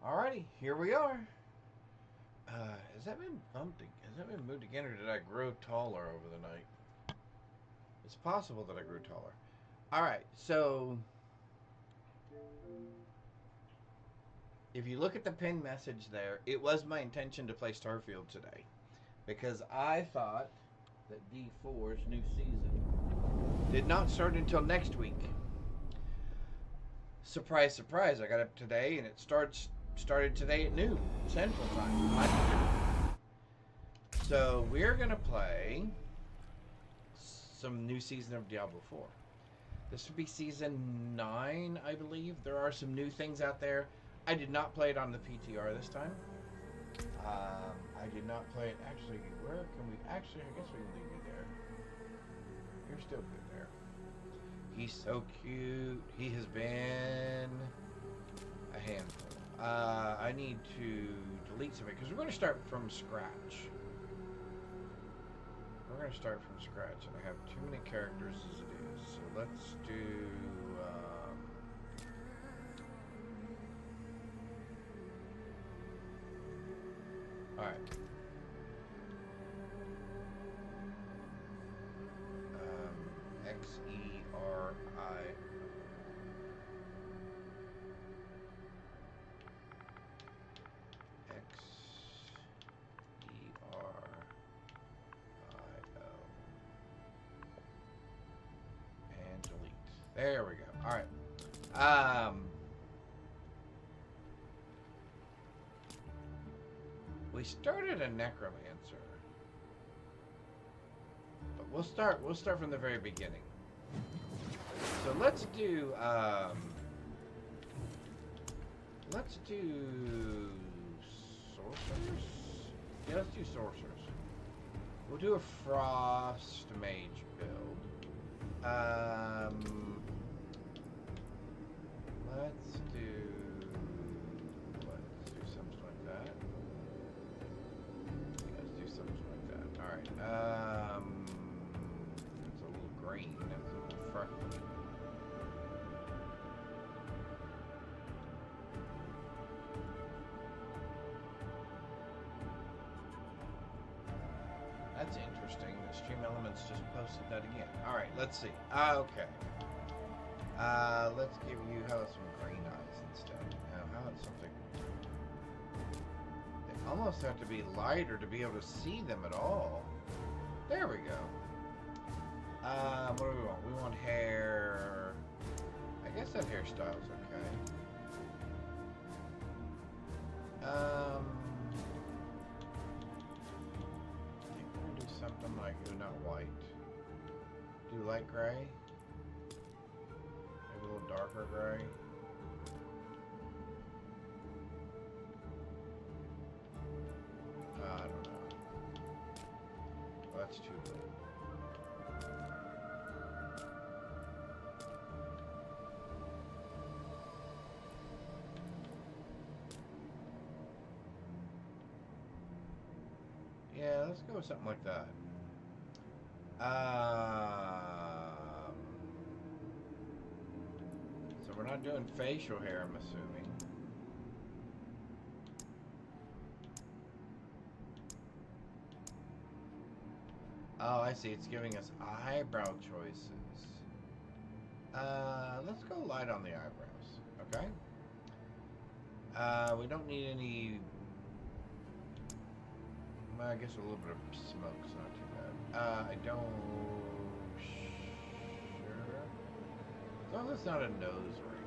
Alrighty, here we are. Has that been bumped? Has that been moved again, or did I grow taller over the night? It's possible that I grew taller. Alright, so if you look at the pinned message there, it was my intention to play Starfield today, because I thought that D4's new season did not start until next week. Surprise, surprise, I got up today and it started today at noon Central Time. So we're gonna play some new season of Diablo 4. This would be season 9, I believe. There are some new things out there. I did not play it on the PTR this time. I did not play it. Actually, where can we? Actually, I guess we can leave you there. You're still good there. He's so cute. He has been a handful. I need to delete something because we're going to start from scratch. We're going to start from scratch, and I have too many characters as it is. So let's do. All right. XERI. And delete. There we go. All right. We started a necromancer, but we'll start from the very beginning. So let's do sorcerers. Yeah, let's do sorcerers. We'll do a frost mage build. Let's do something like that. Let's do something like that. All right. It's a little green. It's a little freckly. That's interesting. The Stream Elements just posted that again. All right, let's see. Okay. Let's give you how about some green eyes instead. How about something? They almost have to be lighter to be able to see them at all. There we go. What do we want? We want hair. I guess that hairstyle's okay. I think we're gonna do Something like, ooh, not white. Do light gray? Maybe a little darker gray? I don't know. Well, that's too blue. Yeah, let's go with something like that. So we're not doing facial hair, I'm assuming. Oh, I see. It's giving us eyebrow choices. Let's go light on the eyebrows. Okay. We don't need any. Well, I guess a little bit of smoke's not too bad. I don't. Sure. As long as it's not a nose ring.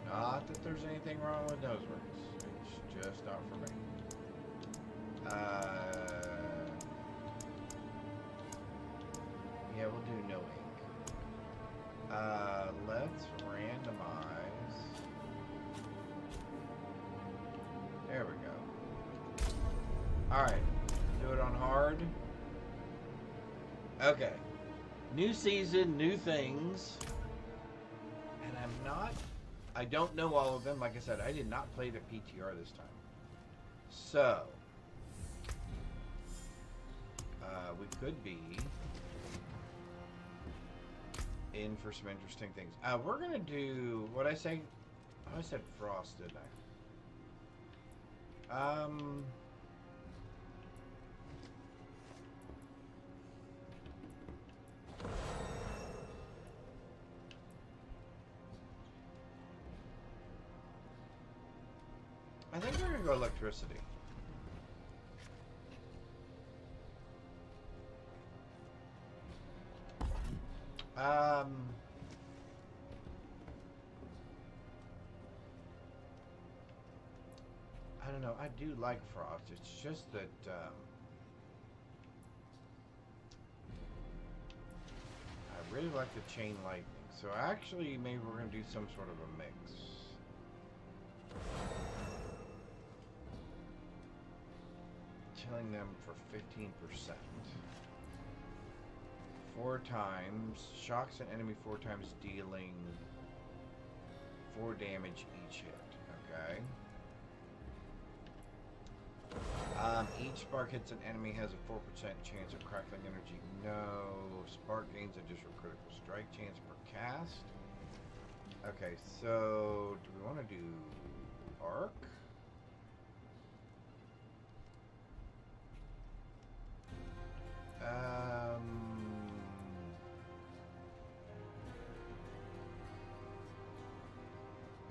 Not that there's anything wrong with nose rings. It's just not for me. Yeah, we'll do no ink. Let's randomize. There we go. Alright, do it on hard. Okay. New season, new things. And I don't know all of them. Like I said, I did not play the PTR this time. So, we could be in for some interesting things. We're going to do, what I say? Oh, I said frost, didn't I? I think we're going to go electricity. I don't know. I do like frost. It's just that I really like the chain lightning. So actually, maybe we're going to do some sort of a mix. Killing them for 15%. 4 times. Shocks an enemy 4 times, dealing 4 damage each hit. Okay. Each spark hits an enemy has a 4% chance of crackling energy. No. Spark gains additional critical strike chance per cast. Okay, so do we want to do arc?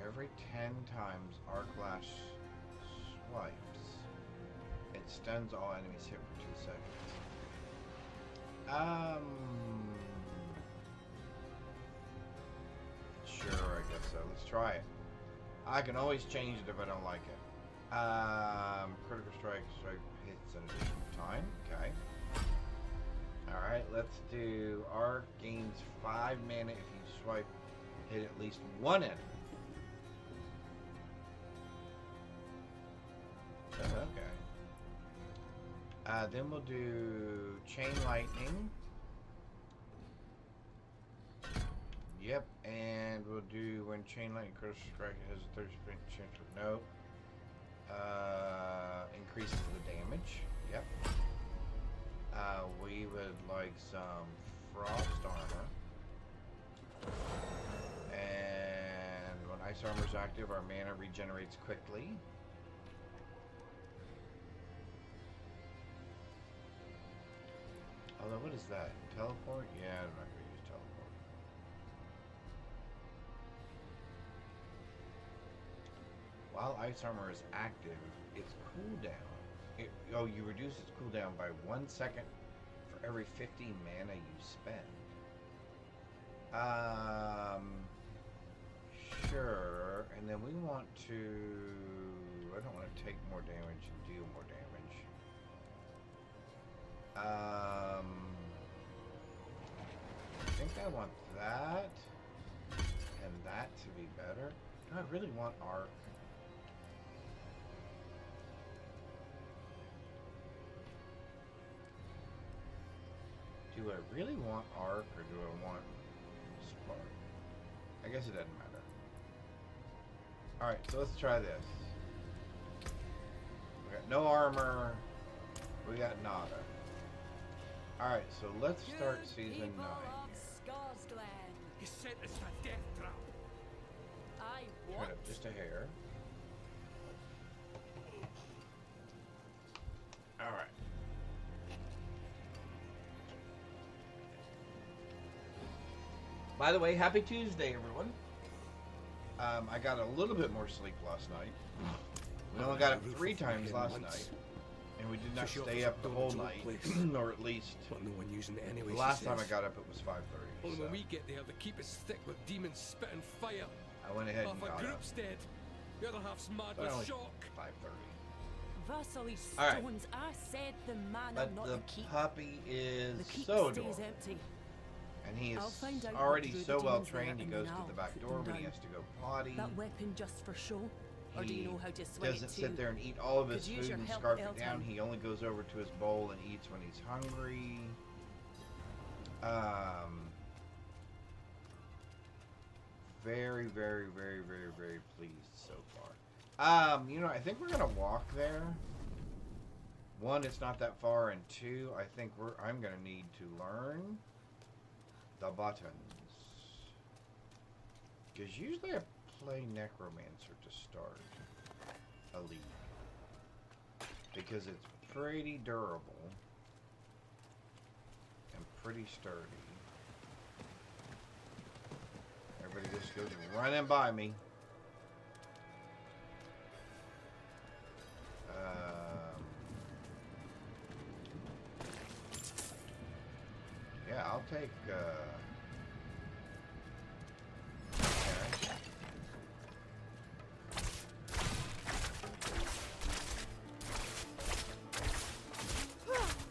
Every 10 times arc lash swipes, it stuns all enemies hit for 2 seconds. Sure, I guess so. Let's try it. I can always change it if I don't like it. Critical strike hits an additional time. Okay. Alright, let's do arc gains 5 mana if you swipe hit at least 1 enemy. Okay. Then we'll do chain lightning. Yep, and we'll do when chain lightning critical strike has a 30% chance for no. Increases the damage. Yep. We would like some frost armor. And when ice armor is active, our mana regenerates quickly. Although, what is that? Teleport? Yeah, I'm not going to use teleport. While ice armor is active, its cooldown. You reduce its cooldown by 1 second for every 50 mana you spend. Sure. And then we want to. I don't want to take more damage and deal more damage. I think I want that and that to be better. Do I really want arc? Do I really want arc or do I want spark? I guess it doesn't matter. Alright, so let's try this. We got no armor. We got nada. Alright, so let's start season 9. You sent us a death trap. Turn up just a hair. Alright. By the way, happy Tuesday, everyone. I got a little bit more sleep last night. We only got up 3 times last night. And we did not stay up the whole night, or at least But no one using it anyway. the last time I got up it was 5:30. Only So when we get there, they keep us thick with demons spitting fire. I went ahead Half and our got up. group's dead. The other half's mad So with only shock. 5:30. Vasily All right. Stones, I said the man But not the the keep. puppy is The keep so stays adorable. empty. And he is I'll find out already what so the well demons there trained, he and goes then to I'll the back put door them when he down. has to go potty. That weapon just for show? Or do you know how to swing doesn't it too? sit there and eat all of his Could use food your and help scarf at it down. Eltime. He only goes over to his bowl and eats when he's hungry. Very, very, very, very, very pleased so far. You know, I think we're gonna walk there. 1, it's not that far, and 2, I think I'm gonna need to learn the buttons. Because usually I play Necromancer to start a league. Because it's pretty durable and pretty sturdy. Everybody just goes running by me. Yeah, I'll take okay.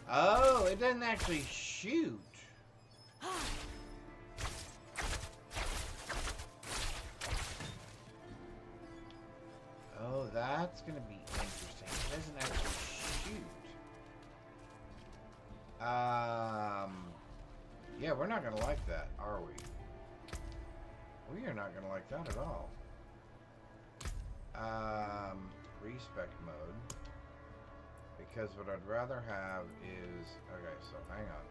Oh, it doesn't actually shoot. Oh, that's gonna be interesting. It doesn't actually shoot. Yeah, we're not gonna like that, are we? We are not gonna like that at all. Respec mode. Because what I'd rather have is... Okay, so hang on.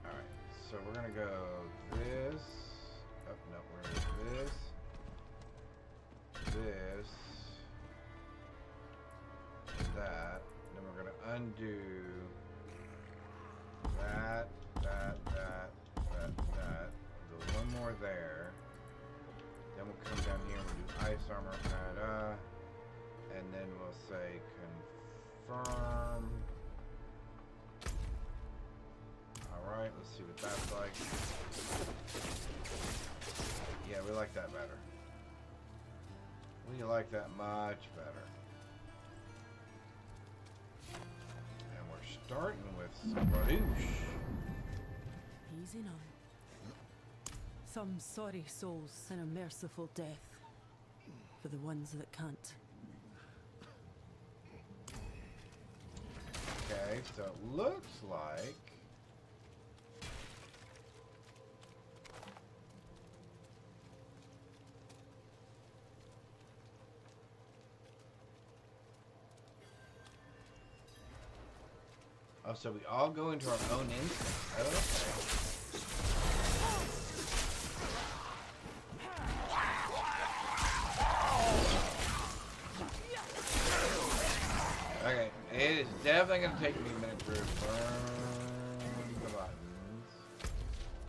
Alright, so we're gonna go this... Oh, no, we're gonna do this. This. That. Then we're gonna undo that, that, that, that, that. Do one more there. Then we'll come down here and we'll do ice armor, and then we'll say confirm. Alright, let's see what that's like. Yeah, we like that better. We like that much better. And we're starting with Spadoosh. Easy now. Some sorry souls and a merciful death for the ones that can't. Okay, so it looks like oh, so we all go into our own instance. Okay, it is definitely going to take me a minute to learn the buttons,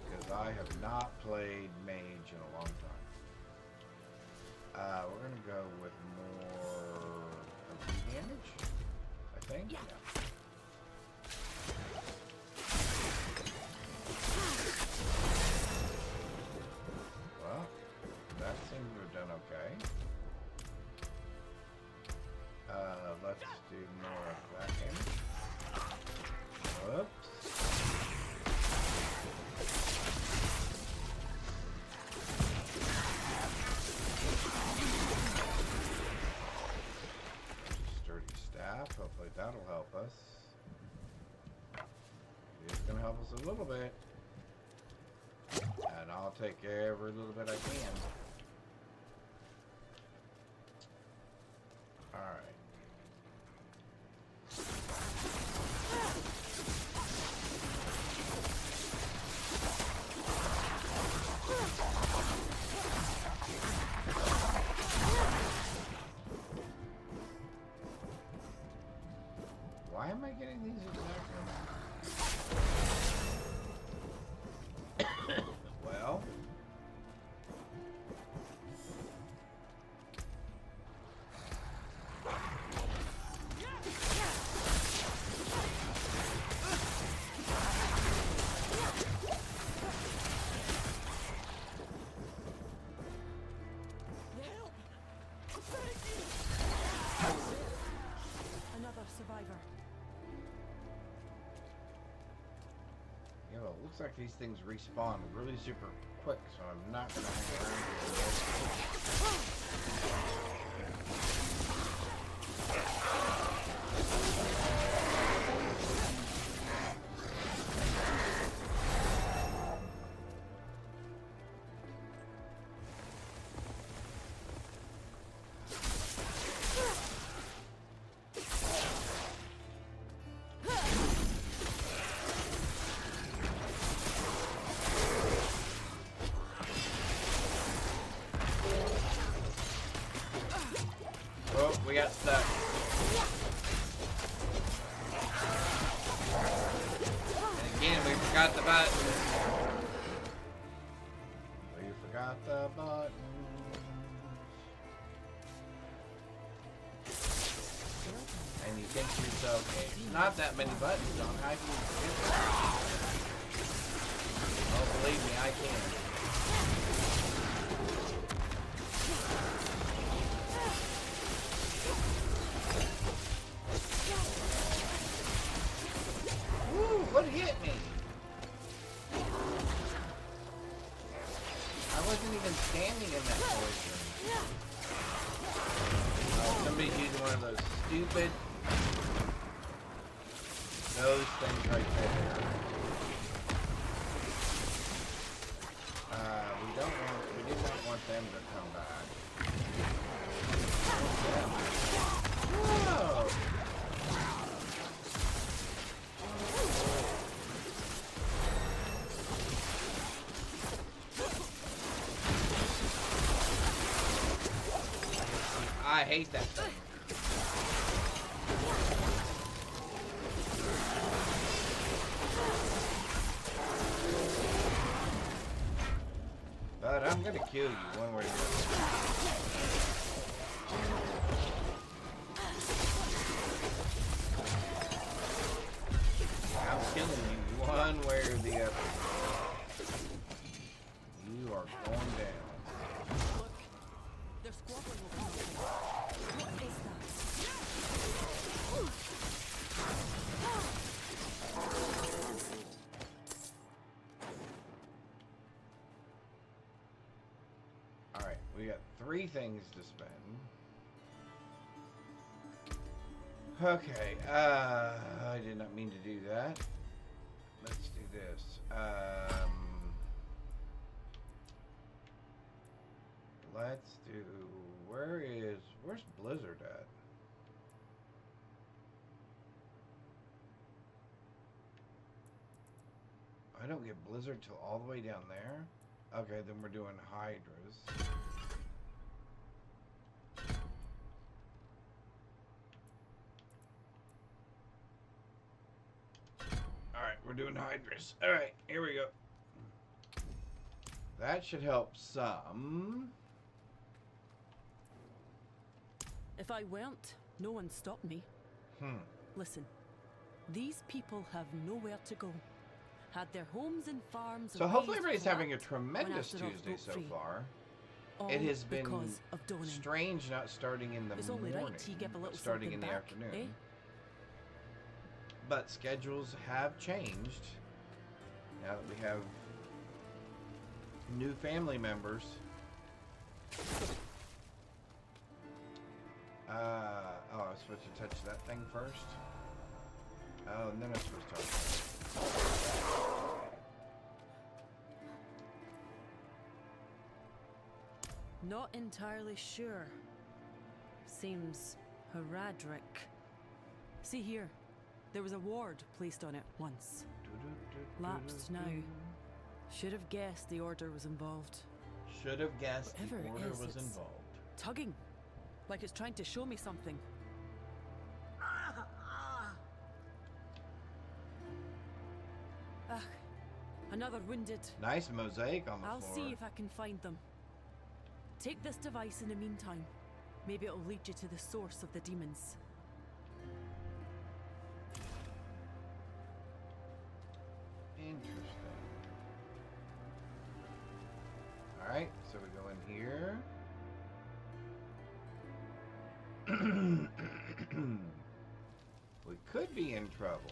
because I have not played Mage in a long time. We're going to go with more complete damage, I think. Yeah. Well, that seems to have done okay. do more of that damage. Whoops. Sturdy staff. Hopefully that'll help us. It's gonna help us a little bit. And I'll take every little bit I can. Alright. Why am I getting these exactly? Well. Another survivor. Yeah, well, it looks like these things respawn really super quick, so I'm not gonna hang around Oh, we got stuck. And again, we forgot the button. We forgot the button. And you think to yourself, hey, not that many buttons on. How can you forget that? Oh, believe me, I can. What hit me? I wasn't even standing in that position. Oh, somebody's using one of those stupid things right there. We did not want them to come back. Whoa! I hate that thing. But I'm gonna kill you one way or the other. I'm killing you one way or the other. You are going down. Look, they're squabbling over something. What is that? Alright, we got 3 things to spend. Okay, I did not mean to do that. Let's do this. Let's do... Where's Blizzard at? I don't get Blizzard till all the way down there? Okay, then we're doing Hydras. Alright, we're doing Hydras. Alright, here we go. That should help some. If I weren't, no one stopped me. Listen, these people have nowhere to go. Had their homes and farms. So hopefully everybody's razed having a flat tremendous when Astaroth Tuesday broke so free. far. All It has been because of Donan. strange not starting in the It's only morning, right he give a but little starting something in the back, afternoon. eh? But schedules have changed now that we have new family members. Oh, I was supposed to touch that thing first? Oh, and then I was supposed to touch it. Not entirely sure. Seems Heradric. See here. There was a ward placed on it once. Lapsed now. Should have guessed the order was involved. Should have guessed Whatever the it order is, was it's involved. Tugging. Like it's trying to show me something. Ah, another wounded. Nice mosaic on the I'll floor. see if I can find them. Take this device in the meantime. Maybe it'll lead you to the source of the demons. Interesting. Alright, so we go in here. We could be in trouble.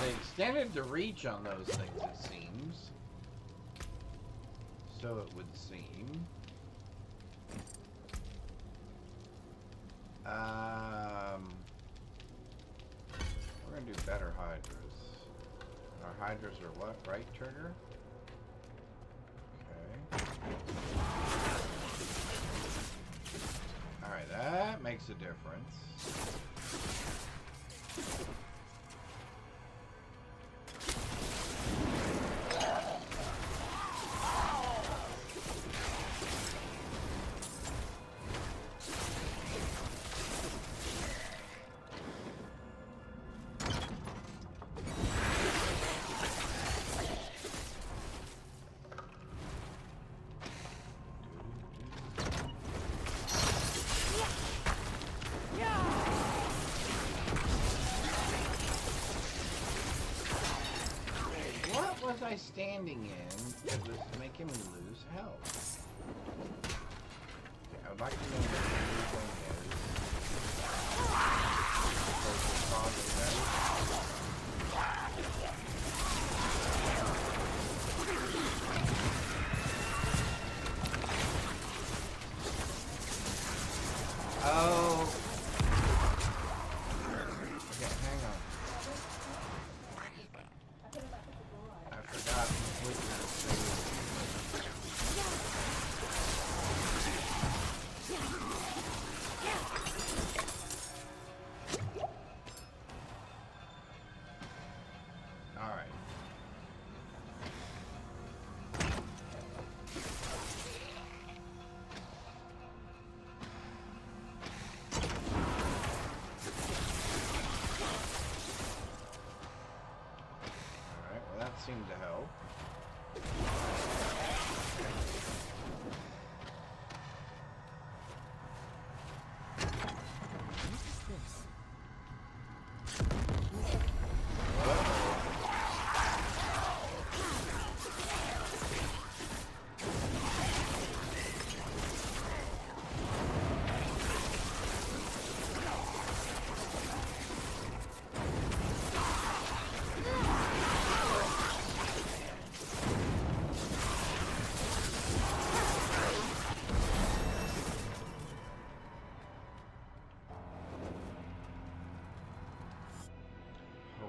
They extended the reach on those things, it seems. So it would seem. We're gonna do better hydras. Our hydras are what? Right trigger? Okay. Alright, that makes a difference. What was I standing in that was making me lose health? Okay, I would like to know what the new thing is. Because it's causing that. Oh. Okay, hang on. I forgot completely to save. Alright. Alright, well that seemed to help. What is this?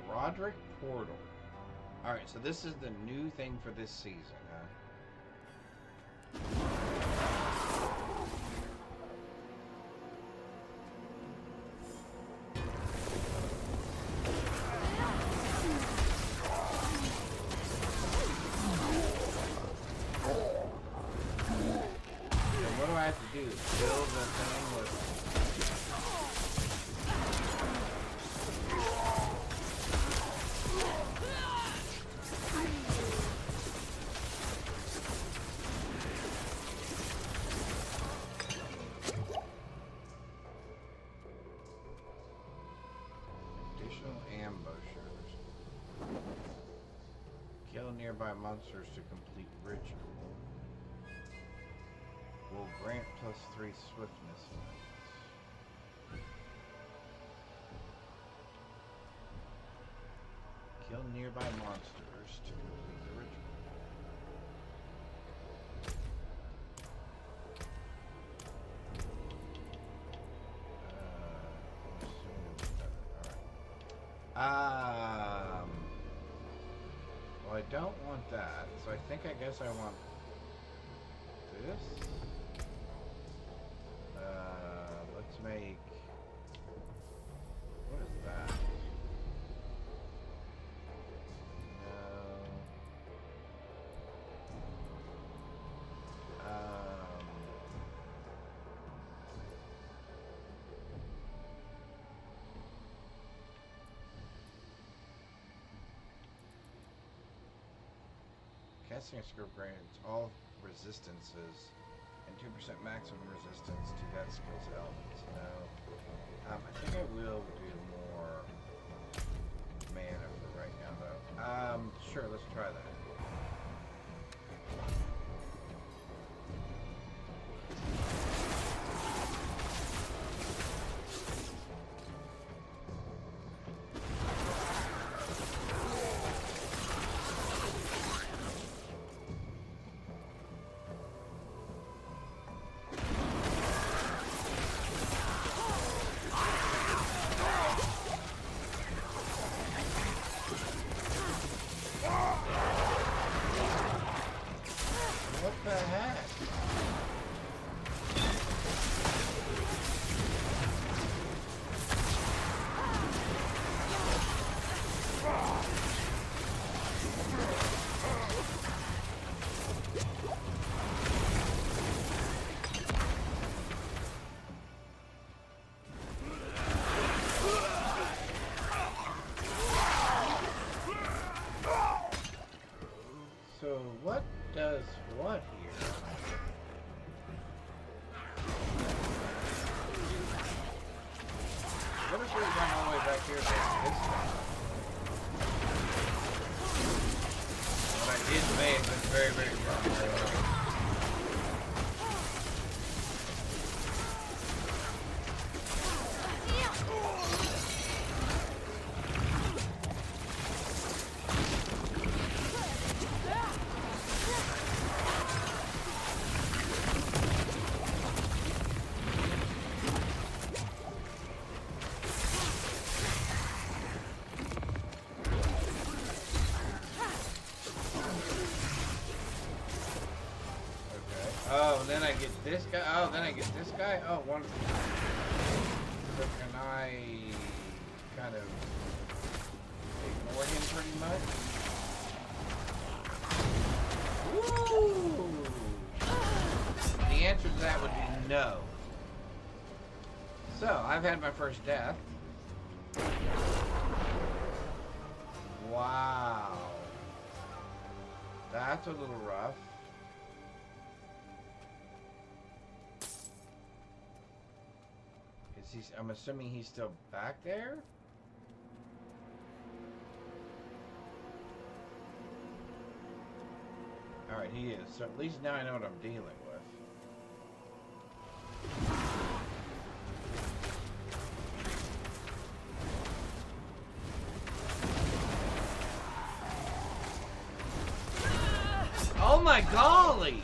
Roderick Portal. Alright, so this is the new thing for this season, huh? I have to do? Kill the thing with... Additional ambushers. Kill nearby monsters to complete ritual. Will grant +3 swiftness points. Kill nearby monsters to complete the ritual. Well, I don't want that, so I guess I want this. Let's make... What is that? Casting a script grants all resistances and 2% maximum resistance to that skill's elements. No. I think I will do more mana for right now, though. Sure, let's try that. So what does what here? What if we run all the way back here to this thing? What I did make was very, very fun. Oh, then I get this guy. Oh, then I get this guy. Oh, wonderful. So can I kind of ignore him pretty much? Woo! The answer to that would be no. So, I've had my first death. Wow. That's a little rough. I'm assuming he's still back there? Alright, he is. So at least now I know what I'm dealing with. Oh my golly!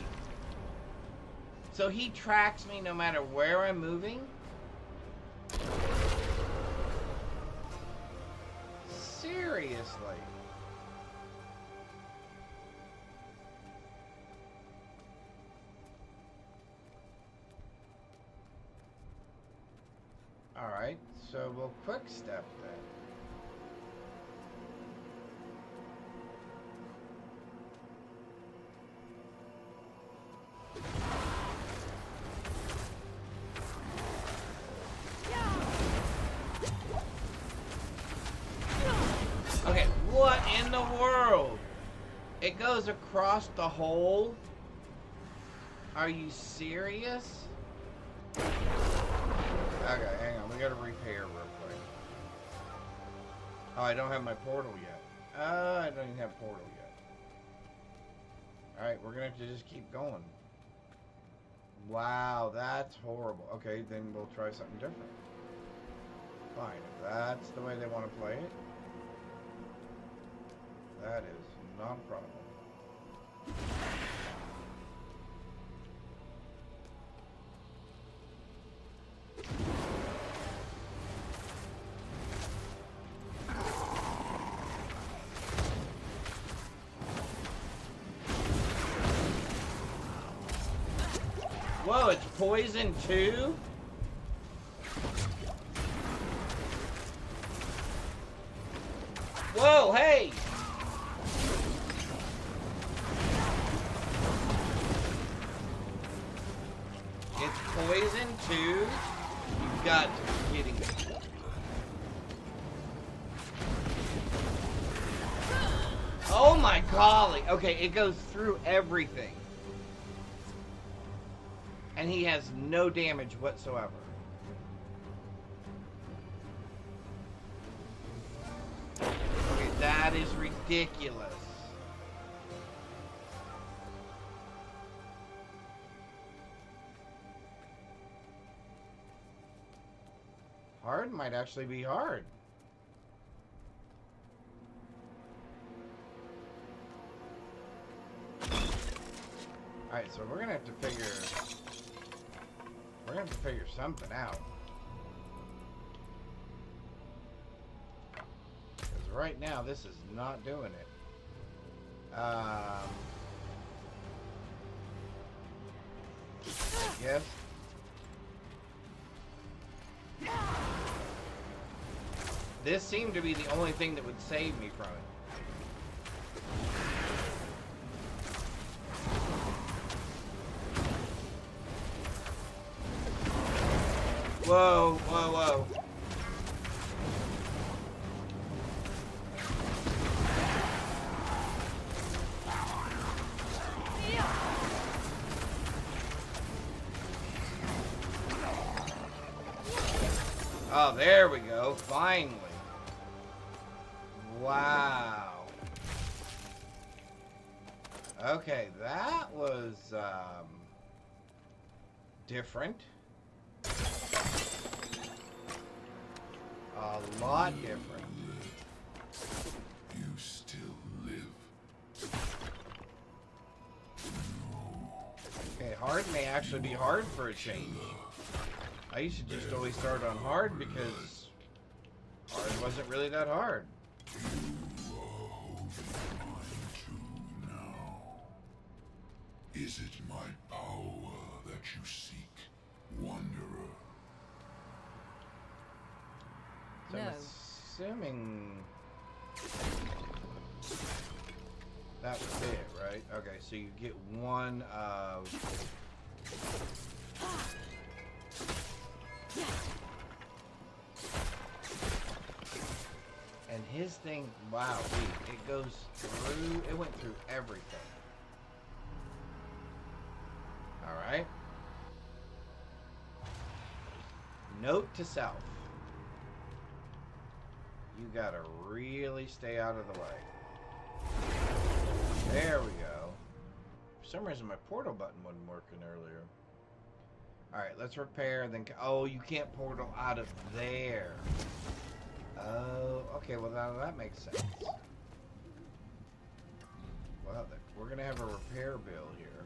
So he tracks me no matter where I'm moving? Seriously. Alright, so we'll quick step then. goes across the hole? Are you serious? Okay, hang on. We gotta repair real quick. Oh, I don't have my portal yet. I don't even have portal yet. Alright, we're gonna have to just keep going. Wow, that's horrible. Okay, then we'll try something different. Fine, if that's the way they want to play it, that is not a problem. Whoa, it's poison too? Whoa, hey! It's poison too? You've got to be kidding me. Oh my golly. Okay, it goes through everything. And he has no damage whatsoever. Okay, that is ridiculous. Hard might actually be hard. Alright, so we're gonna have to figure something out. Because right now this is not doing it. I guess. This seemed to be the only thing that would save me from it. Whoa, whoa, whoa. Oh, there we go. Finally. Wow. Okay, that was different. A lot different. You still live. Okay, hard may actually be hard for a change. I used to just always start on hard because hard wasn't really that hard. You are holding mine too now. Is it my power that you seek, Wanderer? So I'm No. assuming that was it, right? Okay, so you get one of... And his thing, wow, dude, it goes through, it went through everything. Alright. Note to self. You gotta really stay out of the way. There we go. For some reason my portal button wasn't working earlier. Alright, let's repair, then... Oh, you can't portal out of there. Oh, okay, well now that makes sense. Well, we're gonna have a repair bill here.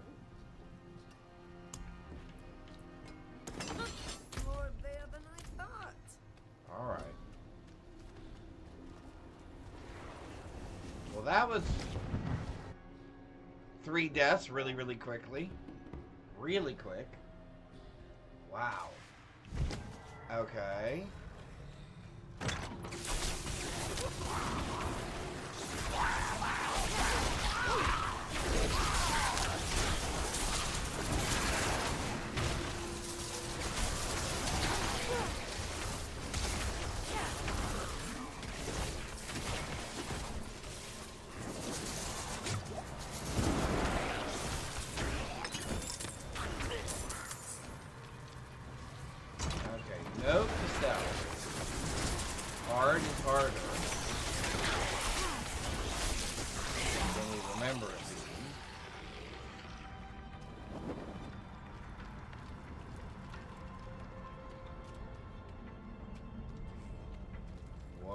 More there than I thought. Alright. Well, that was 3 deaths really, really quickly. Really quick. Wow. Okay.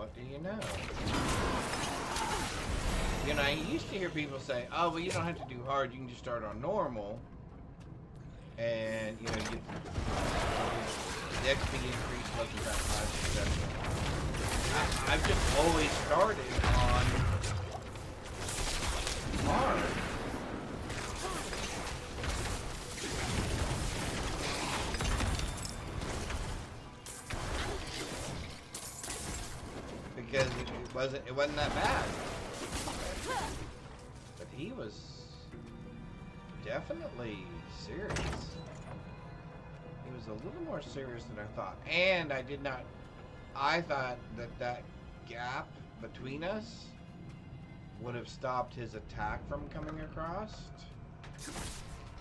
What do you know? You know, I used to hear people say, oh, well, you don't have to do hard. You can just start on normal. And, you know, the XP increase wasn't that much. I've just always started on hard. Because it wasn't that bad. But he was definitely serious. He was a little more serious than I thought. And I thought that gap between us would have stopped his attack from coming across.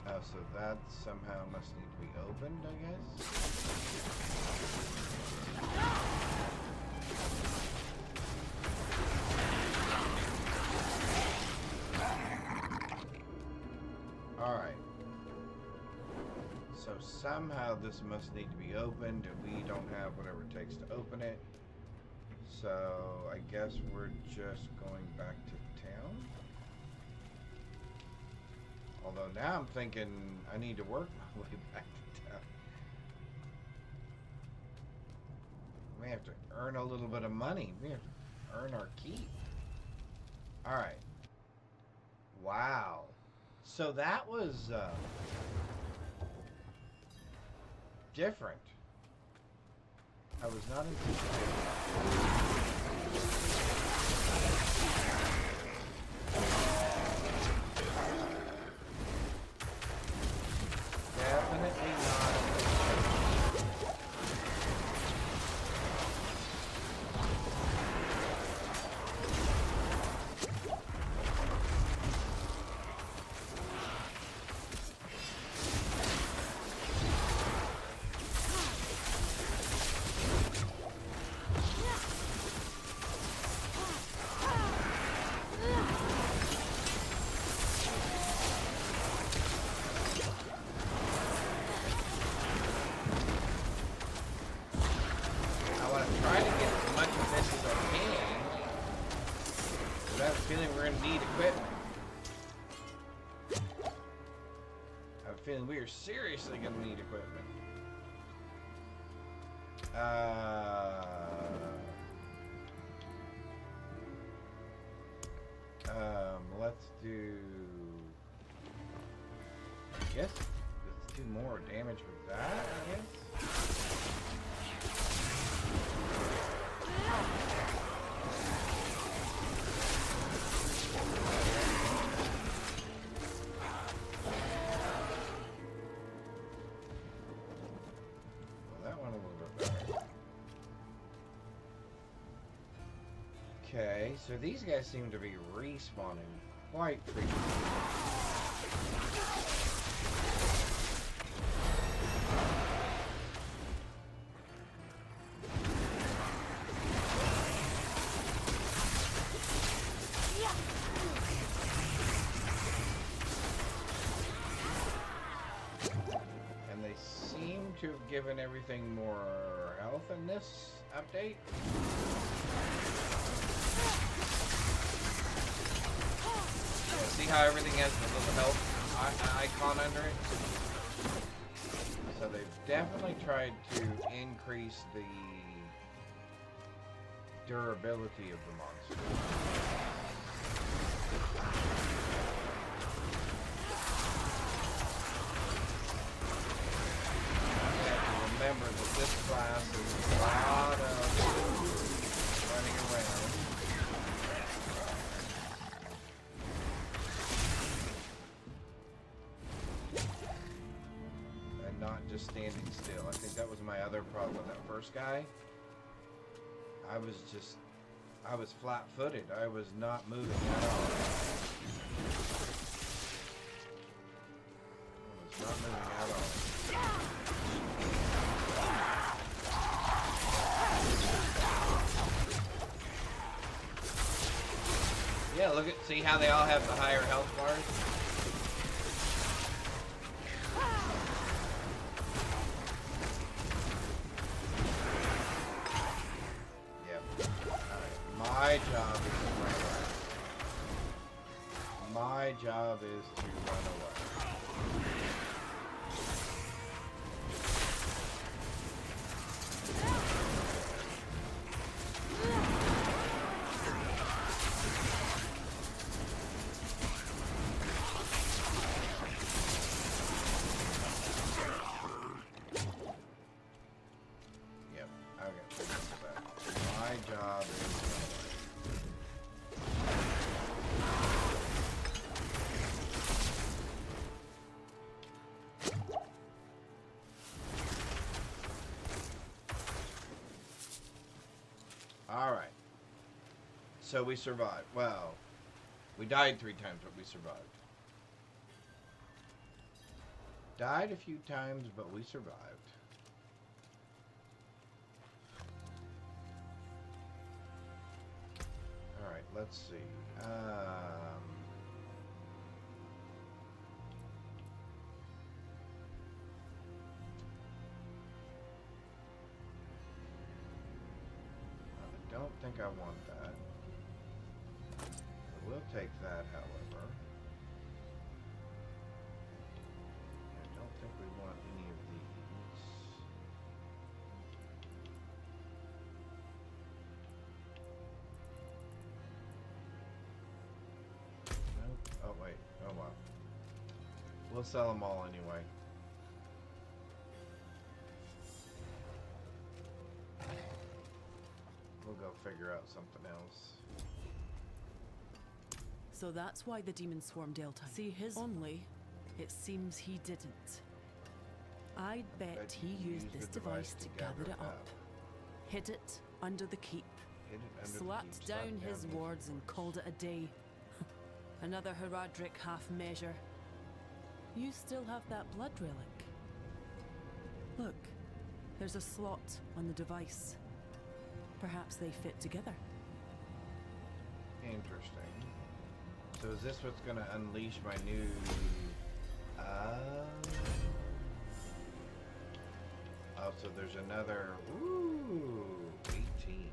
Oh, so that somehow must need to be opened, I guess. Alright. So somehow this must need to be opened, and we don't have whatever it takes to open it. So I guess we're just going back to town. Although now I'm thinking I need to work my way back to town. We have to earn a little bit of money. We have to earn our keep. Alright. Wow. So that was different. I was not anticipating that. Definitely not. We are seriously going to need equipment. Let's do. I guess let's do more damage with that. I guess. Okay, so these guys seem to be respawning quite frequently. And they seem to have given everything more health in this update. See how everything has a little health icon under it? So they've definitely tried to increase the durability of the monster. You have to remember that this class is a lot of running around. Standing still. I think that was my other problem with that first guy. I was flat-footed. I was not moving at all. I was not moving at all. Yeah, see how they all have the higher health bars? My job is to run away. My job is to run away. Yep, okay. My job is to run away. Alright. So we survived. Well, we died 3 times, but we survived. Died a few times, but we survived. Alright, let's see. I don't think I want that. I will take that, however. I don't think we want any of these. Nope. Oh, wait. Oh, wow. We'll sell them all anyway. We'll go figure out something else. So that's why the demon swarmed Delta. See, his only, it seems he didn't. I'd bet he used this device to gather it up, hid it under the keep, slapped down his wards and called it a day. Another Herodric half measure. You still have that blood relic. Look, there's a slot on the device. Perhaps they fit together. Interesting. So is this what's going to unleash my new... Oh, so there's another... Ooh, 18.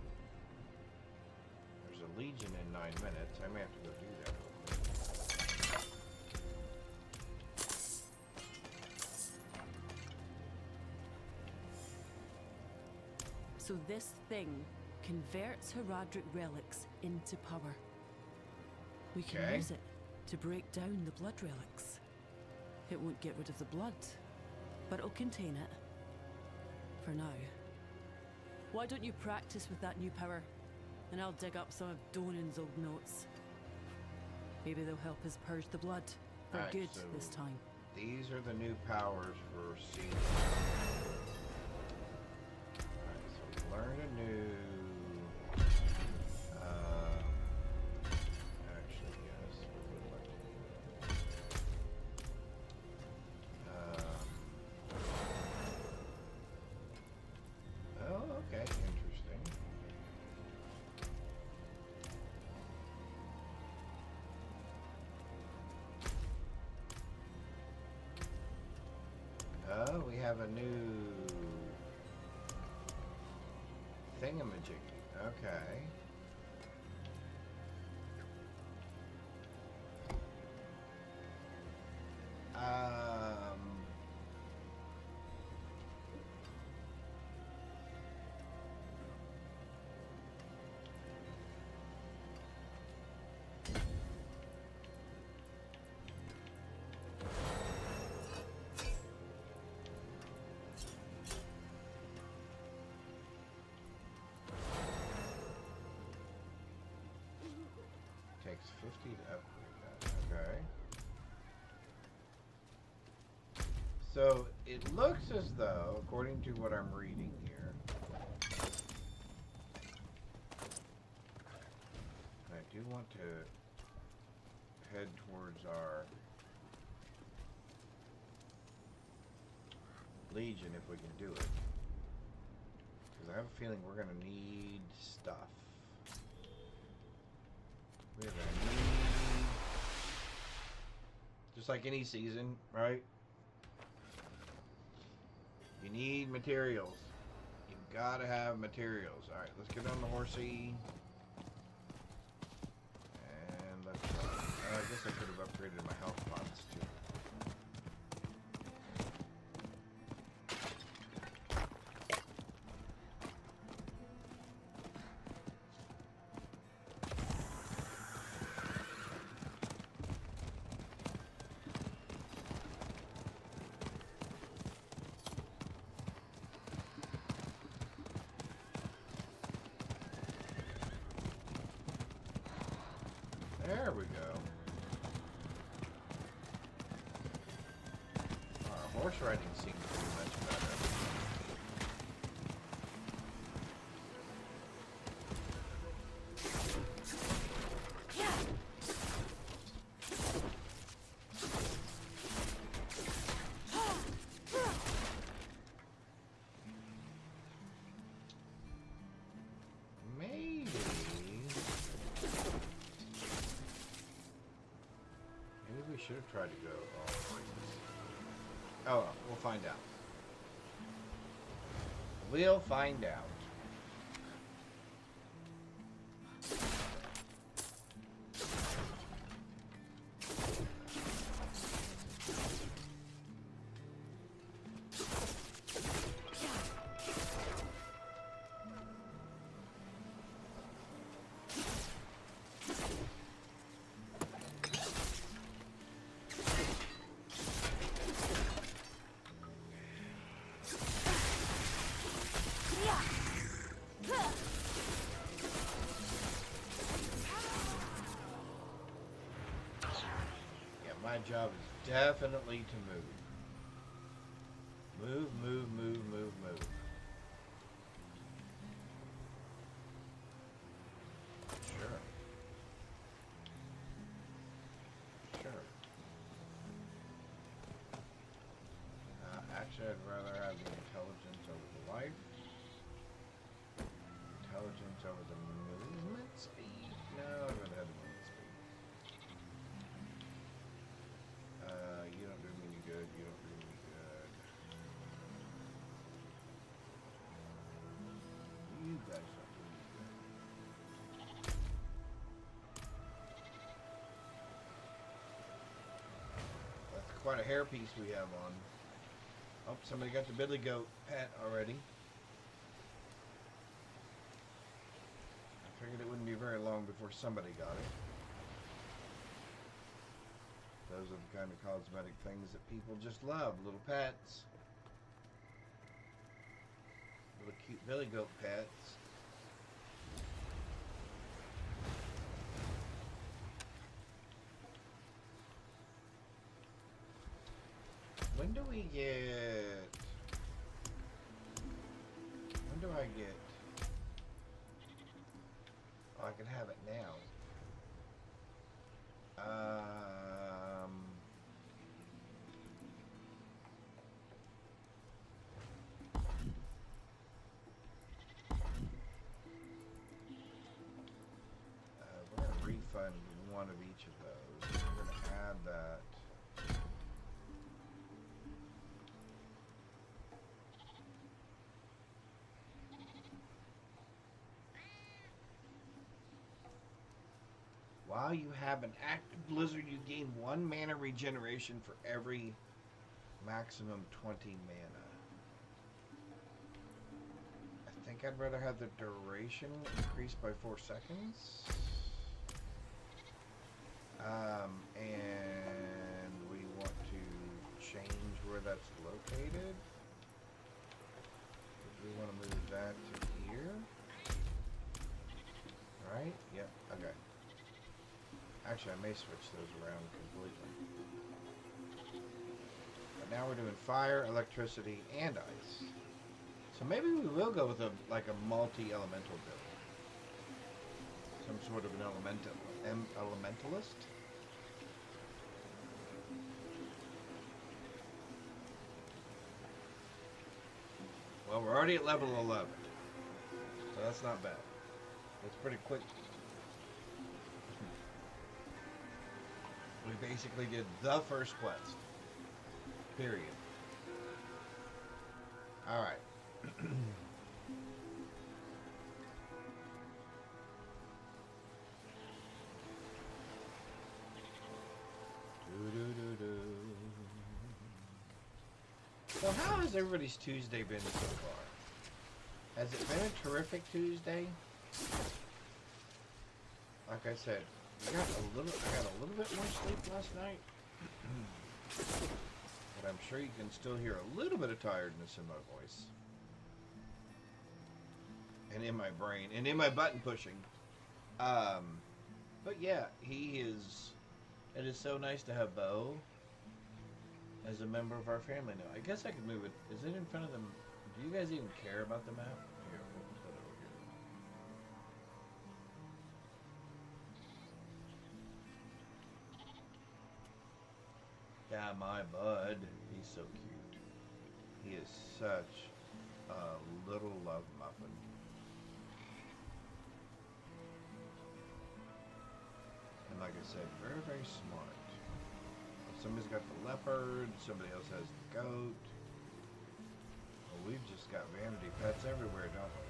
There's a Legion in 9 minutes. I may have to go do that real quick. So this thing converts Herodric relics into power. We can Okay. use it to break down the blood relics. It won't get rid of the blood, but it'll contain it. For now. Why don't you practice with that new power, and I'll dig up some of Donan's old notes. Maybe they'll help us purge the blood for Alright, good so this time. These are the new powers for season. Alright, so we learn a new... actually, yes, we would like to do that. Oh, okay, interesting. Oh, we have a new thingamajig. Okay. Takes 50 to upgrade that. Okay. So it looks as though, according to what I'm reading here, I do want to head towards our Legion if we can do it. Because I have a feeling we're going to need stuff. We're gonna need, just like any season, right? You need materials. You gotta have materials. Alright, let's get on the horsey. I could have upgraded my health pots too. There we go. Horse riding seems to be much better. Maybe we should have tried to go all three. Oh, well, we'll find out. We'll find out. My job is definitely to move. Move, move, move, move, move. Sure. Sure. Actually, I'd rather have the intelligence over the life. Intelligence over the movement speed. No, I'd rather have the movement speed. You don't do me any good. You don't do me good. You guys don't do me good. That's quite a hairpiece we have on. Oh, somebody got the Billy Goat pet already. I figured it wouldn't be very long before somebody got it. Those are the kind of cosmetic things that people just love. Little pets. Little cute Billy Goat pets. When do we get... When do I get... Oh, I can have it now. We're going to refund one of each of those. We're going to add that. While you have an active blizzard, you gain 1 mana regeneration for every maximum 20 mana. I think I'd rather have the duration increased by 4 seconds. And we want to change where that's located. We want to move that to here. Right? Yep, okay. Actually, I may switch those around completely. But now we're doing fire, electricity, and ice. So maybe we will go with a multi-elemental build. Some sort of an elementalist. Well, we're already at level 11. So that's not bad. That's pretty quick. We basically did the first quest. Period. Alright. So how has everybody's Tuesday been so far? Has it been a terrific Tuesday? Like I said, I got a little bit more sleep last night. But I'm sure you can still hear a little bit of tiredness in my voice. And in my brain. And in my button pushing. But yeah, it is so nice to have Bo as a member of our family now. I guess I could move it. Is it in front of them? Do you guys even care about the map? Here, we'll put it over here. Yeah, my bud. He's so cute. He is such a little love muffin. And like I said, very, very smart. Somebody's got the leopard, somebody else has the goat. Well, we've just got vanity pets everywhere, don't we?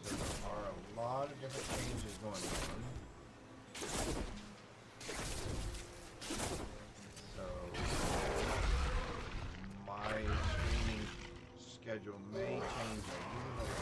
So there are a lot of different changes going on. So my streaming schedule may change a little.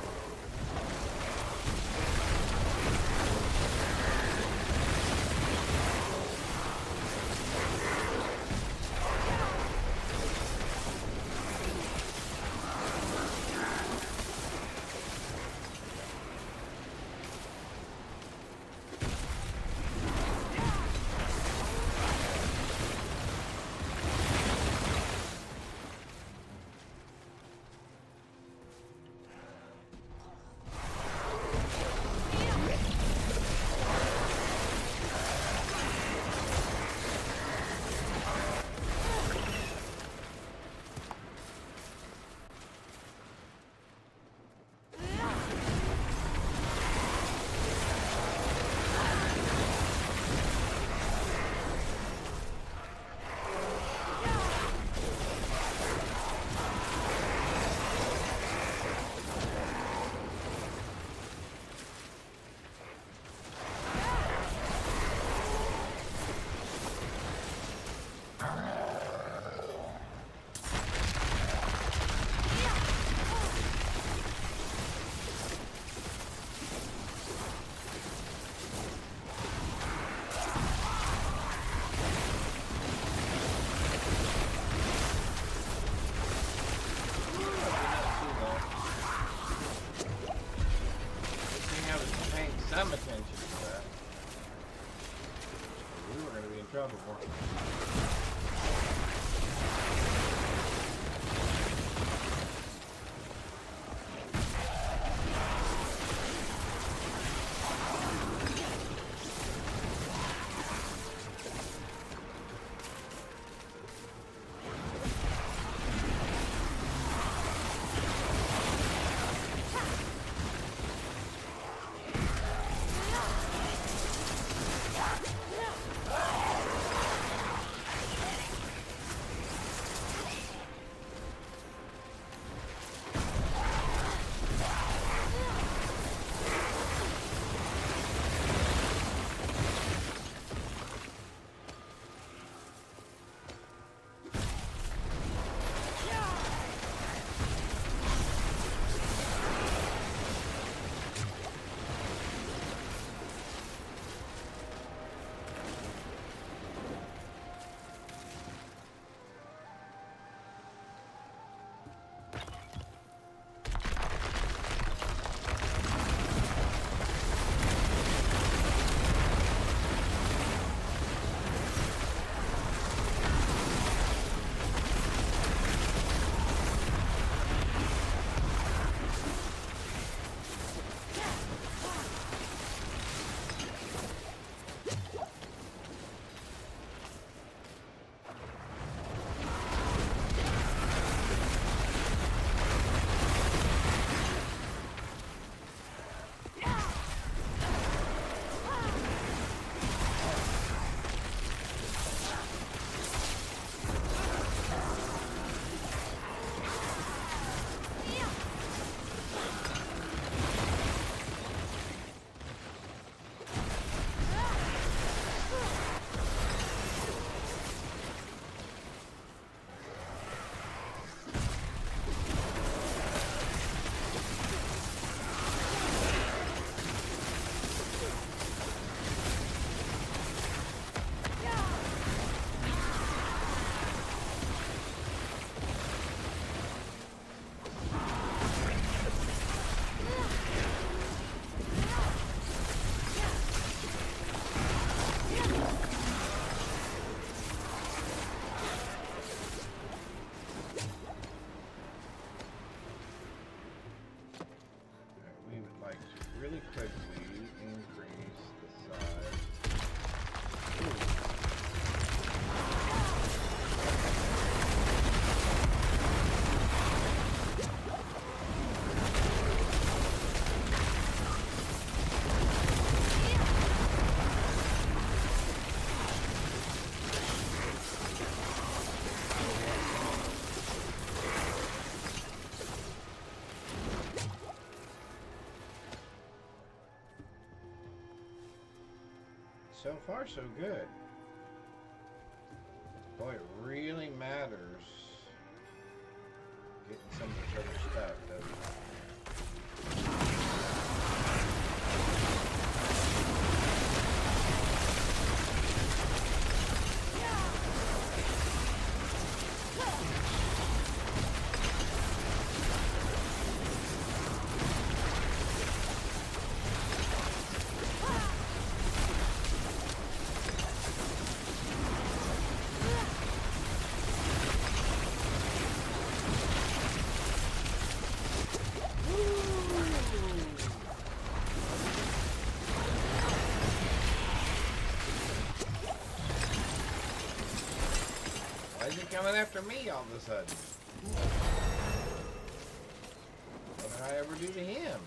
Some attention to that. We were going to be in trouble for it. could we increase the size? Ooh. So far, so good. Boy, it really matters getting some of this other stuff, doesn't it? Why is he coming after me all of a sudden? What did I ever do to him?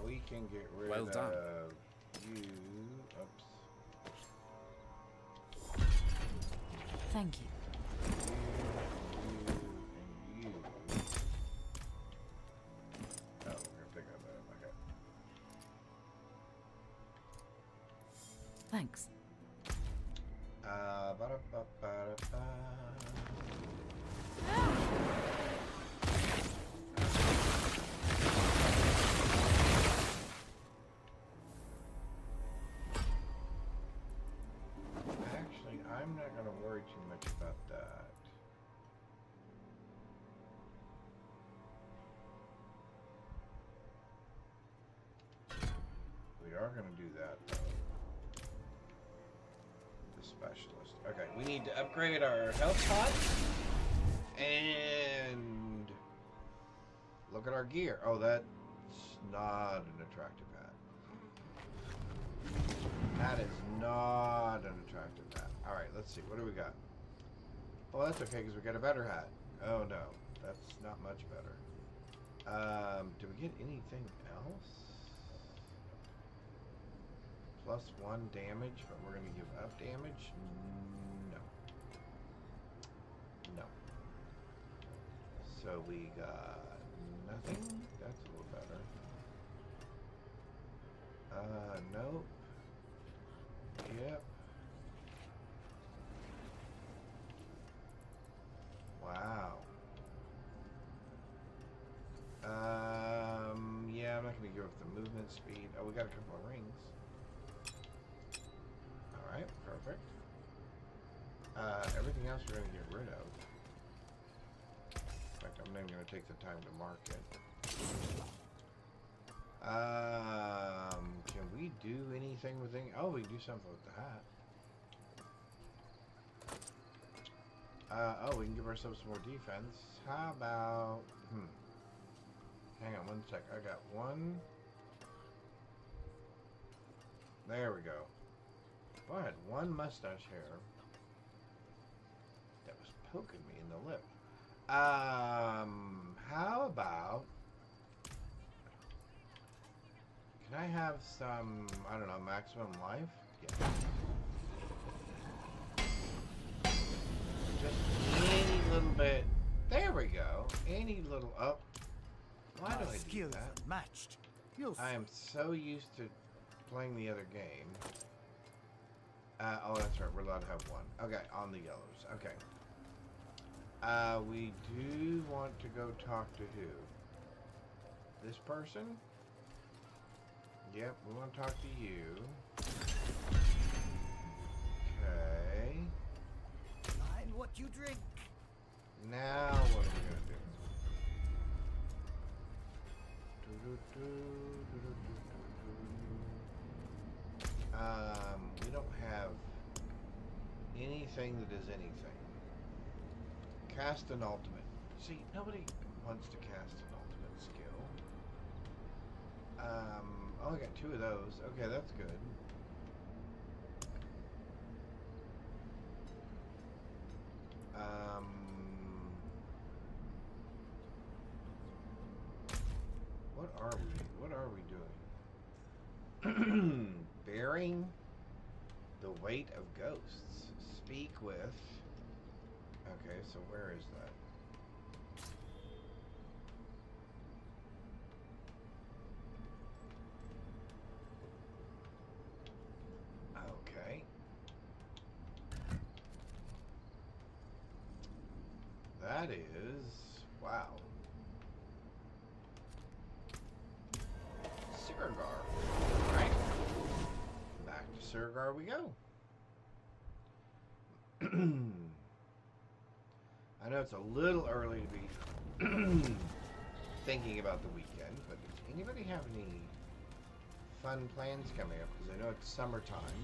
We can get rid Well done. of you. Oops. Thank you. You, and you. Oh, we're gonna pick up that. Okay. Thanks. Ba-da-ba-ba-da-ba. Actually, I'm not going to worry too much about that. We are going to do that, though. The specialist. Okay, we need to upgrade our health pots. And look at our gear. Oh, that's not an attractive hat. That is not an attractive hat. Alright, let's see. What do we got? Oh, that's okay because we got a better hat. Oh, no. That's not much better. Do we get anything else? +1 damage, but we're going to give up damage? No. No. So we got nothing. That's a little better. Nope. Yep. Wow. Yeah, I'm not going to give up the movement speed. Oh, we got a couple of rings. Alright, perfect. Everything else we're going to get rid of. In fact, I'm not even going to take the time to mark it. Can we do anything with any... Oh, we can do something with the hat. Oh, we can give ourselves some more defense. How about... Hang on one sec. I got one. There we go. Boy, I had one mustache hair that was poking me in the lip. How about... Can I have some, I don't know, maximum life? Yeah. Just any little bit. There we go. Any little up. Why do I do Skills that? unmatched. You'll I am so used to playing the other game. Oh, that's right. We're allowed to have one. Okay, on the yellows. Okay. We do want to go talk to who? This person? Yep, we want to talk to you. Okay. mind what you drink. Now, what are we going to do? We don't have anything that is anything. Cast an ultimate. See, nobody wants to cast an ultimate. Oh, I got 2 of those. Okay, that's good. What are we doing? Bearing the weight of ghosts. Speak with. Okay, so where is that? Okay. That is... wow. Surgar. Alright. Back to Surgar we go. I know it's a little early to be thinking about the weekend, but does anybody have any fun plans coming up? Because I know it's summertime.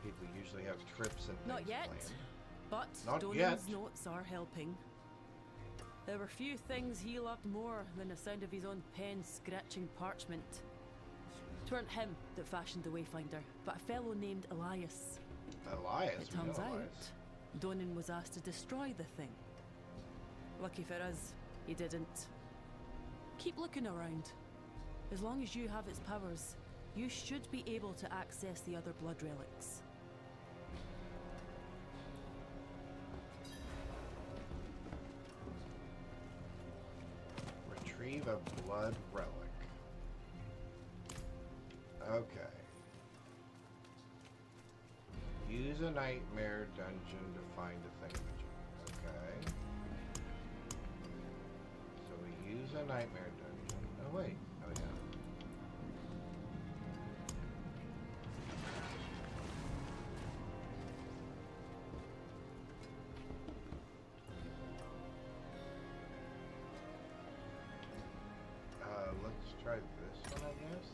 People usually have trips and things Not yet, planned. but Not Donan's yet. notes are helping. There were few things he loved more than the sound of his own pen scratching parchment. 'Tweren't him that fashioned the Wayfinder, but a fellow named Elias. Elias, It we know turns out, Elias. Donan was asked to destroy the thing. Lucky for us, he didn't. Keep looking around. As long as you have its powers, you should be able to access the other blood relics. Retrieve a blood relic. Okay. Use a nightmare dungeon to find a thingamajig. Okay. So we use a nightmare dungeon. Oh wait. Oh yeah. Let's try this one, I guess.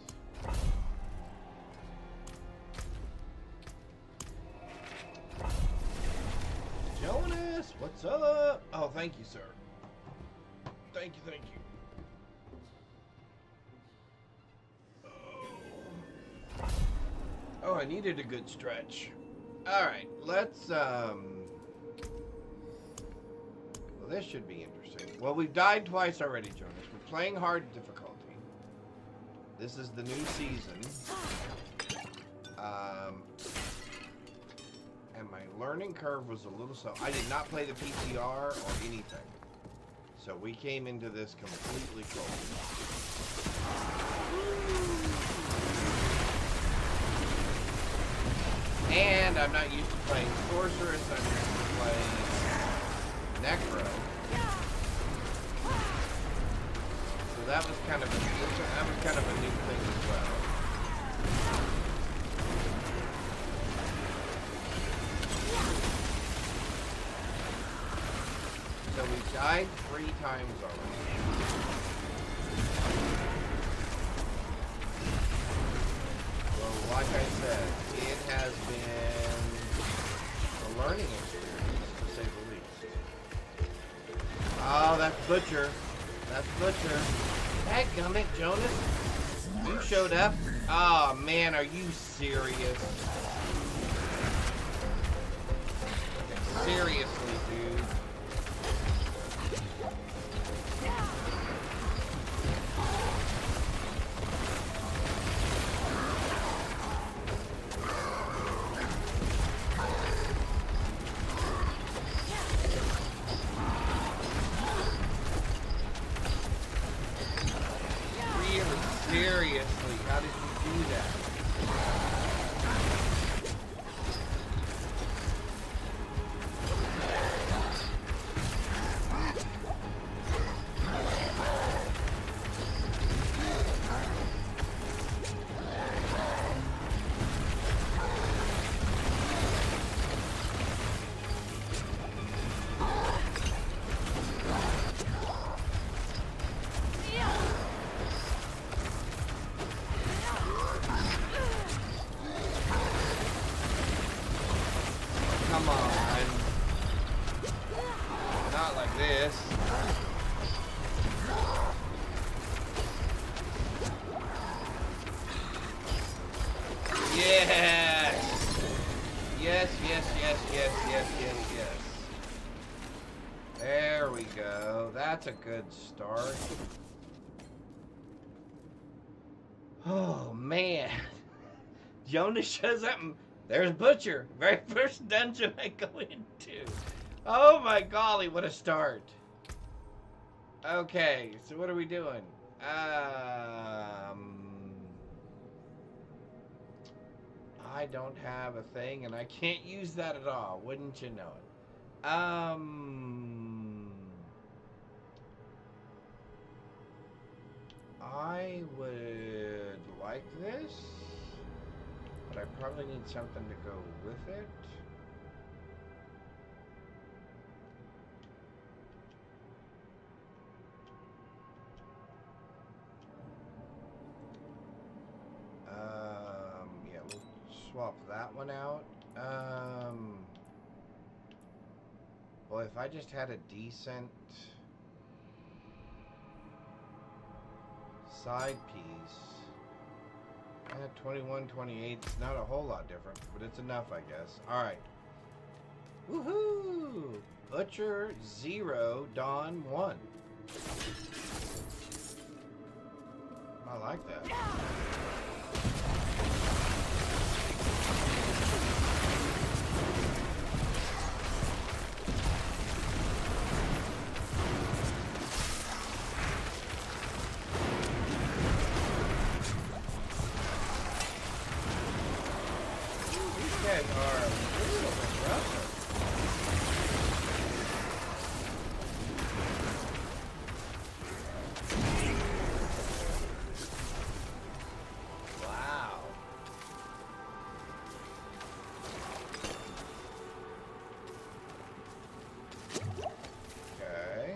Jonas, what's up? Oh, thank you, sir. Thank you, thank you. Oh, I needed a good stretch. All right, let's well, this should be interesting. Well, we've died twice already, Jonas. We're playing hard difficulty. This is the new season. And my learning curve was a little slow. I did not play the PTR or anything. So we came into this completely cold. And I'm not used to playing Sorceress. I'm used to playing Necro. So that was kind of a new thing as well. So we died 3 times already. Well, like I said, it has been a learning experience, to say the least. Oh, that's Butcher. That's Butcher. Dadgummit, Jonas. You showed up? Oh, man, are you serious? Seriously, dude. Seriously, how did you do that? that's a good start. Oh man, Jonas shows up and there's Butcher. Very first dungeon I go into. Oh my golly, what a start. Okay, so what are we doing? I don't have a thing and I can't use that at all. Wouldn't you know it? I would like this, but I probably need something to go with it. Yeah, we'll swap that one out. Well, if I just had a decent side piece, 21, 28, it's not a whole lot different, but it's enough, I guess. All right. Woohoo! Butcher 0, Dawn 1. I like that. These guys are a little bit rougher. Wow. Okay.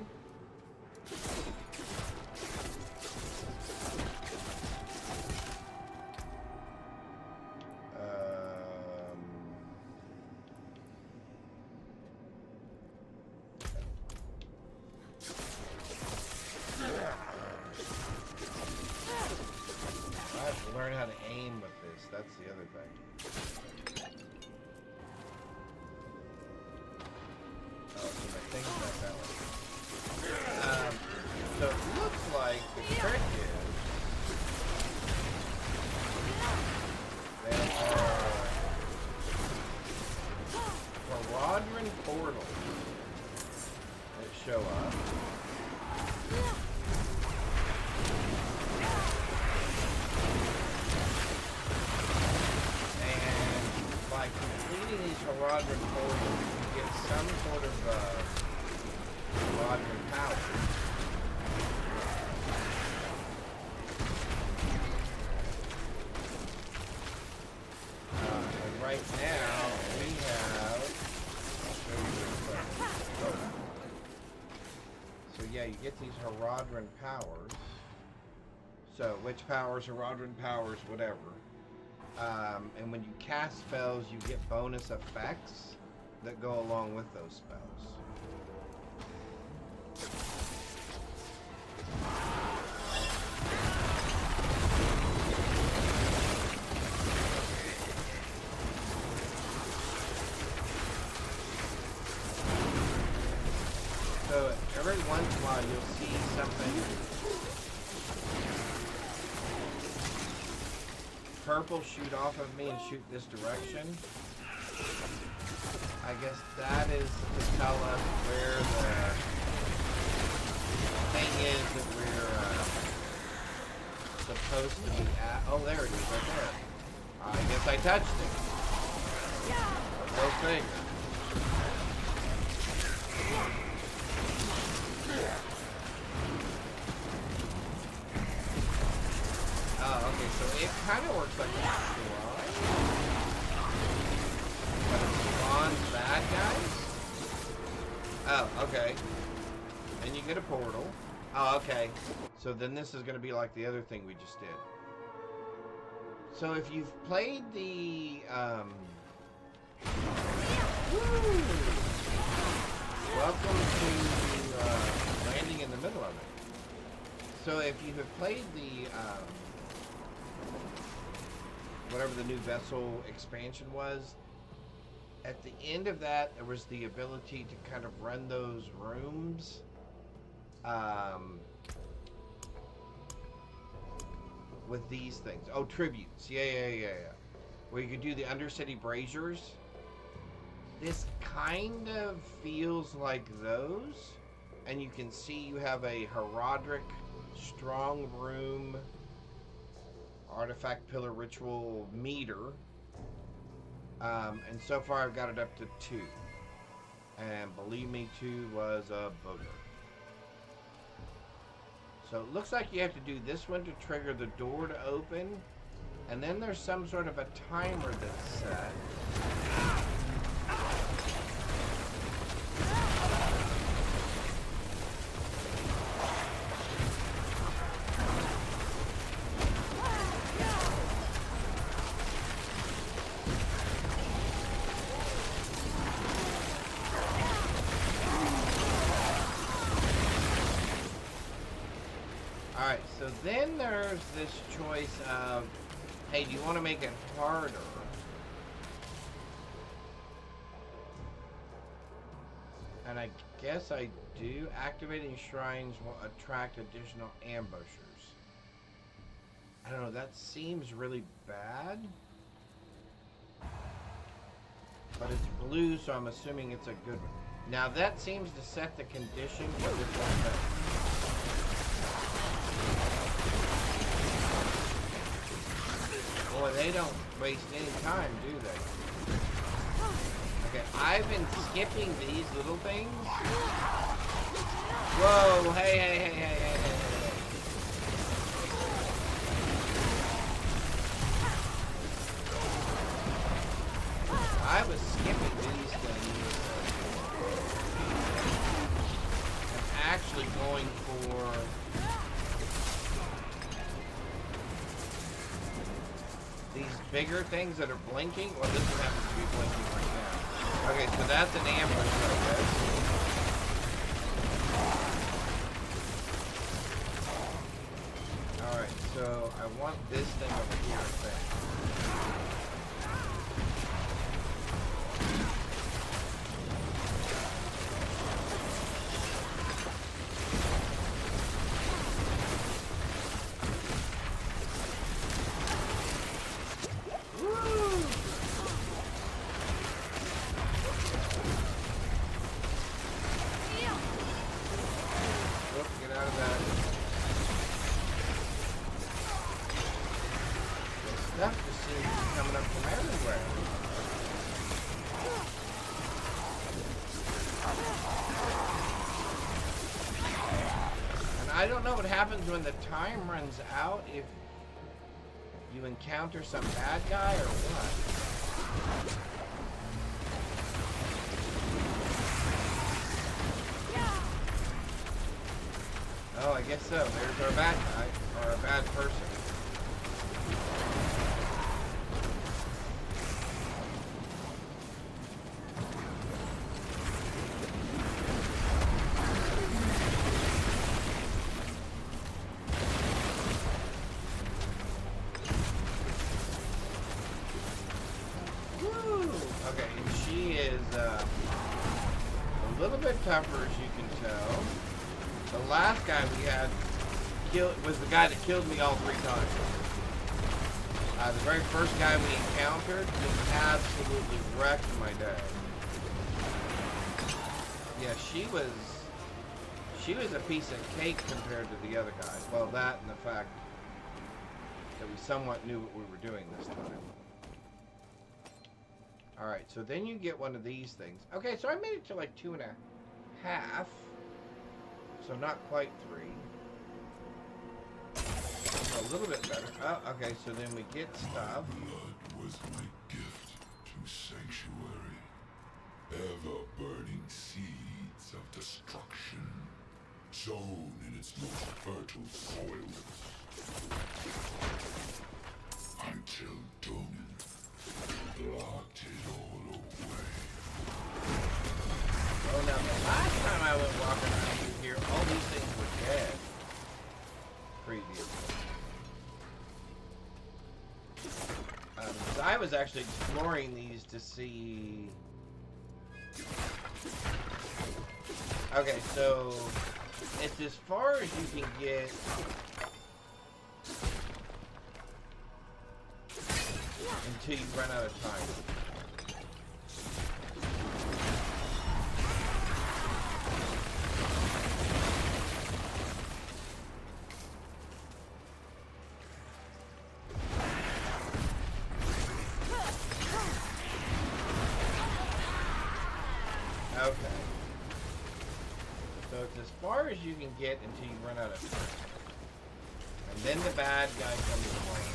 I have to learn how to aim with this. That's the other thing. Oh, so my thing's not that way. So it looks like the trick is there are Caradron portals that show up. By completing these Caradron portals, you get some sort of Caradron power. And right now, we have... I'll show you this. So yeah, you get these Caradron powers. So, which powers, Caradron powers, whatever. And when you cast spells, you get bonus effects that go along with those spells. So every once in a while you'll see something purple shoot off of me and shoot this direction. I guess that is to tell us where the thing is that we're supposed to be at. Oh, there it is, right there. I guess I touched it. Go figure. Oh, okay, so it kind of works like a slide. But it spawns bad guys? Oh, okay. Then you get a portal. Oh, okay. So then this is going to be like the other thing we just did. So if you've played the, welcome to landing in the middle of it. So if you have played the, whatever the new vessel expansion was, at the end of that, there was the ability to kind of run those rooms with these things. Oh, tributes. Yeah. Where you could do the Undercity Braziers. This kind of feels like those. And you can see you have a Herodic Strong Room Artifact Pillar Ritual meter. And so far I've got it up to 2. And believe me, 2 was a booger. So it looks like you have to do this one to trigger the door to open. And then there's some sort of a timer that's set. Alright, so then there's this choice of, hey, do you want to make it harder? And I guess I do. Activating shrines will attract additional ambushers. I don't know, that seems really bad. But it's blue, so I'm assuming it's a good one. Now that seems to set the condition for this whole thing. Boy, they don't waste any time, do they? Okay, I've been skipping these little things. Whoa, hey. I was skipping these things. I'm actually going for... these bigger things that are blinking. Well, this one happens to be blinking right now. Okay, so that's an ambush, I guess. Alright, so I want this thing over here, I think. I don't know what happens when the time runs out, if you encounter some bad guy or what. Oh, I guess so. There's our bad guy, or a bad person. Tougher, as you can tell. The last guy we had was the guy that killed me all 3 times. The very first guy we encountered just absolutely wrecked my day. Yeah, she was a piece of cake compared to the other guys. Well, that and the fact that we somewhat knew what we were doing this time. Alright, so then you get one of these things. Okay, so I made it to like 2.5. So not quite 3. So a little bit better. Oh, okay, so then we get stuff. Blood was my gift to sanctuary. Ever-burning seeds of destruction, sown in its most fertile soils. Until Donan blocked it all away. Oh, now the last time I went walking around through here, all these things were dead. Previously. So I was actually exploring these to see... Okay, so It's as far as you can get. Until you run out of time. Okay. So it's as far as you can get until you run out of time. And then the bad guy comes along.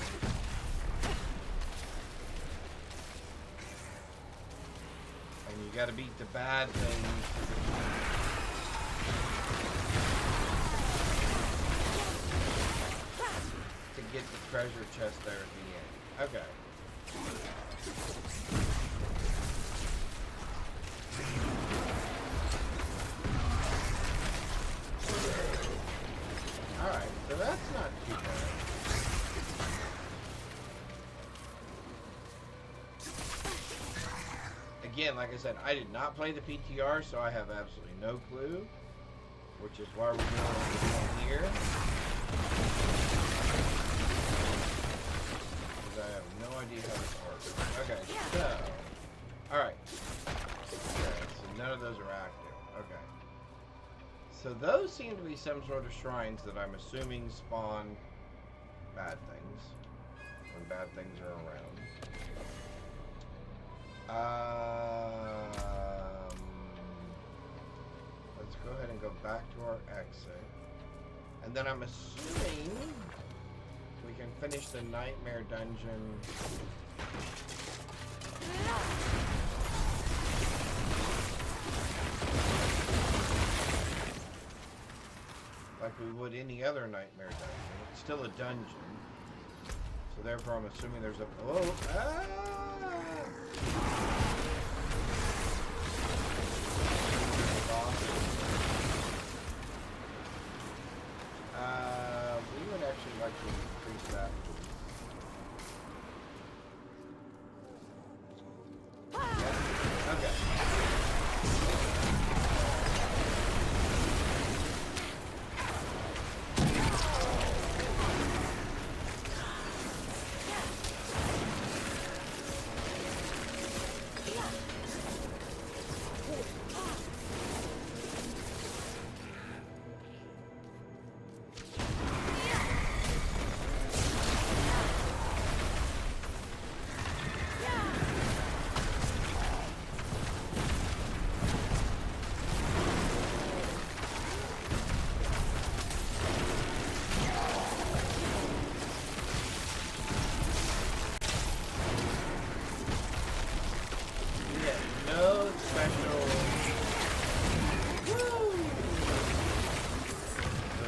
And you gotta beat the bad things. To get the treasure chest there at the end. Okay. Alright, so that's not too bad. Again, like I said, I did not play the PTR, so I have absolutely no clue. Which is why we're doing what we're doing here. Because I have no idea how this works. Okay, so... Alright. Okay, so none of those are active. Okay. So those seem to be some sort of shrines that I'm assuming spawn bad things. When bad things are around. Let's go ahead and go back to our exit. And then I'm assuming we can finish the nightmare dungeon. Like we would any other nightmare dungeon. It's still a dungeon. So therefore I'm assuming there's a... Oh! Ah! We would actually like to increase that. Yeah. Okay.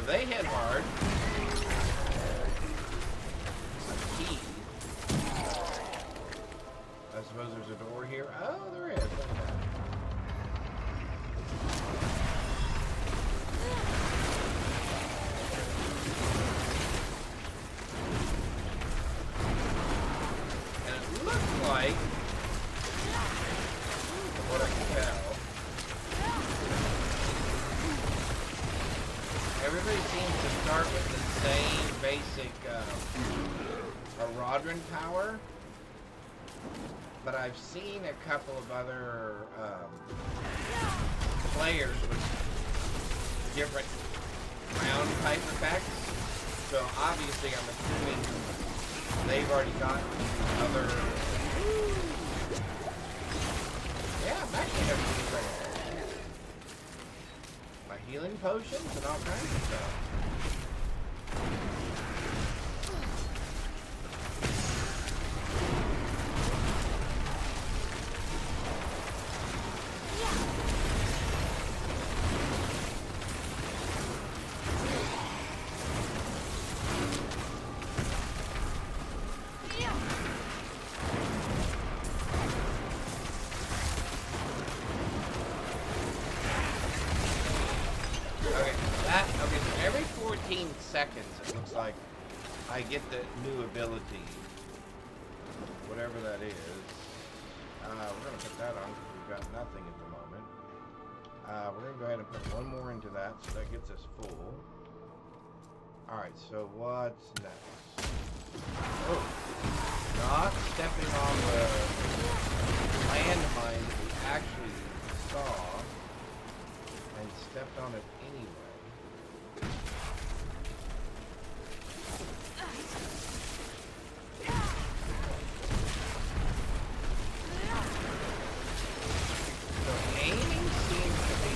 They hit hard. A key. I suppose there's a door here. Oh, there is. Okay. And it looks like, from what I can tell, everybody seems to start with the same basic Rodrin power, but I've seen a couple of other players with different round type effects, so obviously I'm assuming they've already gotten other... Yeah, I'm actually having a good right. My healing potions and all kinds of stuff. So every 14 seconds it looks like I get the new ability, whatever that is. We're going to put that on because we've got nothing at the moment. We're going to go ahead and put one more into that, so that gets us full. Alright, so what's next? Oh, not stepping on the landmine that we actually saw and stepped on it anyway. So aiming seems to be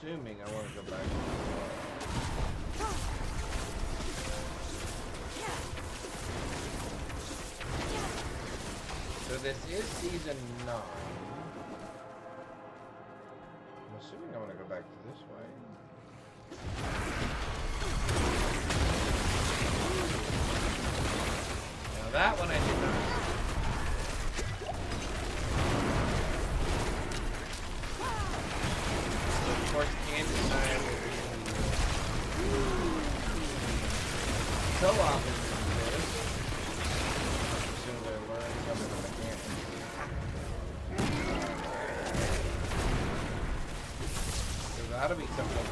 assuming I want to go back. So this is season 9. I'm assuming I want to go back to this way. Now that one I did not see. Of course, Candace and I will be co-oping this as soon as I learn some of the mechanics. So that'll be something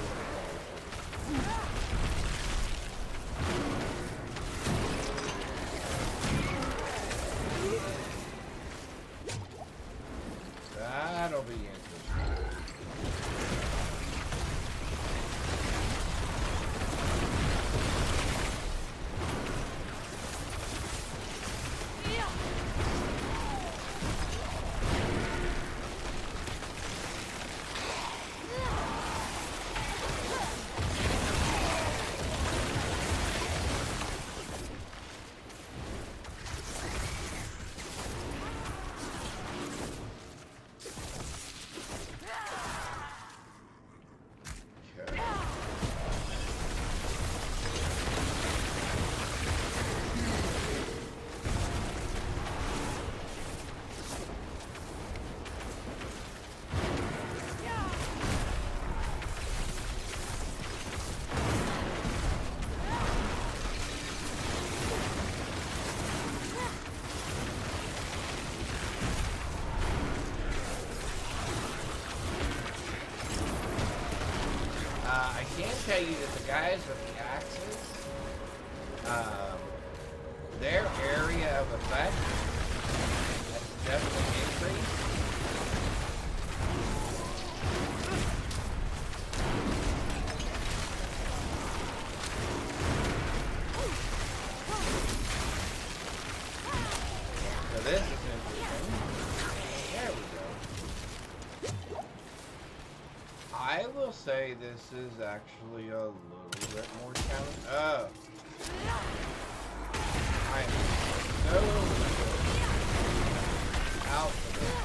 that'll be interesting. I can tell you that the guys with the axes, their area of effect has definitely increased. So this is interesting. There we go. I will say this is actually a little bit more challenging. Oh. I am so out for this.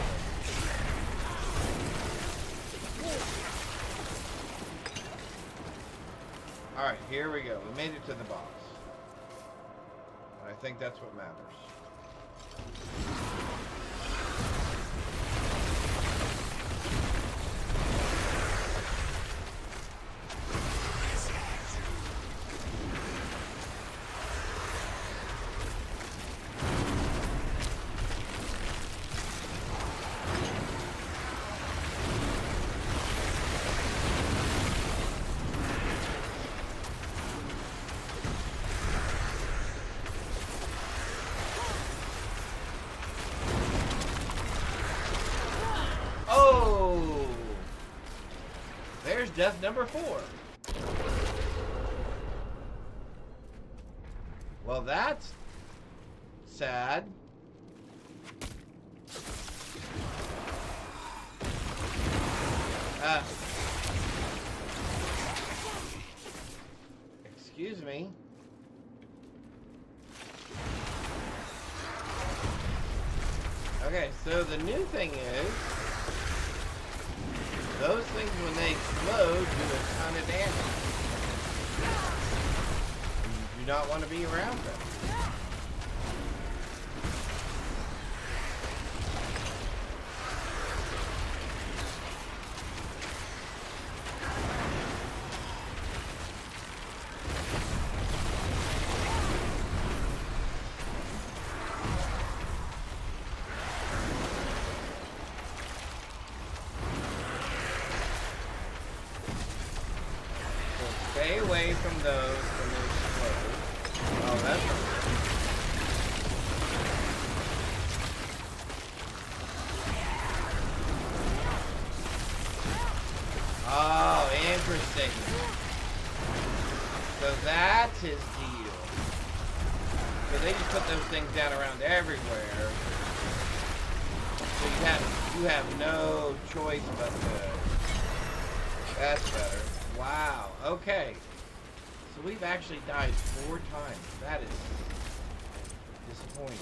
Alright, here we go. We made it to the boss. And I think that's what matters. There's death number 4. Well, that's sad. Excuse me. Okay, so the new thing is Those things, when they explode, do a ton of damage. And you do not want to be around them. Stay away from those when they explode. Oh, that's oh, interesting. So that's his deal. So they just put those things down around everywhere. So you have no choice but to. That's better. Wow, okay. So we've actually died 4 times. That is disappointing.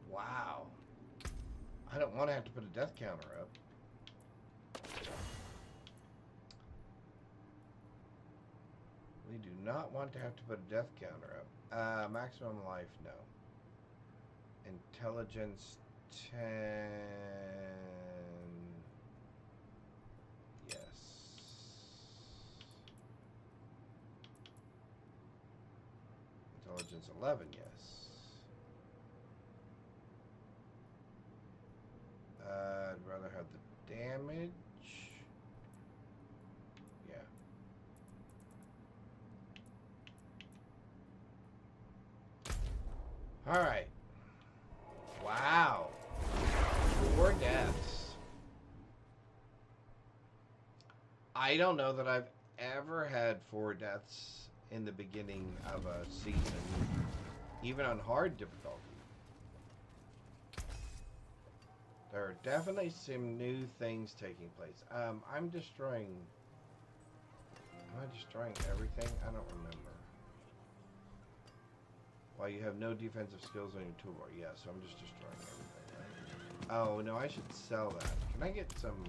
Wow. I don't want to have to put a death counter up. We do not want to have to put a death counter up. Maximum life, no. Intelligence 10. Yes. Intelligence 11, yes. I'd rather have the damage. Yeah. All right. Wow. 4 deaths. I don't know that I've ever had 4 deaths in the beginning of a season, even on hard difficulty. There are definitely some new things taking place. I'm destroying... Am I destroying everything? I don't remember. Well, you have no defensive skills on your toolbar. Yeah, so I'm just destroying everything, right? Oh, no, I should sell that. Can I get some...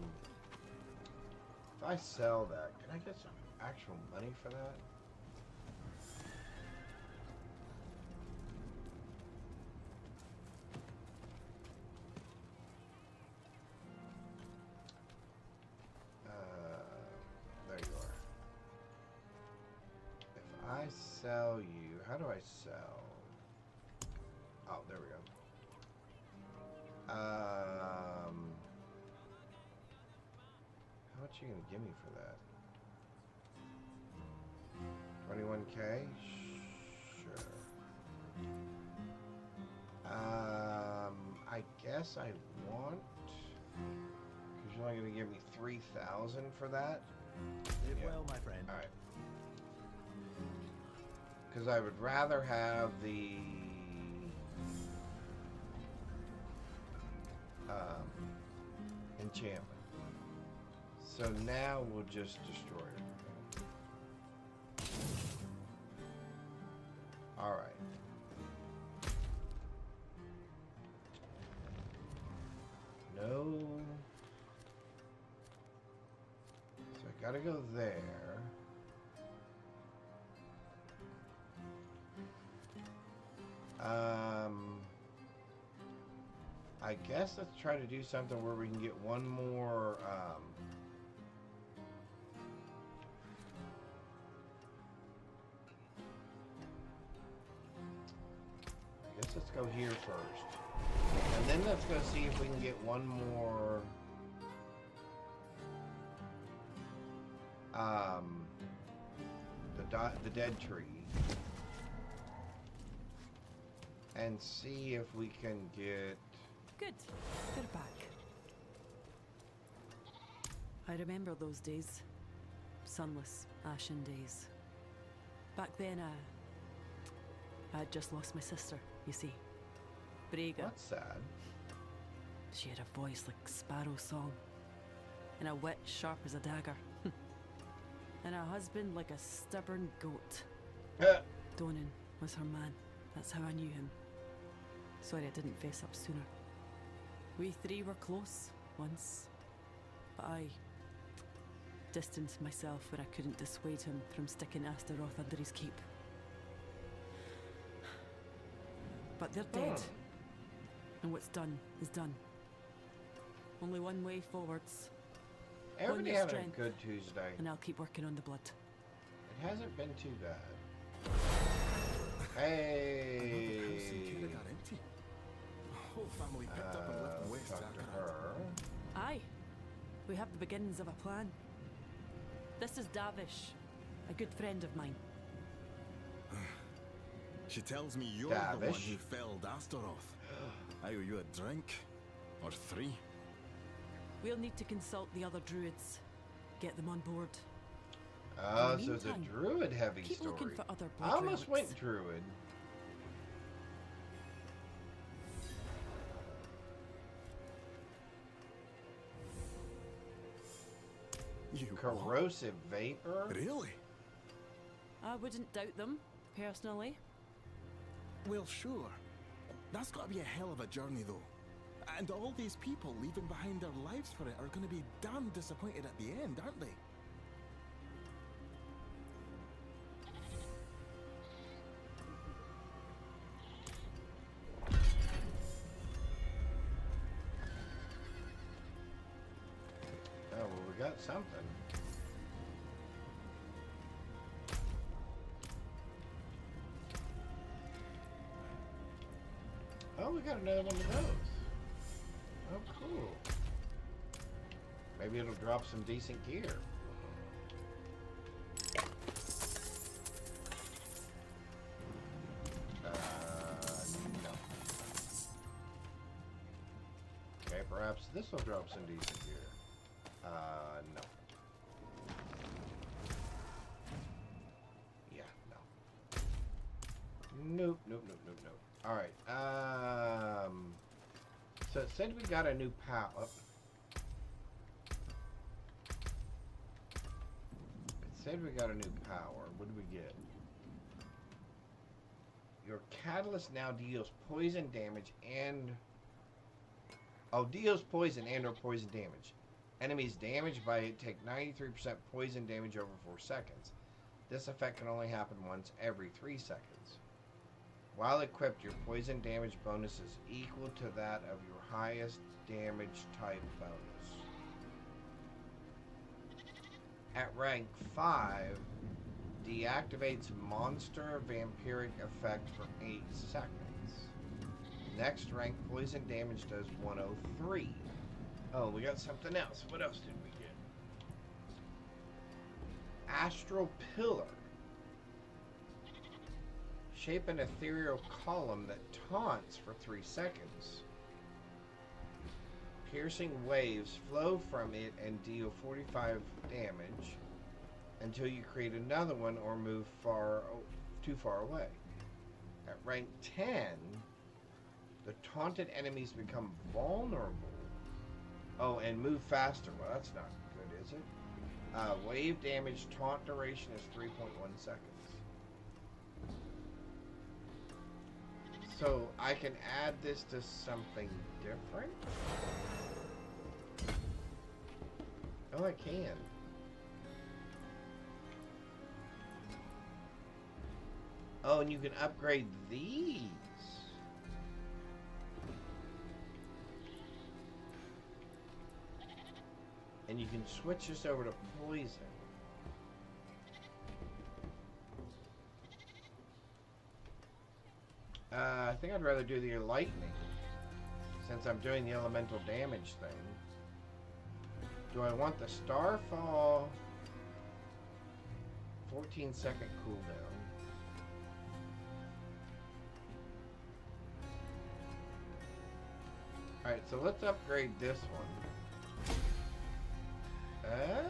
If I sell that, can I get some actual money for that? There you are. If I sell you, how do I sell? Oh, there we go. How much are you gonna give me for that? 21K? Sure. I guess I want, because you're only gonna give me 3,000 for that. Live well, my friend. All right. Because I would rather have the enchantment. So now we'll just destroy it. All right. No. So I gotta go there. I guess let's try to do something where we can get one more, I guess let's go here first. And then let's go see if we can get one more, the dead tree. And see if we can get... Good. They're back. I remember those days. Sunless, ashen days. Back then, I'd just lost my sister, you see. Brega. That's sad. She had a voice like sparrow song. And a wit sharp as a dagger. And a husband like a stubborn goat. Donan was her man. That's how I knew him. Sorry I didn't face up sooner. We three were close once, but I distanced myself when I couldn't dissuade him from sticking Astaroth under his cape. But they're dead, and what's done is done. Only one way forwards. Everybody your having a strength, good Tuesday. and I'll keep working on the blood. It hasn't been too bad. Hey. Another house in Kira got empty. Whole family picked up and left west Talk after to that. her. Aye, we have the beginnings of a plan. This is Davish, a good friend of mine. She tells me you're the one Davish. who felled Astaroth. I owe you a drink. Or 3. We'll need to consult the other druids. Get them on board. Oh, In the so it's a meantime, druid heavy Keep story. looking for other I blood almost relics. went druid. You Corrosive vapor? what? Really? I wouldn't doubt them, personally. Well, sure. That's got to be a hell of a journey, though. And all these people leaving behind their lives for it are going to be damn disappointed at the end, aren't they? Oh, well, we got something. Oh, we got another one of those. Oh, cool. Maybe it'll drop some decent gear. No. Okay, perhaps this will drop some decent gear. No. Yeah, no. Nope, nope, nope, nope, nope. Alright, so it said we got a new power. It said we got a new power. What do we get? Your catalyst now deals poison damage and... Oh, deals poison and or poison damage. Enemies damaged by it take 93% poison damage over 4 seconds. This effect can only happen once every 3 seconds. While equipped, your poison damage bonus is equal to that of your highest damage type bonus. At rank 5, deactivates monster vampiric effect for 8 seconds. Next rank poison damage does 103. Oh, we got something else. What else did we get? Astral Pillar. Shape an ethereal column that taunts for 3 seconds. Piercing waves flow from it and deal 45 damage until you create another one or move too far away. At rank 10, the taunted enemies become vulnerable. Oh, and move faster. Well, that's not good, is it? Wave damage taunt duration is 3.1 seconds. So I can add this to something different? Oh, I can. Oh, and you can upgrade these. And you can switch this over to poison. I think I'd rather do the lightning, since I'm doing the elemental damage thing. Do I want the Starfall 14-second cooldown? Alright, so let's upgrade this one. Oh.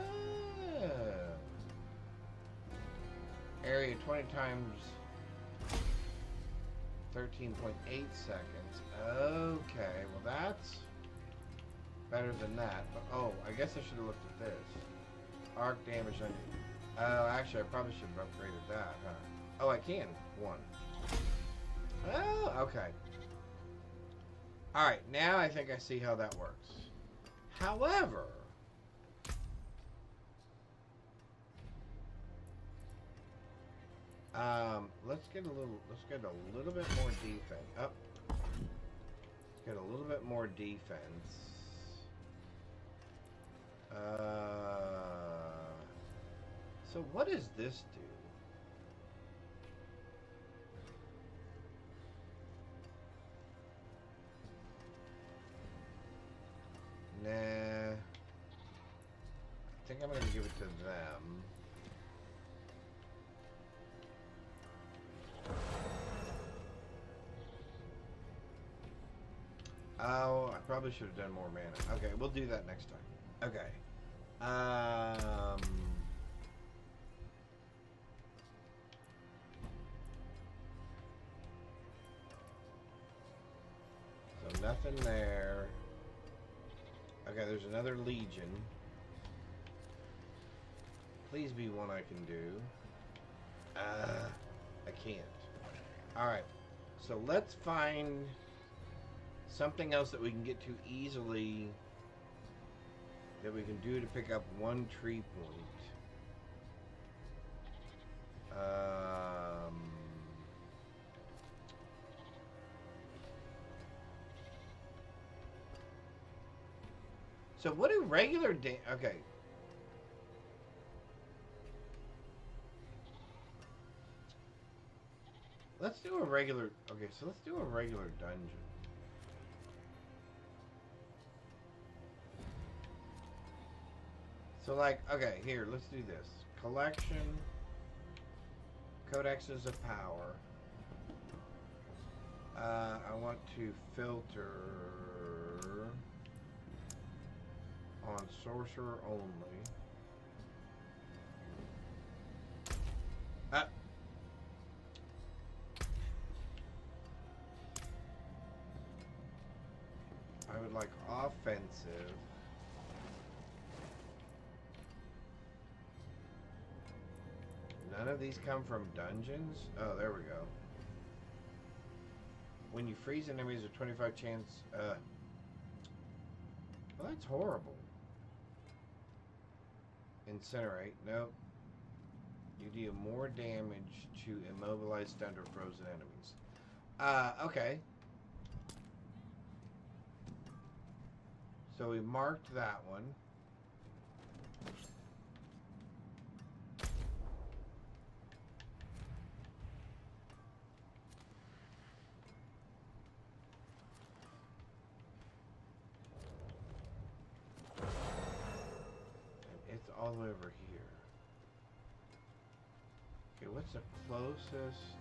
Area 20 times 13.8 seconds. Okay, well that's better than that. But, oh, I guess I should have looked at this. Arc damage on... Oh, actually, I probably should have upgraded that, huh? Oh, I can. 1. Oh, okay. Alright, now I think I see how that works. However, let's get a little bit more defense. Up. Get a little bit more defense. So what does this do? Nah. I think I'm gonna give it to them. Oh, I probably should have done more mana. Okay, we'll do that next time. Okay. So nothing there. Okay, there's another Legion. Please be one I can do. I can't. Alright. So let's find something else that we can get to easily, that we can do to pick up one tree point. So what do regular okay. Let's do a regular, okay, so let's do a regular dungeon. So like, okay, here, let's do this. Collection, codexes of power. I want to filter on sorcerer only. I would like offensive. None of these come from dungeons? Oh, there we go. When you freeze enemies, a 25 chance. Well, that's horrible. Incinerate. Nope. You deal more damage to immobilized, stunned, or frozen enemies. Okay. So we marked that one. It's all the way over here. Okay, what's the closest?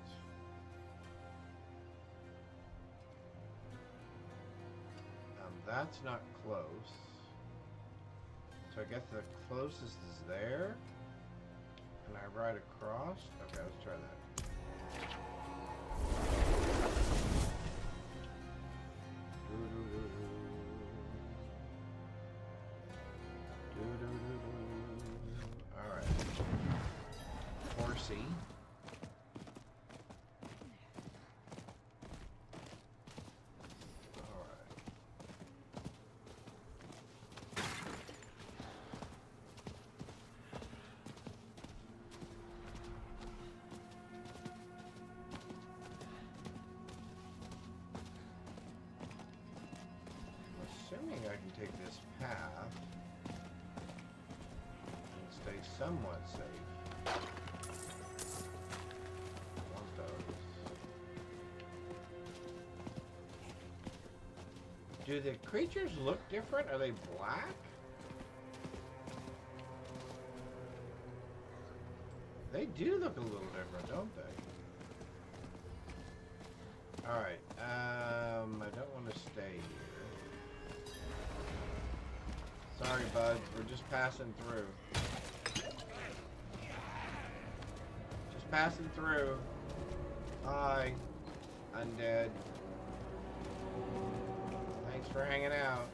That's not close. So I guess the closest is there. And I ride across. Okay, let's try that. Alright. Horsey. Assuming I can take this path and stay somewhat safe. I want those. Do the creatures look different? Are they black? They do look a little different, don't they? Alright, I don't want to stay here. Sorry, bud. We're just passing through. Just passing through. Hi, undead. Thanks for hanging out.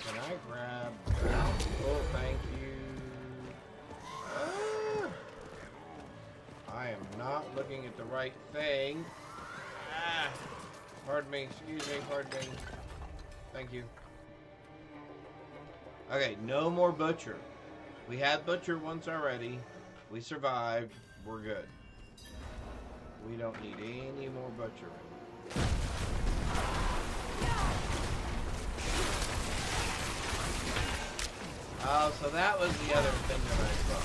Can I grab that? Oh, thank you. I am not looking at the right thing. Pardon me, excuse me, pardon me. Thank you. Okay, no more butcher. We had butcher once already. We survived. We're good. We don't need any more butchering. Oh, so that was the other thing that I saw.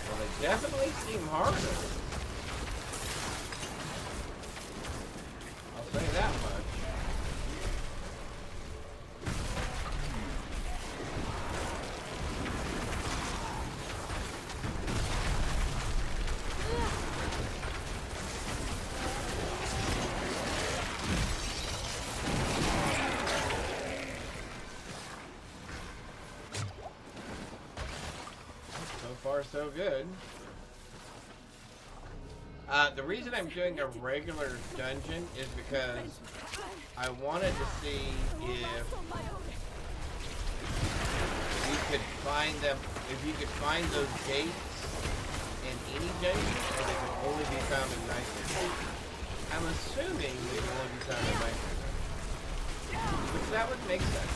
Well, they definitely seem harder. I'll say that much. So good. The reason I'm doing a regular dungeon is because I wanted to see if you could find them, if you could find those gates in any dungeon, or they could only be found in nicer. I'm assuming they can only be found in nicer, which that would make sense.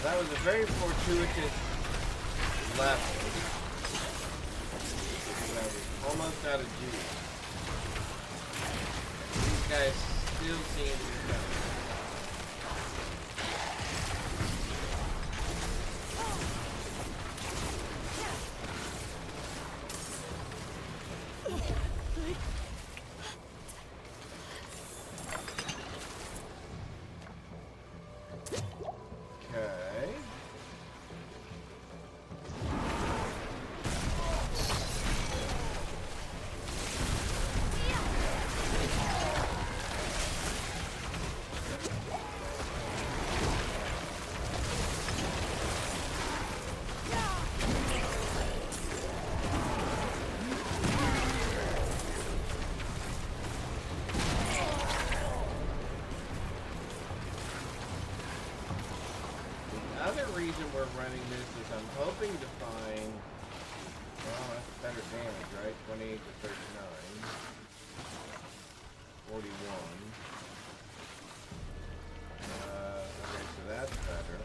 That was a very fortuitous level. I was almost out of juice. These guys still seem to be coming. Reason we're running this is I'm hoping to find, well, that's better damage, right? 28 to 39. 41. Okay, so that's better.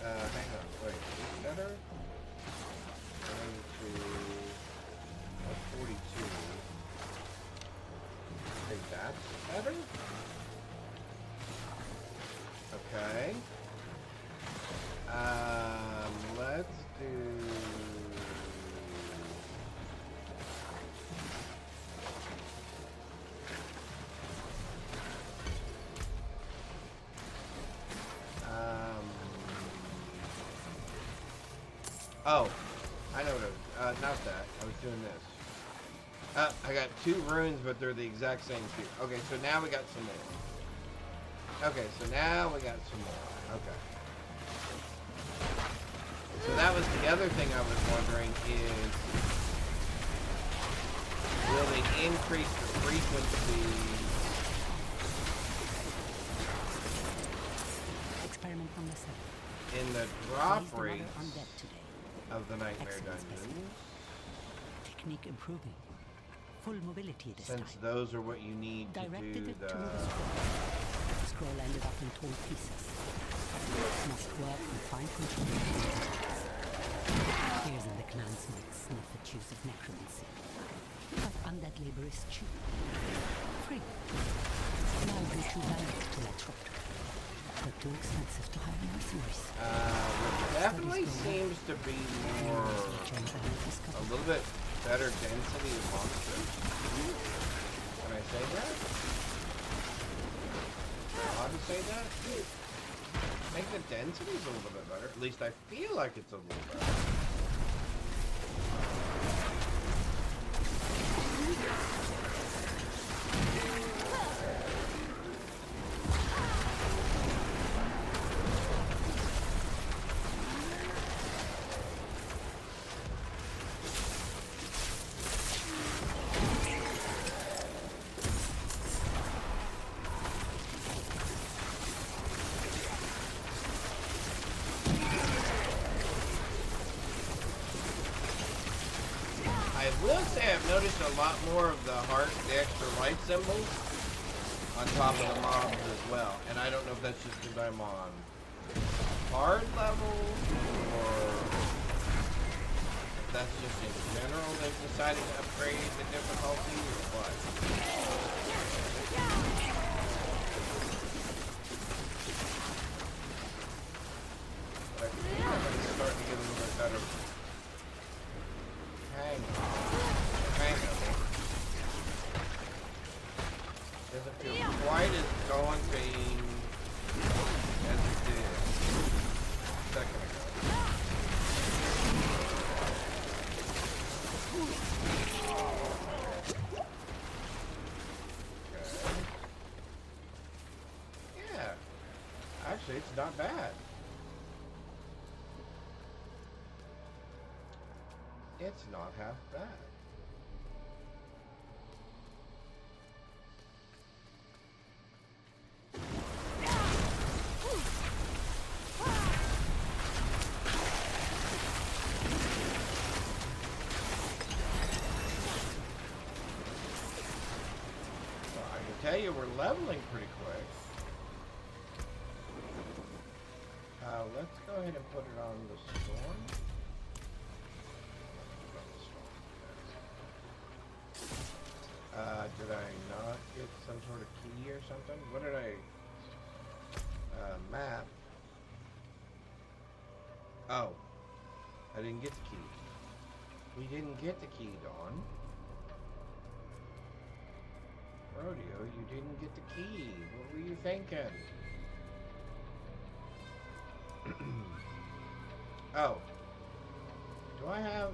Hang on, wait, is this better? 22, that's 42. Okay, that's better? Okay. Let's do... Oh, I know what it was. Not that. I was doing this. I got 2 runes, but they're the exact same 2. Okay, so now we got some more. Okay, so now we got some more. Okay. So that was the other thing I was wondering is, will they increase the frequency? Experiment number 7. In the drop rates of the Nightmare Dungeons? Technique improving. Full mobility this Since time. those are what you need to Directed do it the... to the scroll. The scroll ended up in torn pieces. Must work with fine control. Fears in the clans might sniff the juice of necromancy. But undead labor is cheap. Free. Now be too valuable to let rot. But too expensive to hire mercenaries. Which definitely seems to be more... a little bit better density of monsters? Can I say that? Am I allowed to say that? I think the density's a little bit better. At least I feel like it's a little better. I will say I've noticed a lot more of the heart, the extra life symbols on top of the mobs as well. And I don't know if that's just because I'm on hard level or if that's just in general they've decided to upgrade the difficulty or what. But I think I'm starting to get a little bit better. Hang of it. Doesn't feel quite as daunting as it did a second ago. Okay. Yeah. Actually, it's not bad. It's not half bad. So I can tell you we're leveling pretty quick. Let's go ahead and put it on the storm. Did I not get some sort of key or something? What did I... map. Oh. I didn't get the key. We didn't get the key, Dawn. Rodeo, you didn't get the key. What were you thinking? Oh. Do I have...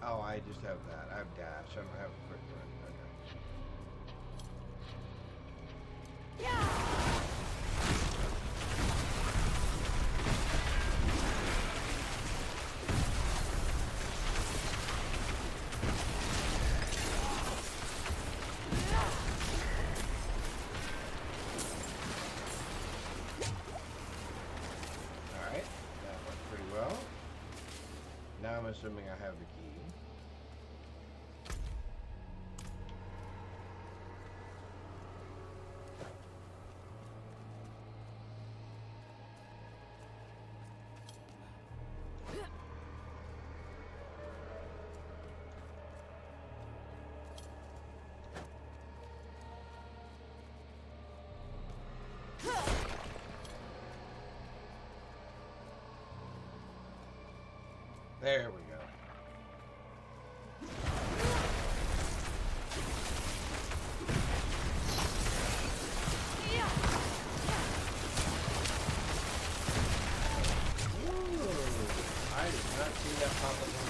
Oh, I just have that. I have dash. I don't have a quick run. Alright, that went pretty well. Now I'm assuming I have the key. There we go. Ooh, I did not see that pop up on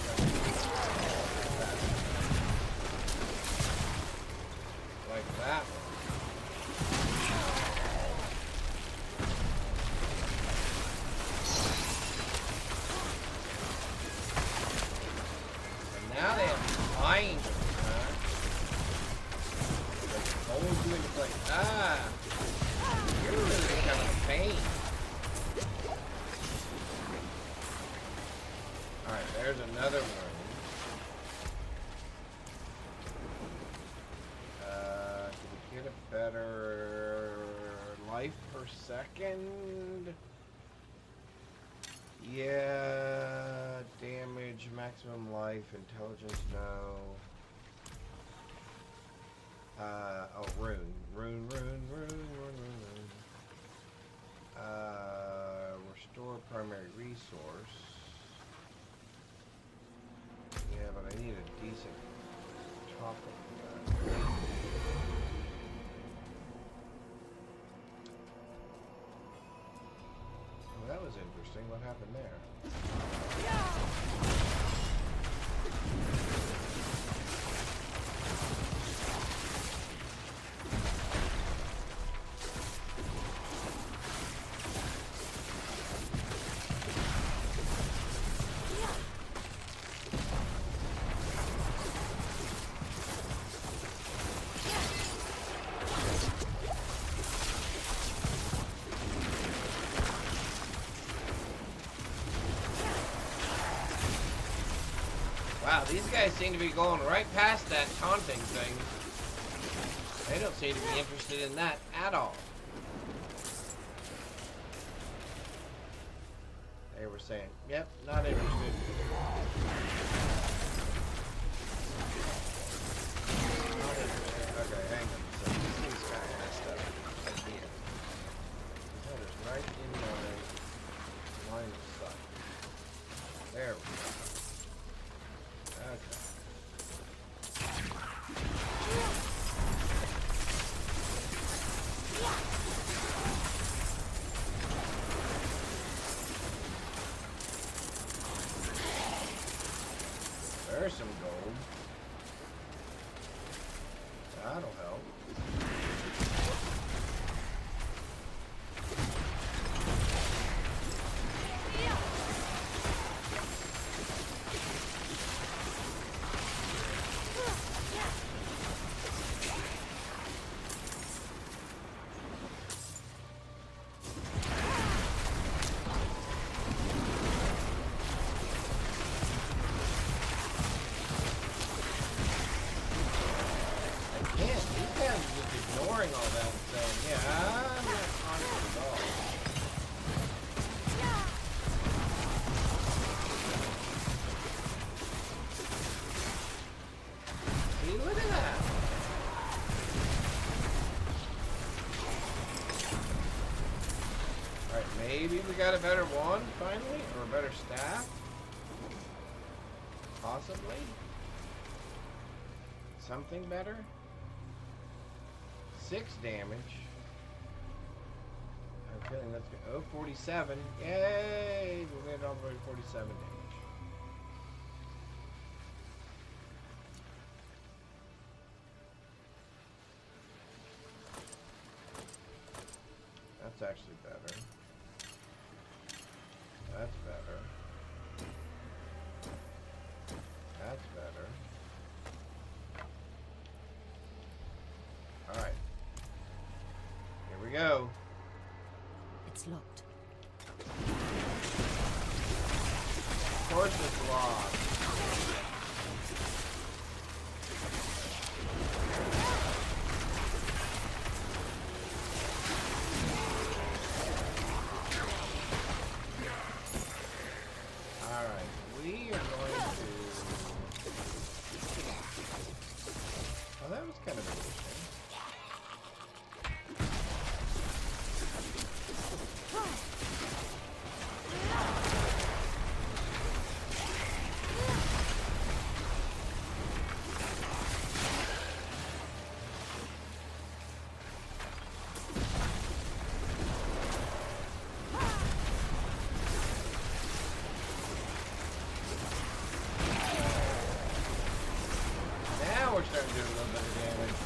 like that one. Now they have flying, huh? Like, always doing it like, you're really becoming a pain. Alright, there's another one. Can we get a better life per second? Yeah, damage, maximum life, intelligence, no. Oh, rune. Rune. Restore primary resource. off of that. Well, that was interesting. What happened there? Wow, these guys seem to be going right past that taunting thing. They don't seem to be interested in that at all. They were saying, yep, not interested. Not interested. Okay, hang on a second. This thing's kind of messed up again. That is right in my line of sight. There we go. Okay. There's some gold. That'll help. Ignoring all that and saying, yeah, I'm not conscious at all. See, look at that. Alright, maybe we got a better wand finally, or a better staff? Possibly? Something better? 6 damage. I'm feeling that's good. Oh, 47. Yay! We made it all the way to 47 damage. That's actually better. That's better. That's better. Alright. Here we go. It's locked. Of course it's locked. Alright, we are going to... Oh, that was kind of interesting. Now we're starting to do a little bit of damage.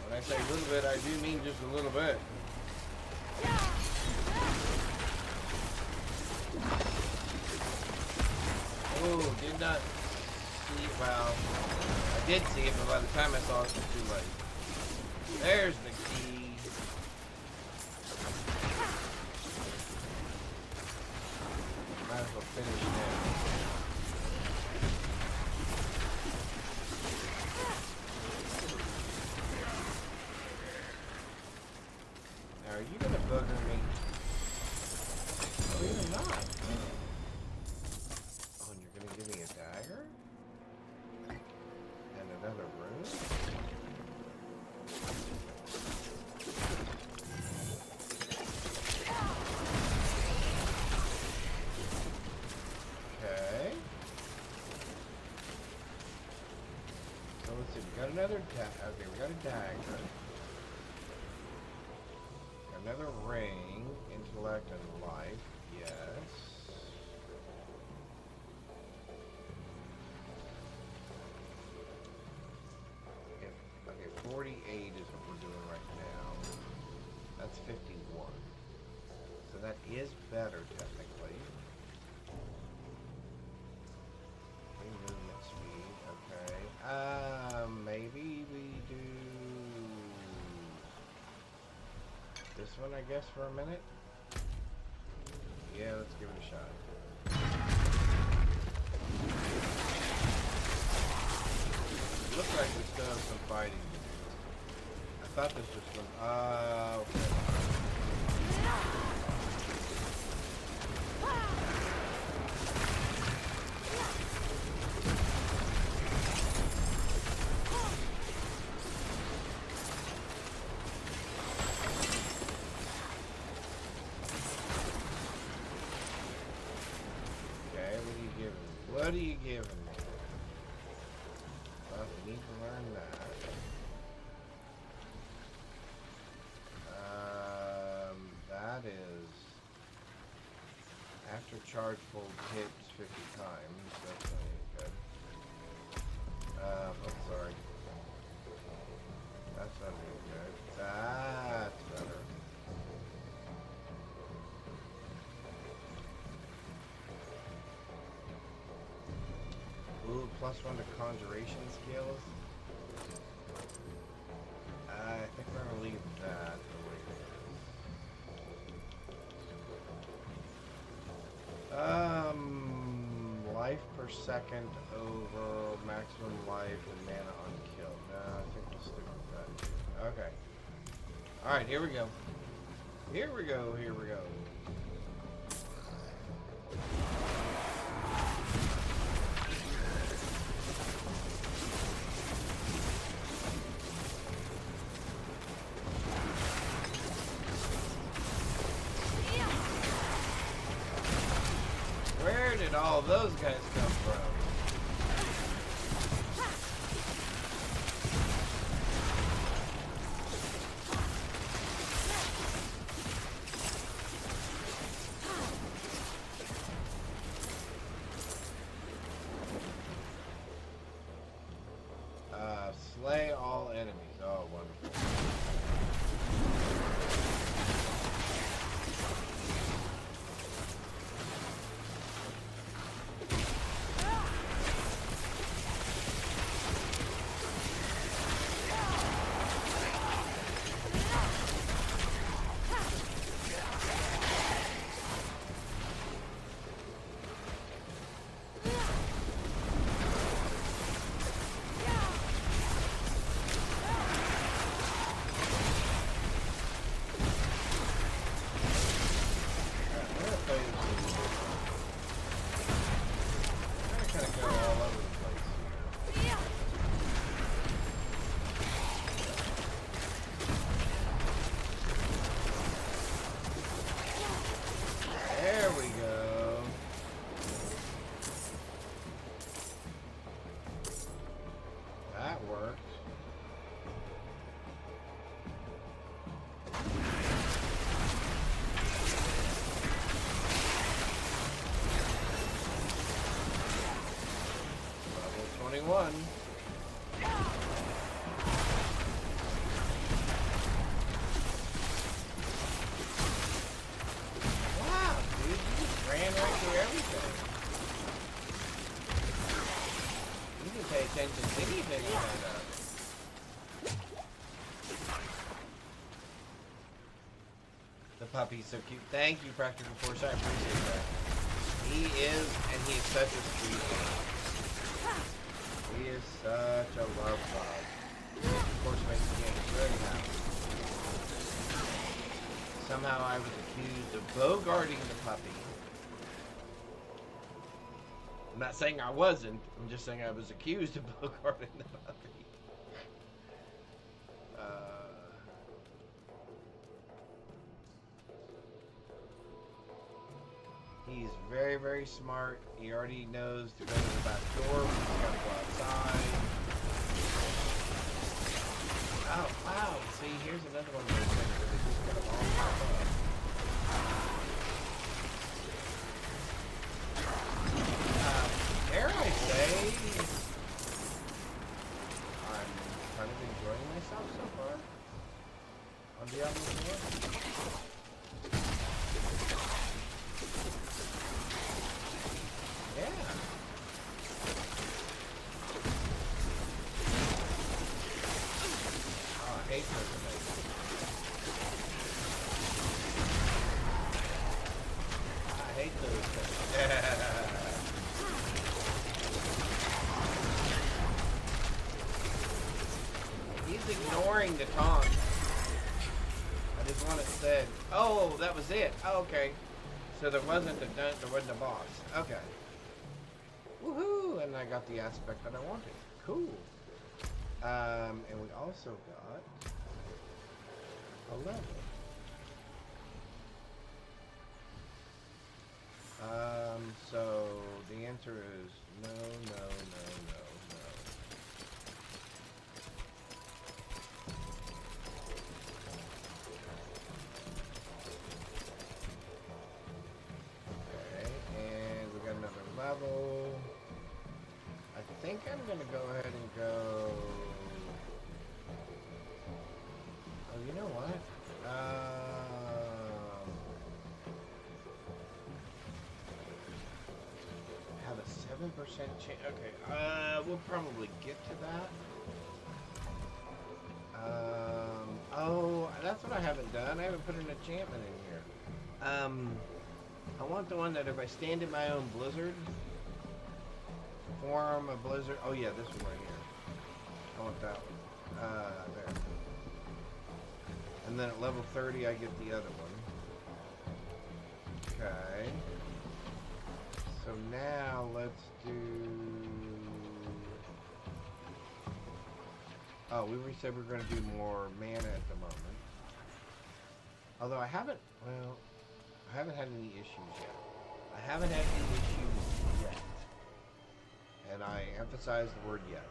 When I say a little bit, I do mean just a little bit. Oh, did not see, well, I did see it, but by the time I saw it, it was too late. There's the key. Might as well finish now. Now, are you gonna booger me? Oh, you're not. Oh, and you're gonna give me a dagger? And another room? another okay, we got a dagger. Another ring, intellect and life, yes. Okay, 48 is what we're doing right now. That's 51. So that is better technically. Movement speed, okay. Maybe we do this one, I guess, for a minute. Yeah, let's give it a shot. Looks like we still have some fighting to do. I thought this was some. Okay. What are you giving me? Well, we need to learn that. That is after charge full hits 50 times. That's not any good. I'm sorry. That's not any good. That's better. Ooh, +1 to conjuration skills. I think we're gonna leave that the way it is. Life per second over maximum life and mana on kill. No, I think we'll stick with that. Okay. Alright, here we go. Here we go, here we go. Where did all those guys come from? Slay all enemies. Oh, wonderful. There we go. That worked. Level 21. Ran right through everything. You can pay attention to anything you find out. The puppy's so cute. Thank you, Practical Force. I appreciate that. He is, and he is such a sweet one. He is such a love bug. Of course, makes the game really happy. Somehow I was accused of bogarting the puppy. I'm not saying I wasn't. I'm just saying I was accused of bogarting the puppy. He's very, very smart. He already knows to go to the back door. He's got to go outside. Oh, wow. See, here's another one of those things where they just kind of all pop up. Dare I say, I'm kind of enjoying myself so far on Diablo 4. Yeah. Oh, I hate those things. I hate those things. He's ignoring the taunt. I just want it said. Oh, that was it. Oh, okay. So there wasn't a boss. Okay. Woohoo! And I got the aspect that I wanted. Cool. And we also got a level. So the answer is no, no, no, no, no. Okay, and we got another level. I think I'm gonna go ahead and go. Oh, you know what? Have a 7% chance. Okay, we'll probably get to that. Oh, that's what I haven't done. I haven't put an enchantment in here. I want the one that if I stand in my own blizzard, form a blizzard. Oh yeah, this one right here. I want that one. There. And then at level 30, I get the other one. Okay. So now let's do. Oh, we said we were going to do more mana at the moment. Although I haven't. Well, I haven't had any issues yet. I haven't had any issues yet. And I emphasize the word yet.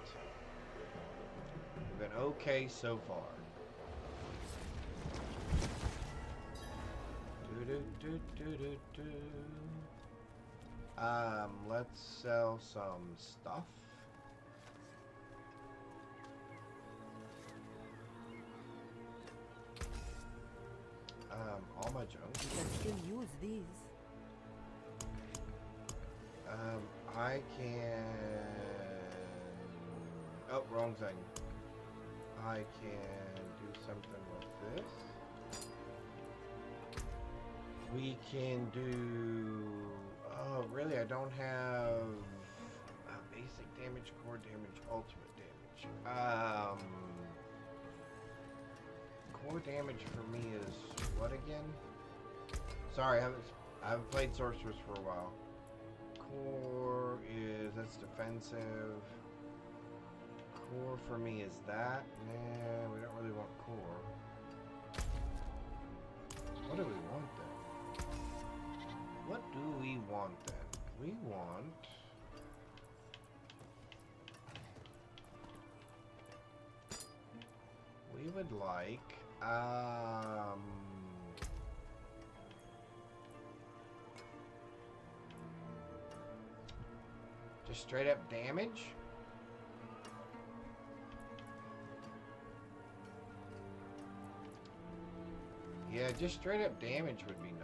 We've been okay so far. Let's sell some stuff. All my junk. You can still use these. I can. Oh, wrong thing. I can do something with this. We can do. Oh, really? I don't have basic damage, core damage, ultimate damage. Core damage for me is what again? Sorry, I haven't played Sorceress for a while. Core is that's defensive. Core for me is that. Nah, we don't really want core. What do we want then? What do we want then? We want. We would like. Just straight up damage? Yeah, just straight up damage would be nice.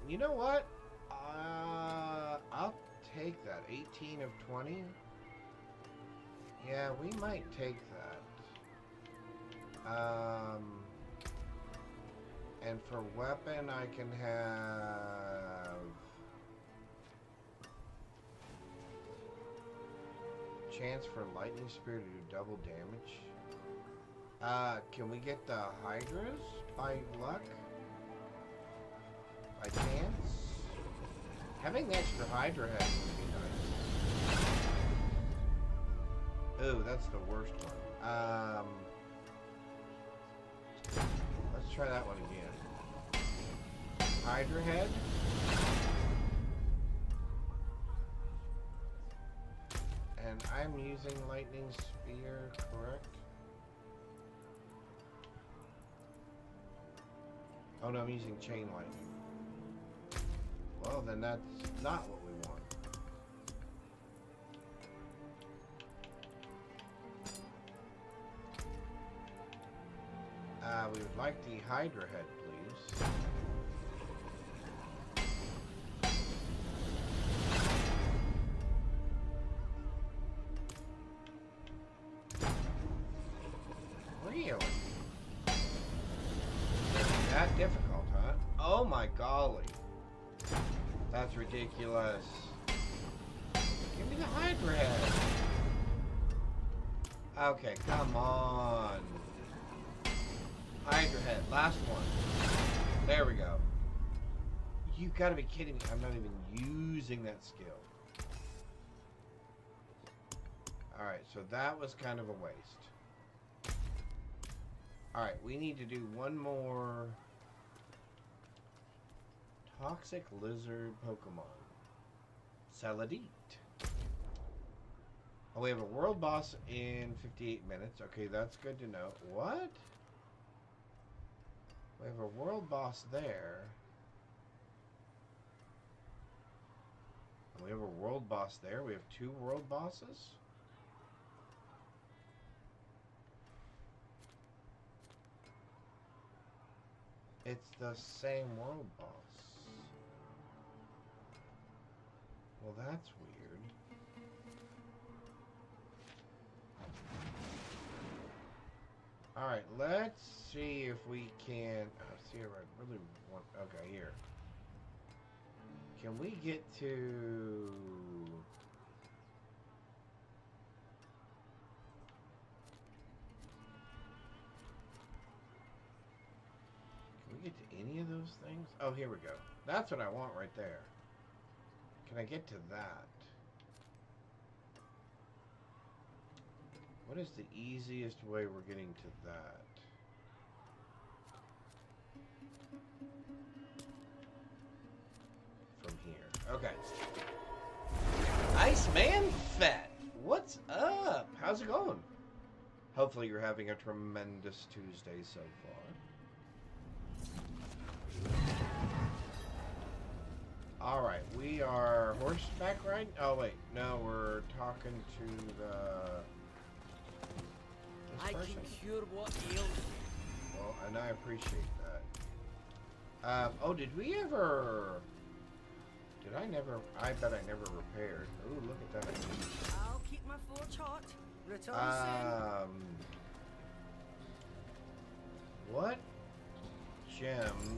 You know what? I'll take that. 18 of 20. Yeah, we might take that. And for weapon, I can have chance for lightning spear to do double damage. Can we get the hydras by luck? By chance? Having the extra hydra head would be nice. Ooh, that's the worst one. Let's try that one again. Hydra head. And I'm using lightning spear, correct? Oh no, I'm using chain lightning. Well, then that's not what we want. We would like the Hydra head, please. Really? That difficult, huh? Oh my golly. That's ridiculous. Give me the Hydra head. Okay, come on. Hydra head, last one. There we go. You gotta be kidding me. I'm not even using that skill. Alright, so that was kind of a waste. Alright, we need to do one more toxic lizard Pokemon. Saladit. Oh, we have a world boss in 58 minutes. Okay, that's good to know. What? We have a world boss there. And we have a world boss there. We have 2 world bosses. It's the same world boss. Well, that's weird. Alright, let's see if we can... see if I really want... Okay, here. Can we get to... Can we get to any of those things? Oh, here we go. That's what I want right there. Can I get to that? What is the easiest way we're getting to that? From here. Okay. Iceman Fett! What's up? How's it going? Hopefully you're having a tremendous Tuesday so far. Alright, we are horseback riding? Oh wait, no, we're talking to the... I can cure what ails me. Well, and I appreciate that. Oh, did we ever... Did I never... I bet I never repaired. Ooh, look at that. I'll keep my forge hot. Return soon. What gems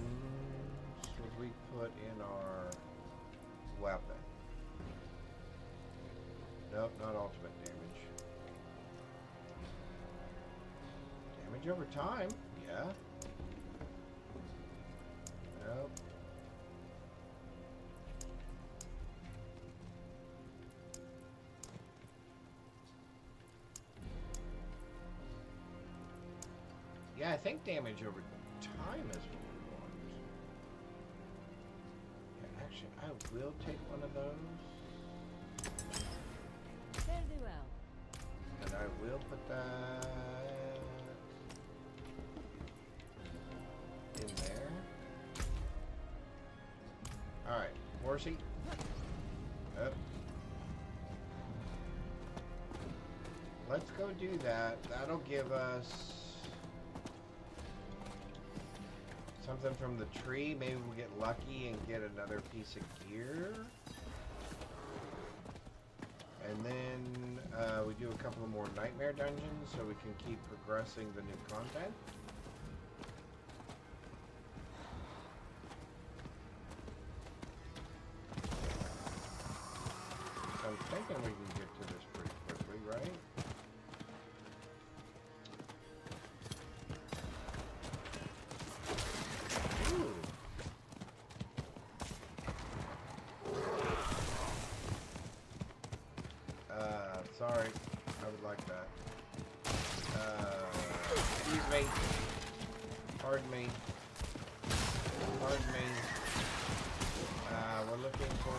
would we put in our weapon? Nope, not ultimate damage. Damage over time, yeah. Nope. Yeah, I think damage over time is what we want. Yeah, actually, I will take one of those. Fairly well. And I will put that in there. Alright, horsey. Up. Let's go do that. That'll give us something from the tree. Maybe we'll get lucky and get another piece of gear. And then we do a couple of more nightmare dungeons so we can keep progressing the new content. So I'm thinking we can get to this pretty quickly, right? Ooh. Sorry. I would like that. Excuse me. Pardon me. Pardon me. We're looking for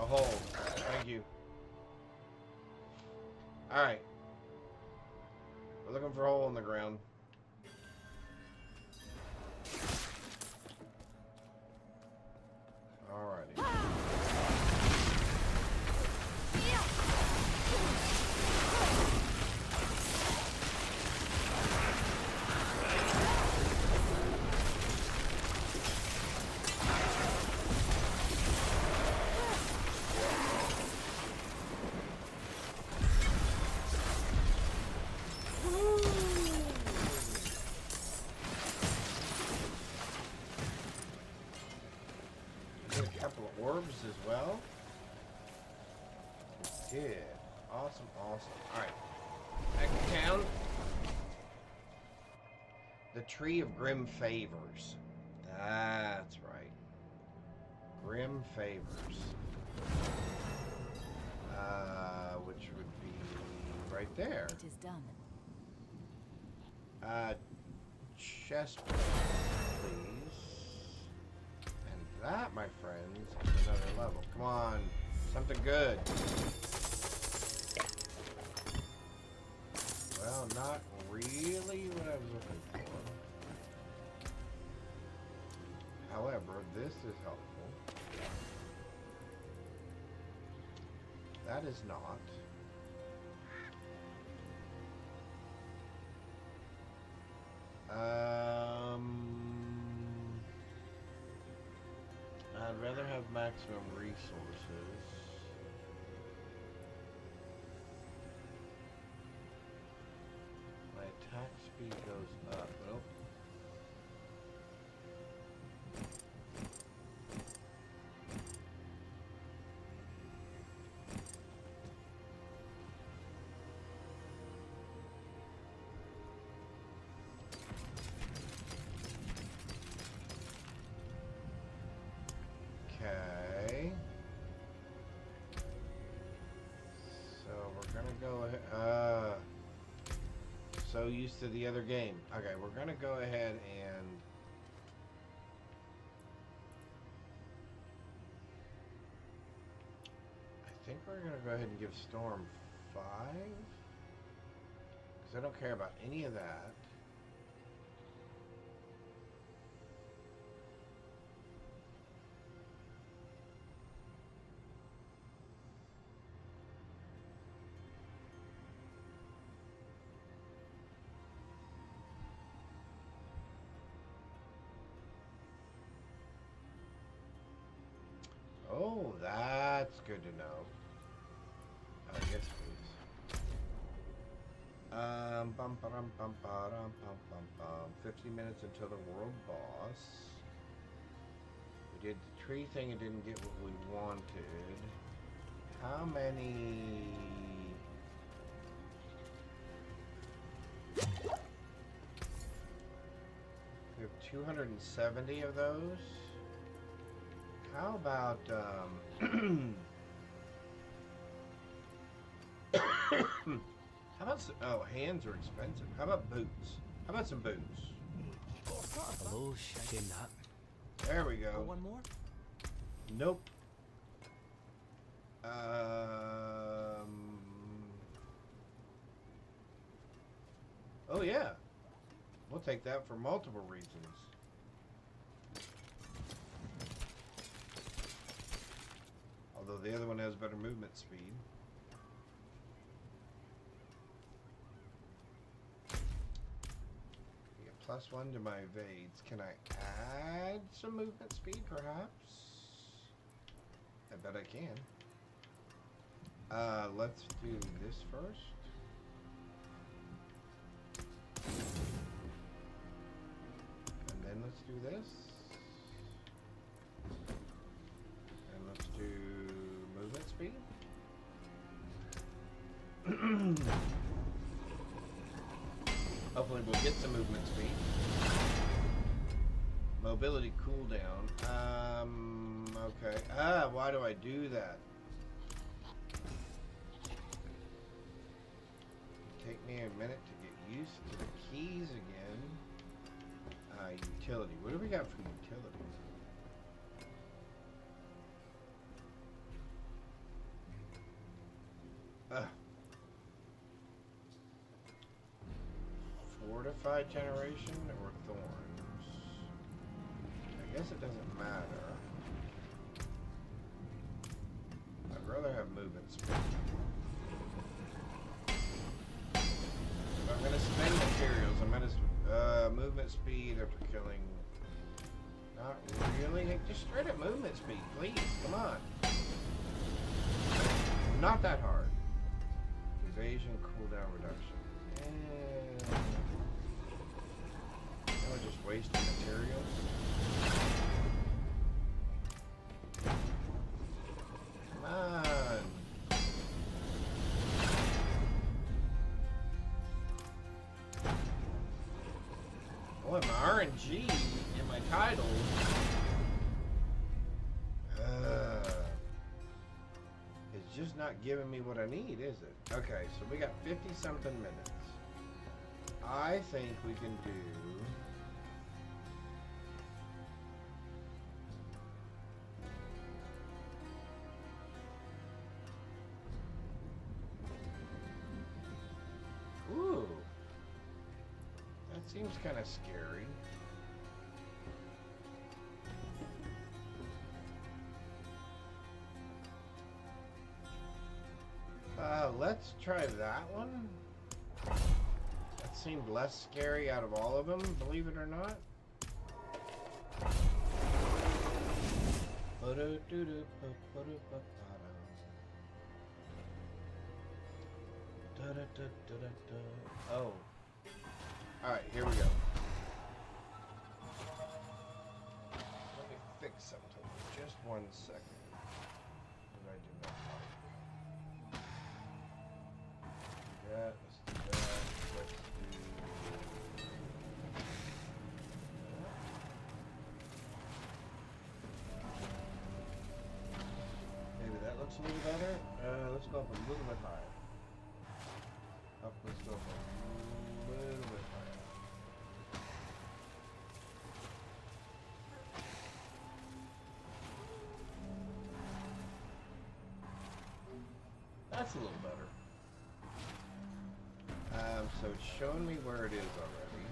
a hole. Thank you. Alright. We're looking for a hole in the ground. Alrighty. Orbs as well. We did. Awesome, awesome. Alright. Back to town. The Tree of Grim Favors. That's right. Grim Favors. Which would be right there. It is done. Chest, please. That, my friends, is another level. Come on, something good. Well, not really what I was looking for. However, this is helpful. That is not. I'd rather have maximum resources. My attack speed goes up. Nope. Okay. So we're gonna go ahead. So used to the other game. Okay, we're gonna go ahead and I think we're gonna go ahead and give Storm 5 because I don't care about any of that. Oh, that's good to know. Yes, please. Bum, ba-dum, bum, ba-dum, bum, bum, bum. 50 minutes until the world boss. We did the tree thing and didn't get what we wanted. How many... We have 270 of those. How about, how about, oh, hands are expensive. How about boots? How about some boots? Hello, shaking that. There we go. One more? Nope. Oh yeah. We'll take that for multiple reasons. Although the other one has better movement speed. Get +1 to my evades. Can I add some movement speed, perhaps? I bet I can. Let's do this first. And then let's do this. And let's do movement speed. Hopefully we'll get some movement speed. Mobility cooldown. Okay. Why do I do that? Take me a minute to get used to the keys again. Utility. What do we got for utility? fortified generation or thorns? I guess it doesn't matter. I'd rather have movement speed. If I'm gonna spend materials, I'm gonna movement speed after killing. Not really. Hey, just straight up movement speed, please. Come on. Not that hard. Evasion cooldown reduction. Am I just wasting materials? Come on. Boy, my RNG in my title. It's just not giving me what I need, is it? Okay, so we got 50-something minutes. I think we can do... Ooh. That seems kind of scary. Let's try that one. That seemed less scary out of all of them, believe it or not. Oh. Alright, here we go. Let me fix something for just 1 second. That I did not like. Do that, let's do that, let's do that. Maybe that looks a little better. Let's go up a little bit higher. Let's go up a little bit higher. That's a little better. So it's showing me where it is already.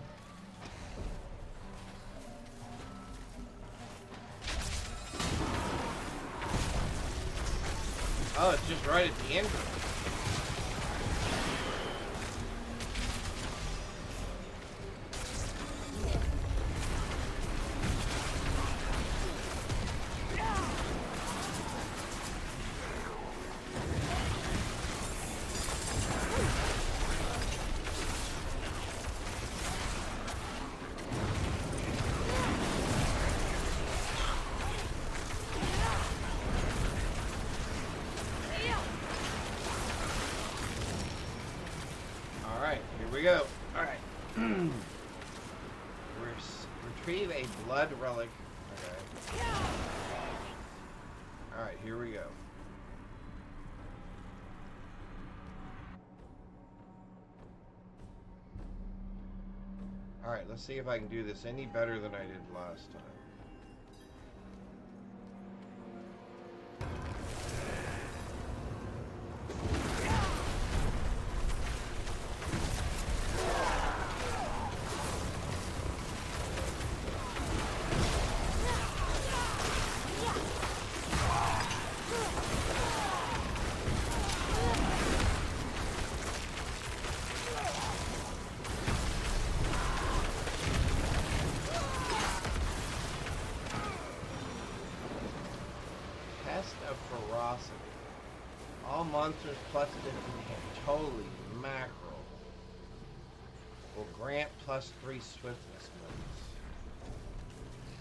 Oh, it's just right at the end. We go. Alright. Retrieve a blood relic. Okay. Alright, here we go. Alright, let's see if I can do this any better than I did last time. All monsters plus 50 damage. Holy mackerel. Will grant plus 3 swiftness moves.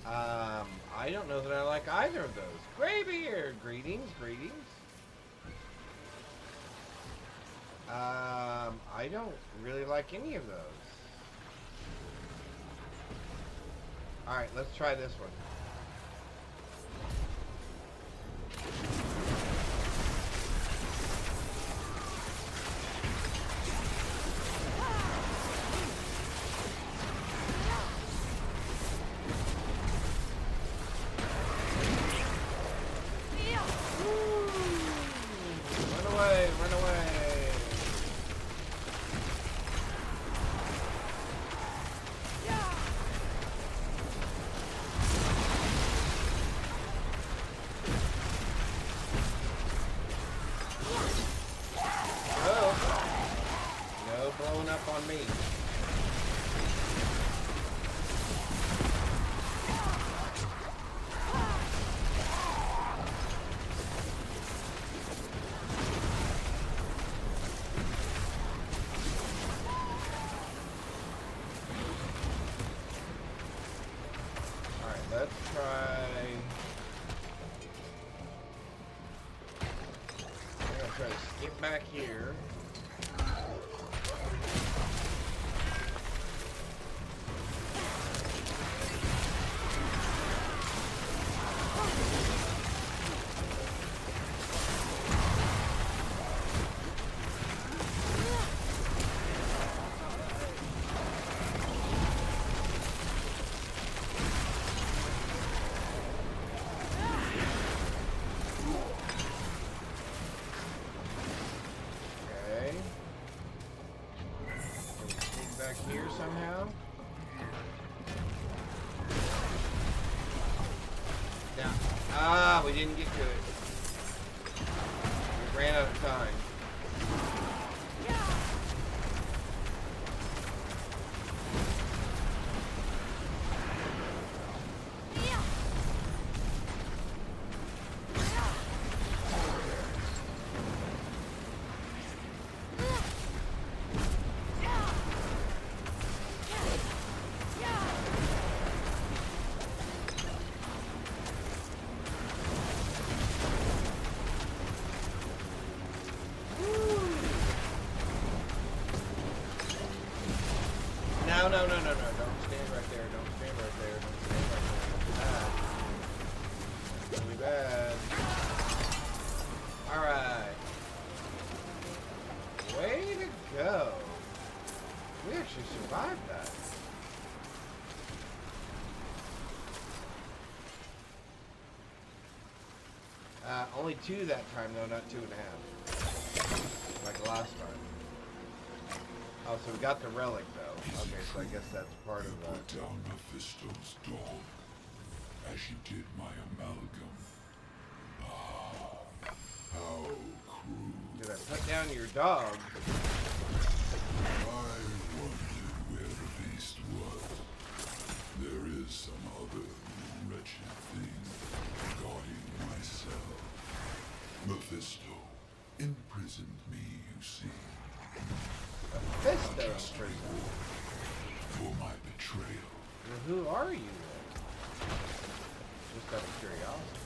I don't know that I like either of those. Graybeard! Greetings, greetings. I don't really like any of those. Alright, let's try this one. up on me. Alright, let's try... I'm gonna try to skip back here. Okay. Can we sneak back here somehow? Now, we didn't get to it. We ran out of time. No, no, no, no, no. Don't stand right there. Don't stand right there. Don't stand right there. That's really bad. Alright. Way to go. We actually survived that. Only 2 that time, though, not 2.5. Like last time. Oh, so we got the relic, though. Okay, so I guess that's part of that. Put down Mephisto's dog, as you did my amalgam. Ah, how cruel. Did I put down your dog? I wondered where the beast was. There is some other wretched thing guarding my cell. Mephisto imprisoned me, you see. Mephisto's prison. For my betrayal. Well, who are you, then? Just out of curiosity.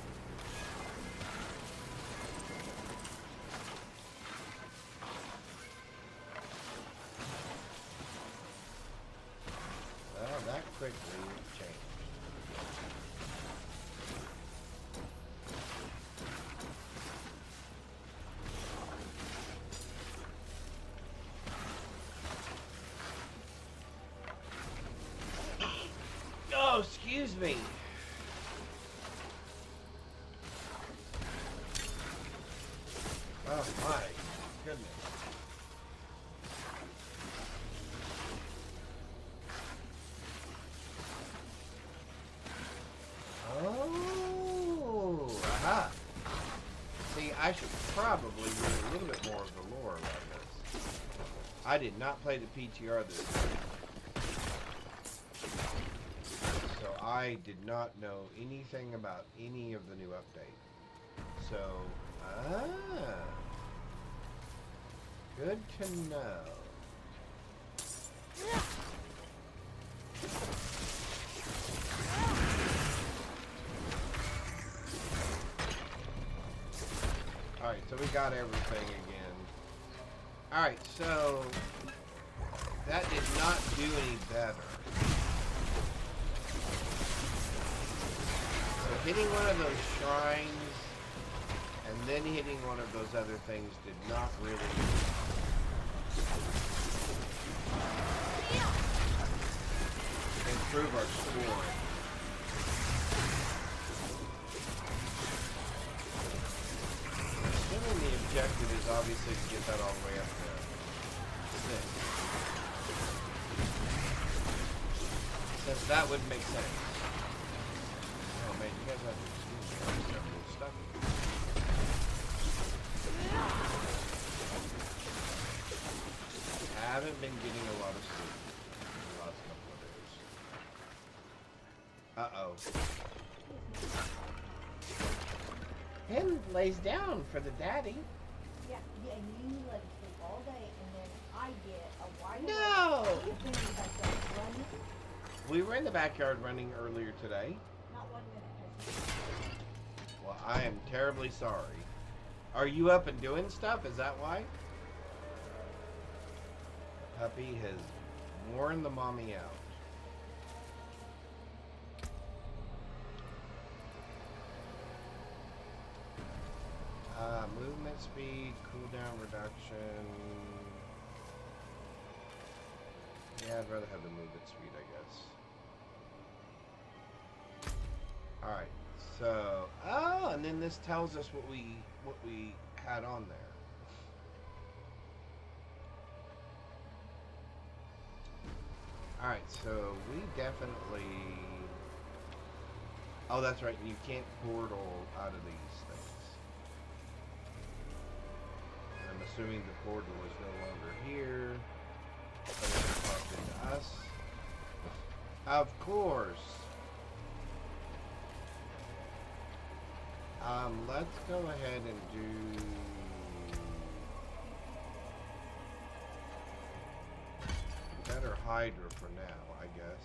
Well, that quickly changed. Oh, excuse me. Oh my goodness. Oh, aha. See, I should probably read a little bit more of the lore about this. I did not play the PTR this time. So I did not know anything about any of the new update. So, good to know. Alright, so we got everything again. Alright, so that did not do any better. So hitting one of those shrines and then hitting one of those other things did not really improve our scoring. Assuming the objective is obviously to get that all the way up to 6. Since that would make sense. Oh man, you guys have to excuse me. I'm just a little stuck. haven't been getting a lot of sleep the last couple of days. Hen lays down for the daddy. Yeah, and you let him sleep all day, and then I get a wide No! You've been in the backyard running, We were in the backyard running earlier today. not 1 minute has he. Well, I am terribly sorry. Are you up and doing stuff? Is that why? Puppy has worn the mommy out. Movement speed, cooldown reduction. Yeah, I'd rather have the movement speed, I guess. Alright, so... Oh, and then this tells us what we had on there. Alright, so we definitely... Oh, that's right, you can't portal out of these things. I'm assuming the portal is no longer here. But it popped into us. Of course. Let's go ahead and do... Better Hydra for now, I guess.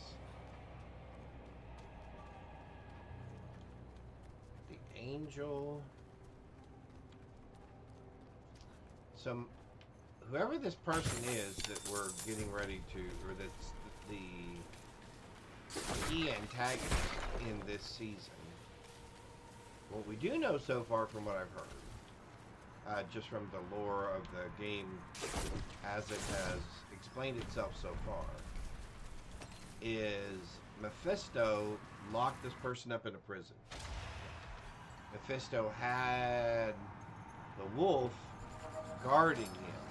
The Angel. So, whoever this person is that we're getting ready to, or that's the key antagonist in this season. What we do know so far from what I've heard, just from the lore of the game as it has explained itself so far, is Mephisto locked this person up in a prison. Mephisto had the wolf guarding him.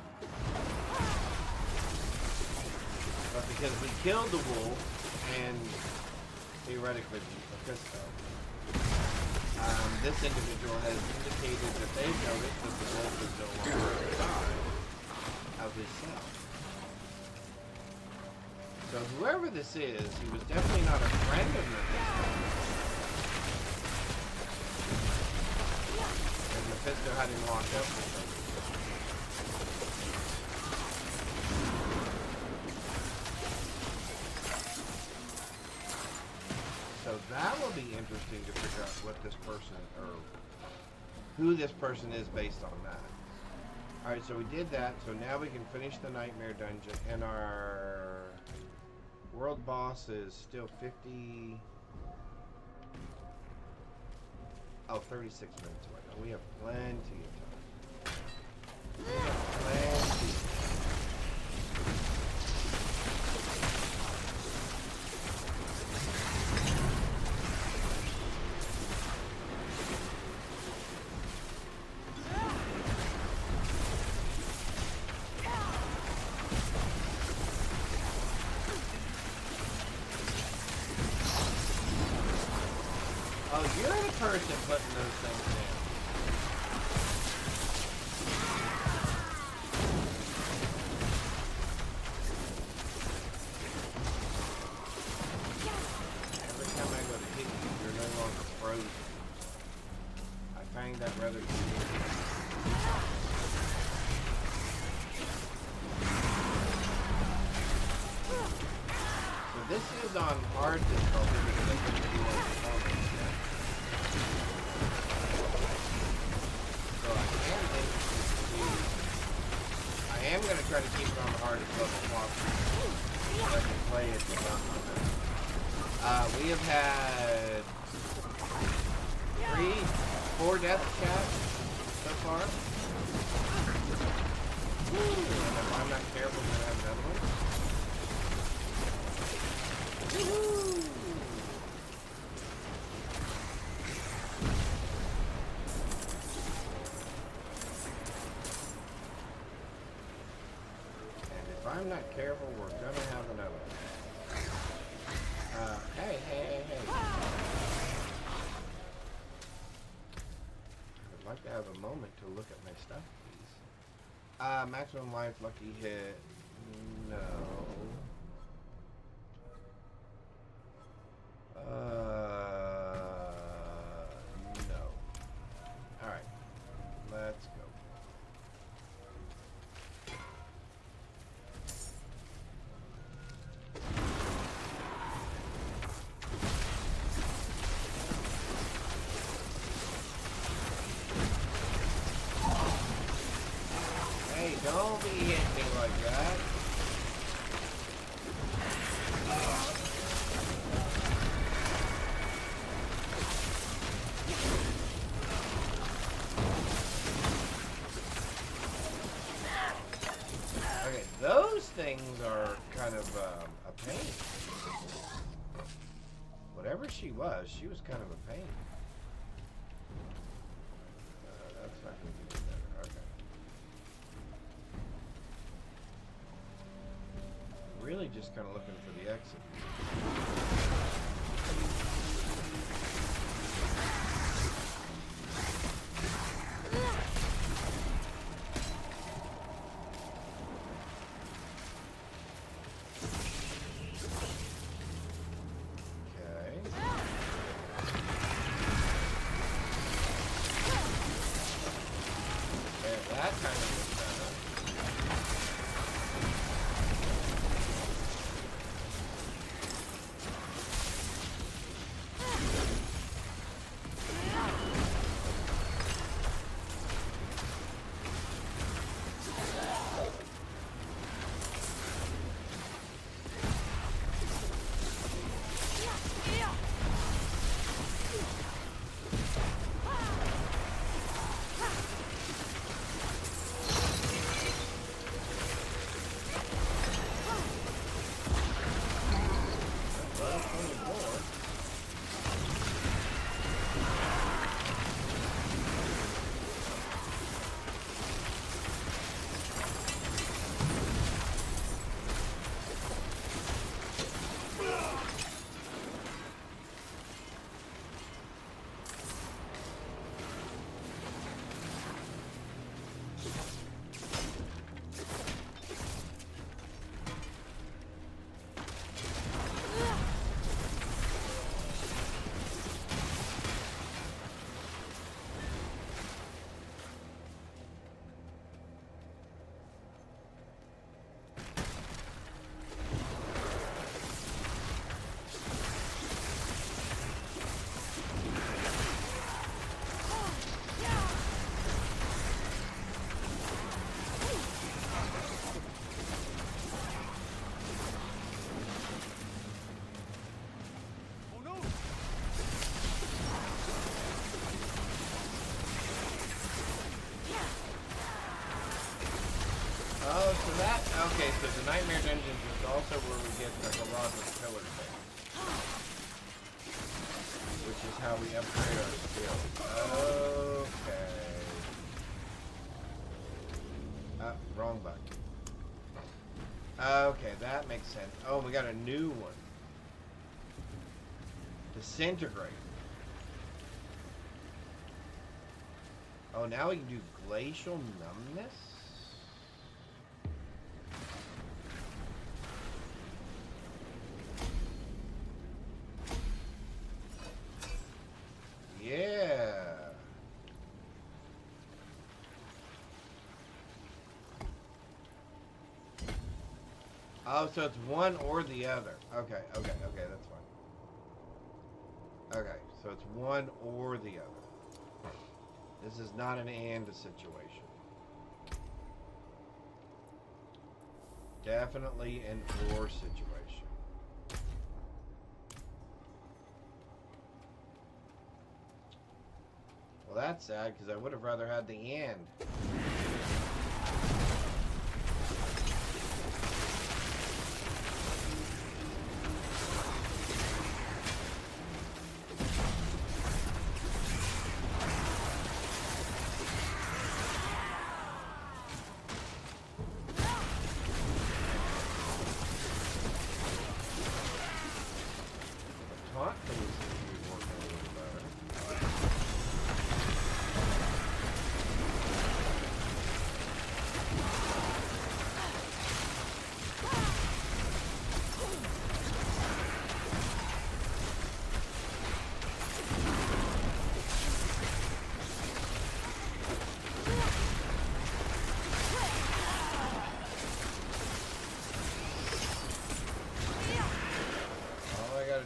But because we killed the wolf, and theoretically Mephisto, this individual has indicated that they've noticed that the wolf is no longer inside of his cell. So whoever this is, he was definitely not a friend of Mephisto. And Mephisto had him locked up for some reason. So that will be interesting to figure out what this person, or who this person is based on that. Alright, so we did that, so now we can finish the Nightmare Dungeon, and our world boss is still 50... Oh, 36 minutes away. We have plenty of time. We have plenty. Oh, you're the person putting those things down. Every time I go to hit you, you're no longer frozen. I find that rather unique. So this is on hard difficulty because I couldn't do all the comments yet. So I am going to try to keep it on the hardest level possible so I can play it but not on that. We have had 4 death chats so far. And if I'm not careful, we're going to have another one. And if I'm not careful, we're gonna have another one. Hey. I'd like to have a moment to look at my stuff, please. Maximum life, lucky hit. No. No. Alright. Let's go. Hey, don't be hitting me like that. Okay, those things are kind of a pain. Whatever she was kind of a pain. That's not going to be any better. Okay. Really just kind of looking for the exit. That kind of was better. Oh, so that, okay, so the Nightmare Dungeons is also where we get the Garage with Pillar thing. Which is how we upgrade our skills. Okay. Wrong button. Okay, that makes sense. Oh, we got a new one. Disintegrate. Oh, now we can do Glacial Numbness? Yeah. Oh, so it's one or the other. Okay, that's fine. Okay, so it's one or the other. This is not an and situation. Definitely an or situation. Well, that's sad because I would have rather had the and. Taunt things seem to be working a little better.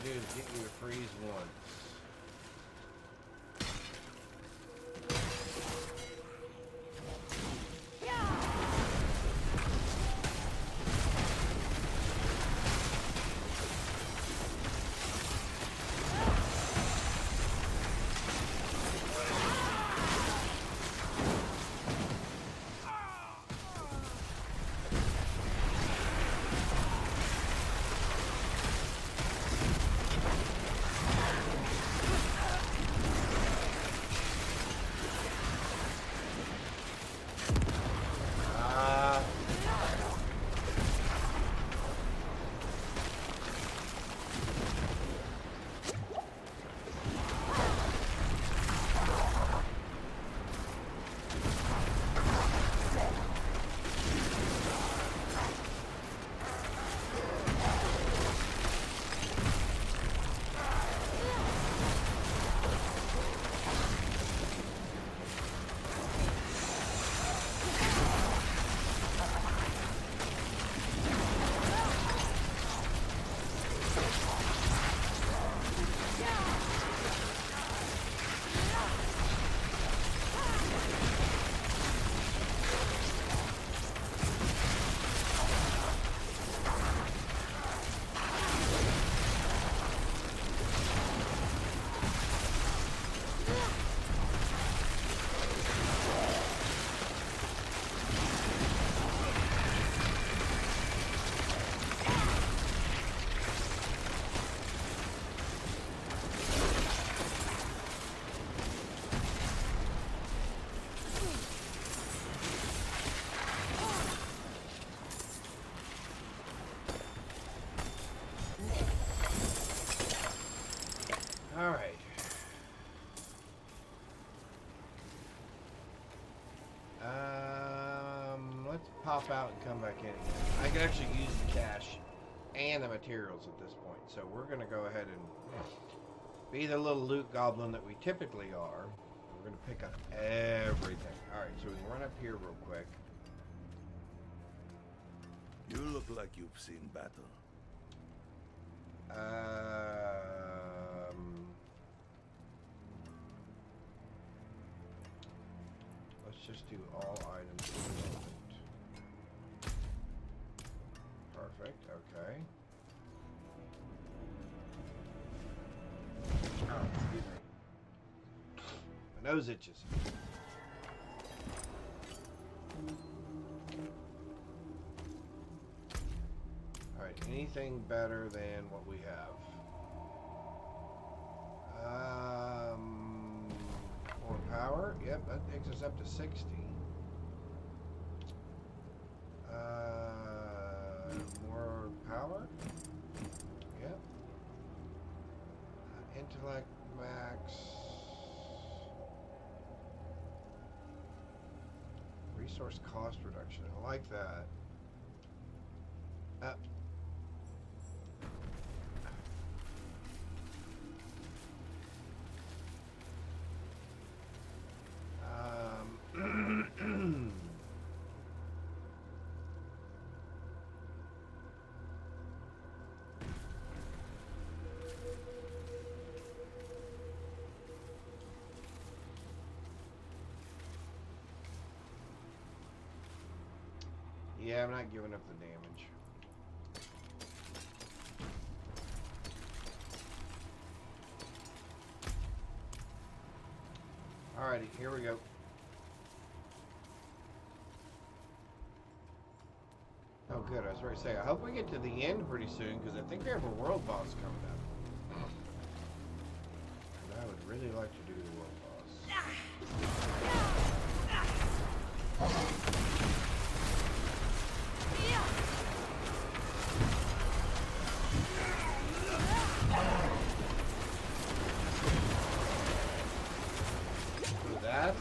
do is get you to freeze once. Alright. Let's pop out and come back in again. I can actually use the cash and the materials at this point. So we're going to go ahead and be the little loot goblin that we typically are. We're going to pick up everything. Alright, so we can run up here real quick. You look like you've seen battle. Let's just do all items at the moment. Perfect, okay. Oh, excuse me. My nose itches. Alright, anything better than what we have? More power? Yep, that takes us up to 60. More power? Yep. Intellect max. Resource cost reduction. I like that. Yeah, I'm not giving up the damage. Alrighty, here we go. Oh good, I was ready to say, I hope we get to the end pretty soon, because I think we have a world boss coming up. And I would really like to do the world boss. Do that.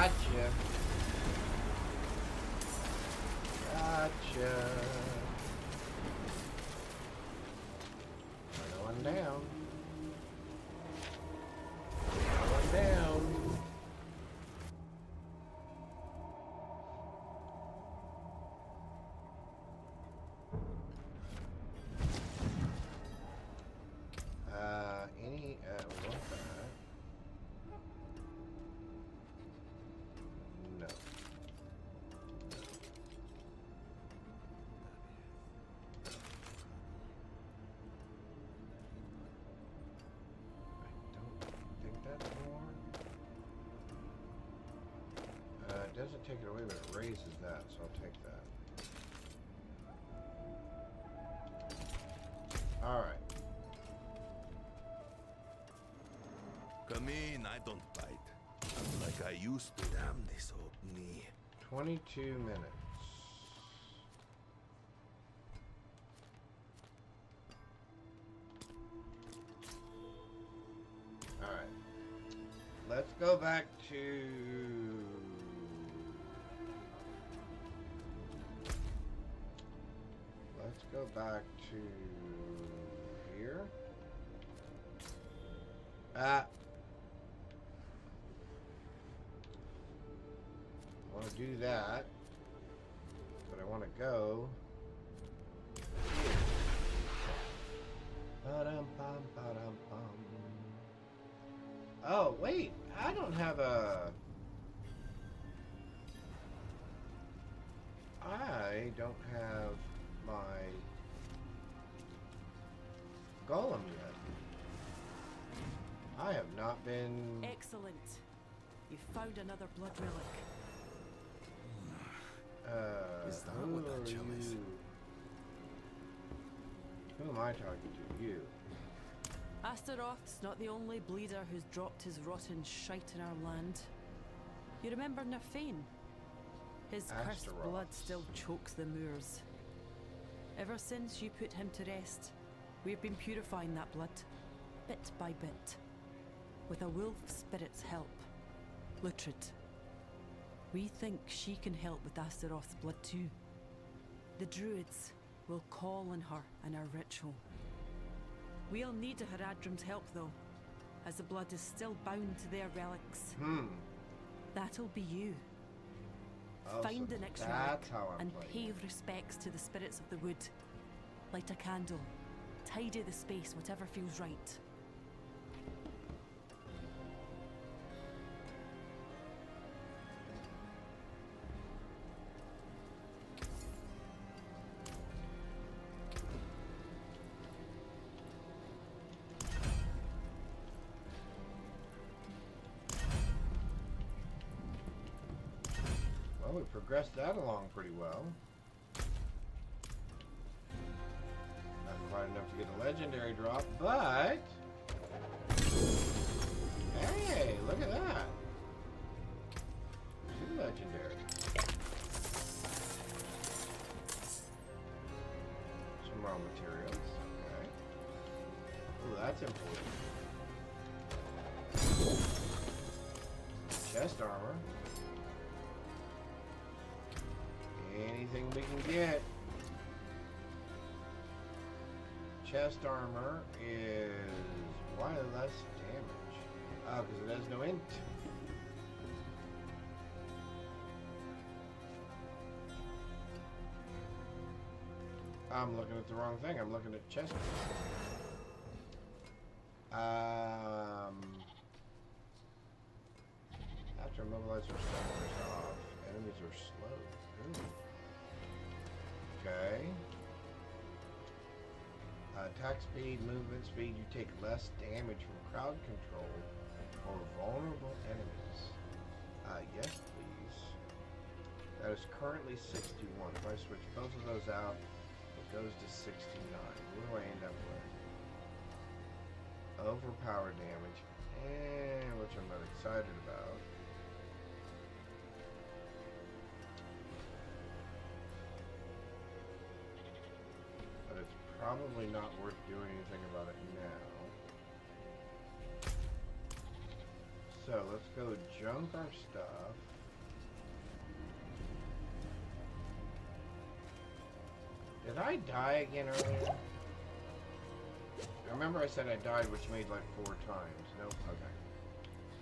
Gotcha. Gotcha. We're going down. Going down. We want that. No. I don't think that's more. It doesn't take it away, but it raises that, so I'll take that. Alright. Come in, I don't bite. Not like I used to. Damn this old knee. 22 minutes. Alright. Let's go back to... Let's go back to... here. I want to do that, but I want to go here. Ba-dum-bum, ba-dum-bum. Oh, wait, I don't have a... I don't have my golem yet. I have not been... Excellent. You found another blood relic. Is that what that chum is? Who am I talking to? You. Astaroth's not the only bleeder who's dropped his rotten shite in our land. You remember Nerfane? His cursed Astaroth. blood still chokes the moors. Ever since you put him to rest, we've been purifying that blood, bit by bit, with a wolf spirit's help, Lutrid. We think she can help with Astaroth's blood too. The druids will call on her in our ritual. We'll need Haradrim's help though, as the blood is still bound to their relics. That'll be you. Oh, Find so the next relic that's how I'm and playing. pay respects to the spirits of the wood. Light a candle, tidy the space, whatever feels right. Well, we progressed that along pretty well. Not quite enough to get a legendary drop, but... Hey, look at that! 2 legendary. Some raw materials, okay. Ooh, that's important. Chest armor. Anything we can get. Chest armor is why less damage? Oh, because it has no int. I'm looking at the wrong thing. I'm looking at chest. After immobilize or stamina off, enemies are slow. Ooh. Okay. Attack speed, movement speed, you take less damage from crowd control or vulnerable enemies. Yes, please. That is currently 61. If I switch both of those out, it goes to 69. What do I end up with? Overpower damage, which I'm not excited about. But it's probably not worth doing anything about it now. So let's go junk our stuff. Did I die again earlier? I remember I said I died, which made like 4 times. Nope, okay.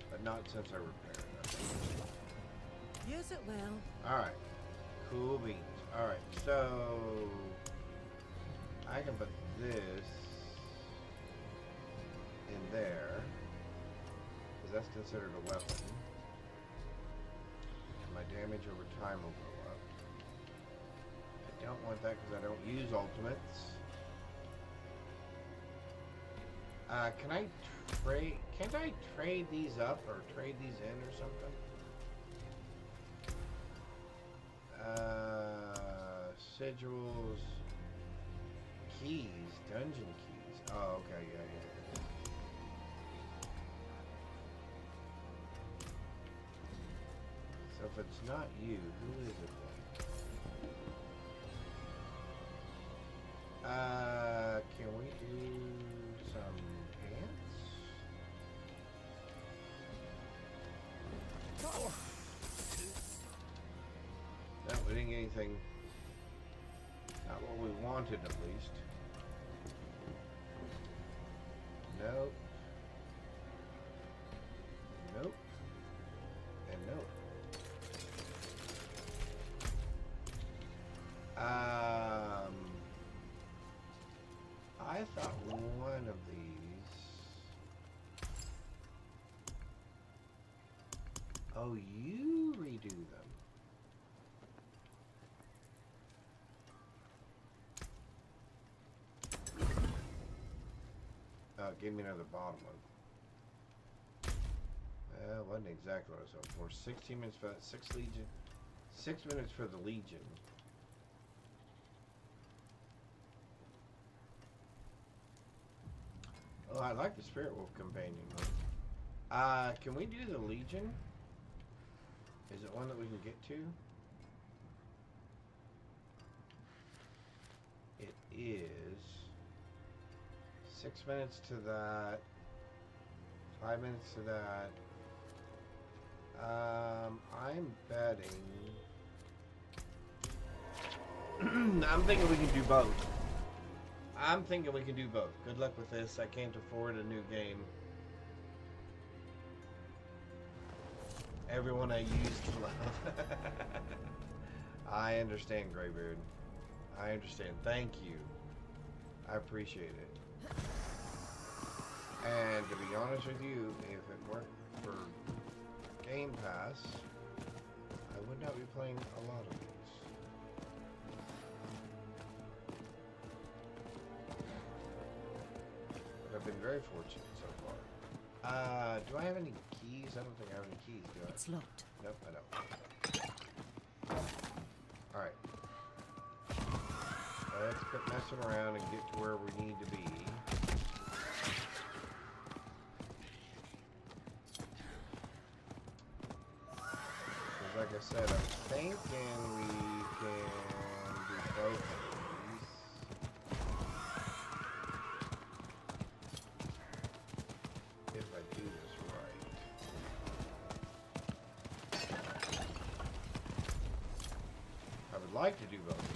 But not since I repaired it. Okay. Use it well. Alright. Cool beans. Alright, so I can put this in there, because that's considered a weapon. My damage over time will go up. I don't want that because I don't use ultimates. Can I trade? Can't I trade these up or trade these in or something? Sigils, keys, dungeon keys. Oh, okay, yeah. So if it's not you, who is it then? Can we do some pants? Oh. No, we didn't get anything. Not what we wanted, at least. Nope. Nope. And nope. I thought one of these. Oh, you redo them. Give me another bottom one. Wasn't exactly what I was hoping for. 16 minutes for that. 6 Legion. 6 minutes for the Legion. Oh, I like the Spirit Wolf Companion one. Can we do the Legion? Is it one that we can get to? It is 6 minutes to that. 5 minutes to that. I'm betting. I'm thinking we can do both. I'm thinking we can do both. Good luck with this. I can't afford a new game. Everyone I used to love. I understand, Greybeard. I understand. Thank you. I appreciate it. And to be honest with you, if it weren't for Game Pass, I would not be playing a lot of these. But I've been very fortunate so far. Do I have any keys? I don't think I have any keys, do I? It's locked. Nope, I don't. Alright. Let's quit messing around and get to where we need to be. Because like I said, I'm thinking we can do both of these. If I do this right. I would like to do both of these.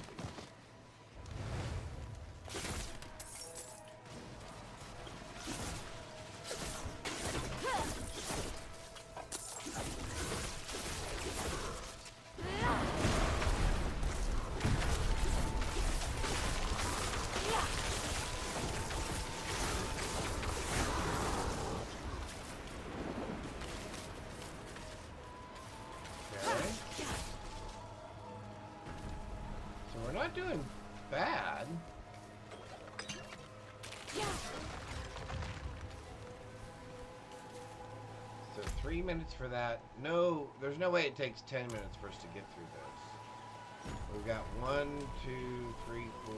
We're not doing bad. So 3 minutes for that. No, there's no way it takes 10 minutes for us to get through this. We've got 1, 2, 3, 4,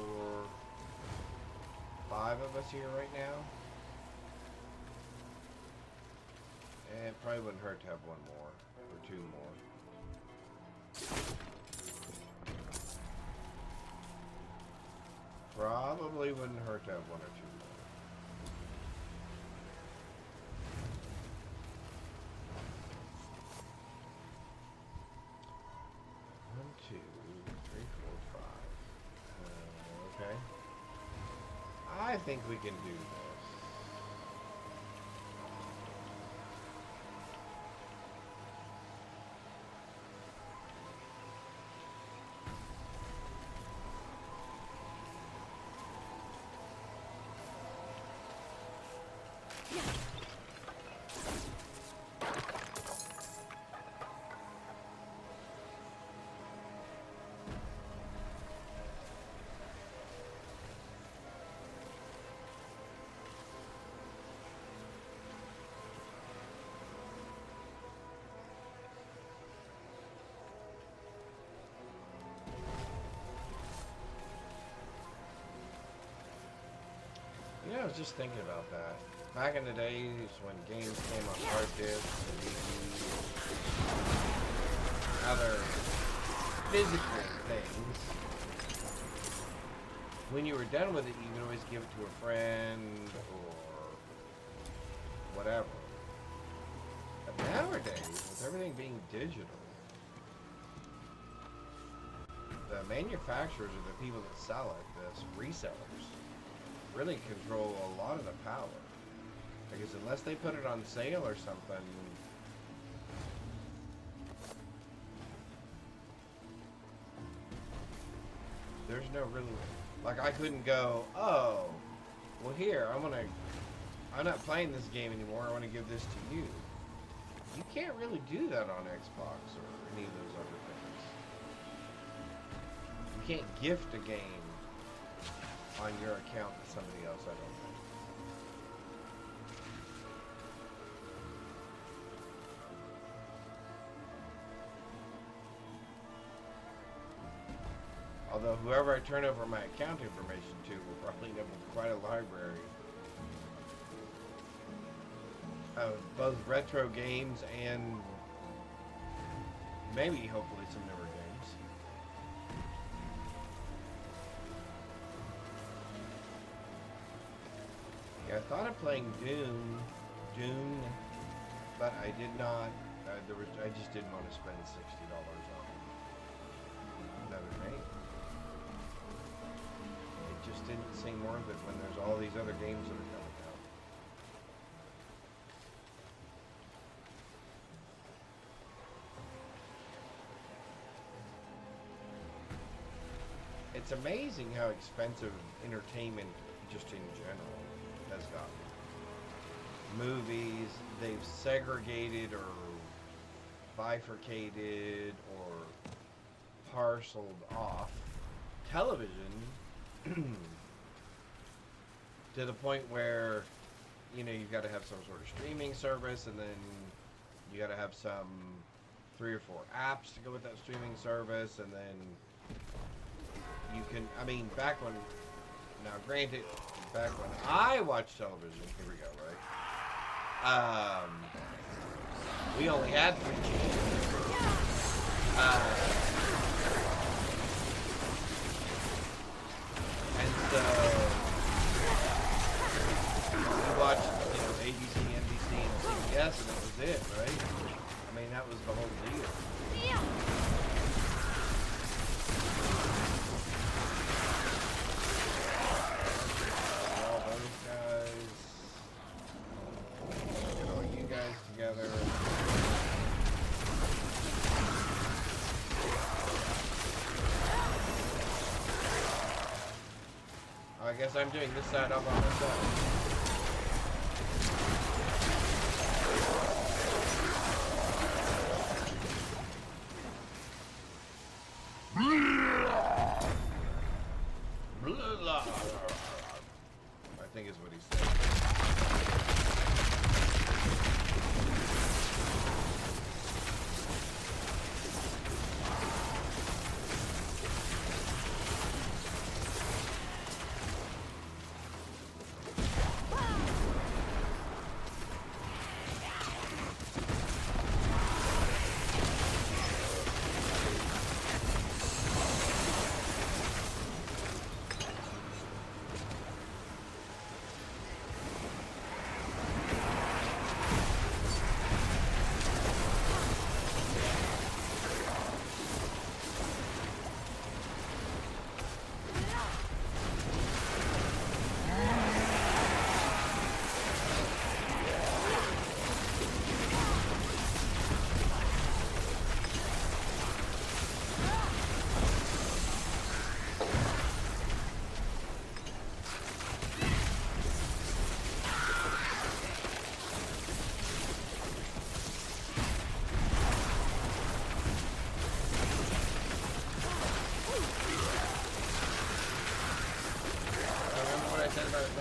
5 of us here right now. And it probably wouldn't hurt to have 1 more or 2 more. Probably wouldn't hurt to have 1 or 2 more. think we can do this. You know, I was just thinking about that. Back in the days when games came on hard disks and DVDs, other physical things, when you were done with it, you could always give it to a friend or whatever. But nowadays, with everything being digital, the manufacturers or the people that sell it, the resellers, really control a lot of the power. Because unless they put it on sale or something, there's no really, like I couldn't go, oh, well here, I'm not playing this game anymore, I want to give this to you. You can't really do that on Xbox or any of those other things. You can't gift a game on your account to somebody else, I don't think. Although whoever I turn over my account information to will probably end up with quite a library of both retro games and maybe hopefully some newer games. Yeah, I thought of playing Dune, but I did not. I just didn't want to spend $60 on another game. It just didn't seem worth it when there's all these other games that are coming out. It's amazing how expensive entertainment just in general has gotten. Movies, they've segregated or bifurcated or parceled off television to the point where, you know, you've got to have some sort of streaming service, and then you got to have some 3 or 4 apps to go with that streaming service, and then you can, I mean, back when, now granted, back when I watched television, here we go, right? We only had 3 channels. And so, we watched, you know, ABC, NBC, and CBS, and that was it, right? I mean, that was the whole deal. All those guys, get all you guys together. I guess I'm doing this side all by myself. I think is what he said.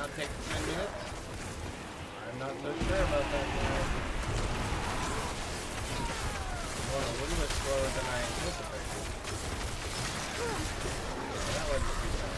not take 10 minutes? I'm not so sure about that now. Going a little bit slower than I anticipated. That wasn't too bad.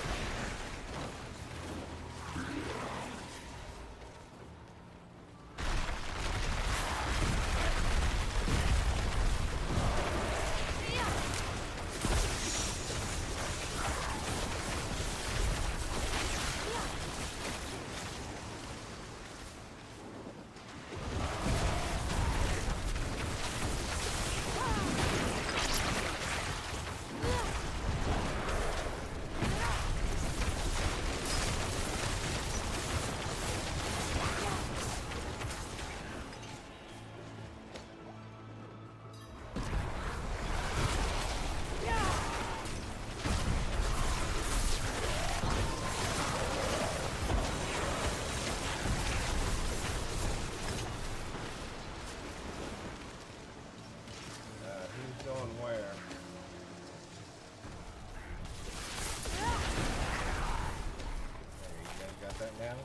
Going where? There, you guys got that now?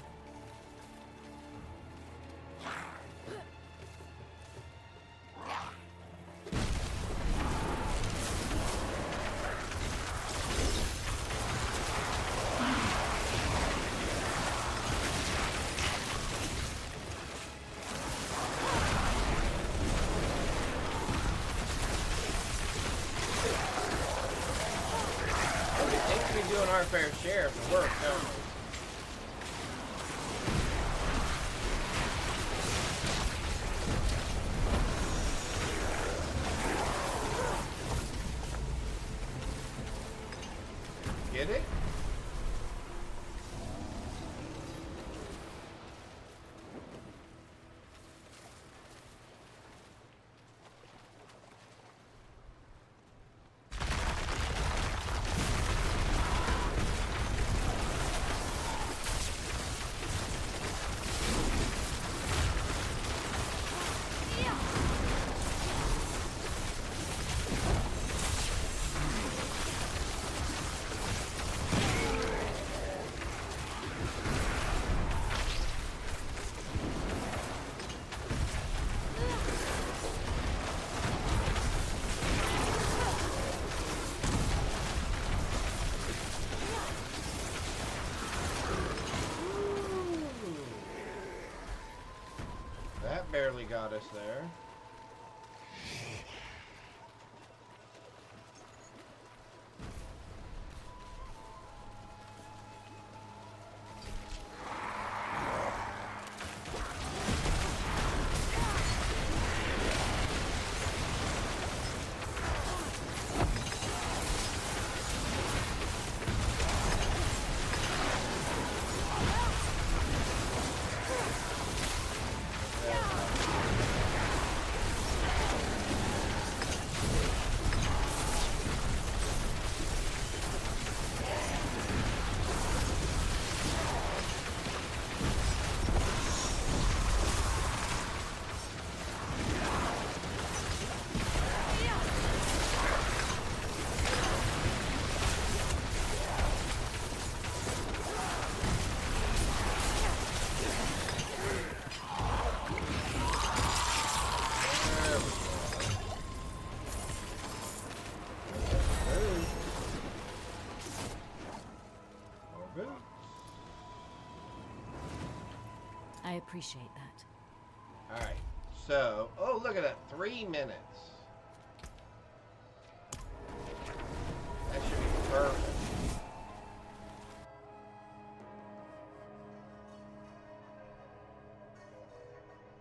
Doing our fair share of the work, don't we? Get it? Barely got us there. I appreciate that. Alright, so, oh, look at that, 3 minutes. That should be perfect.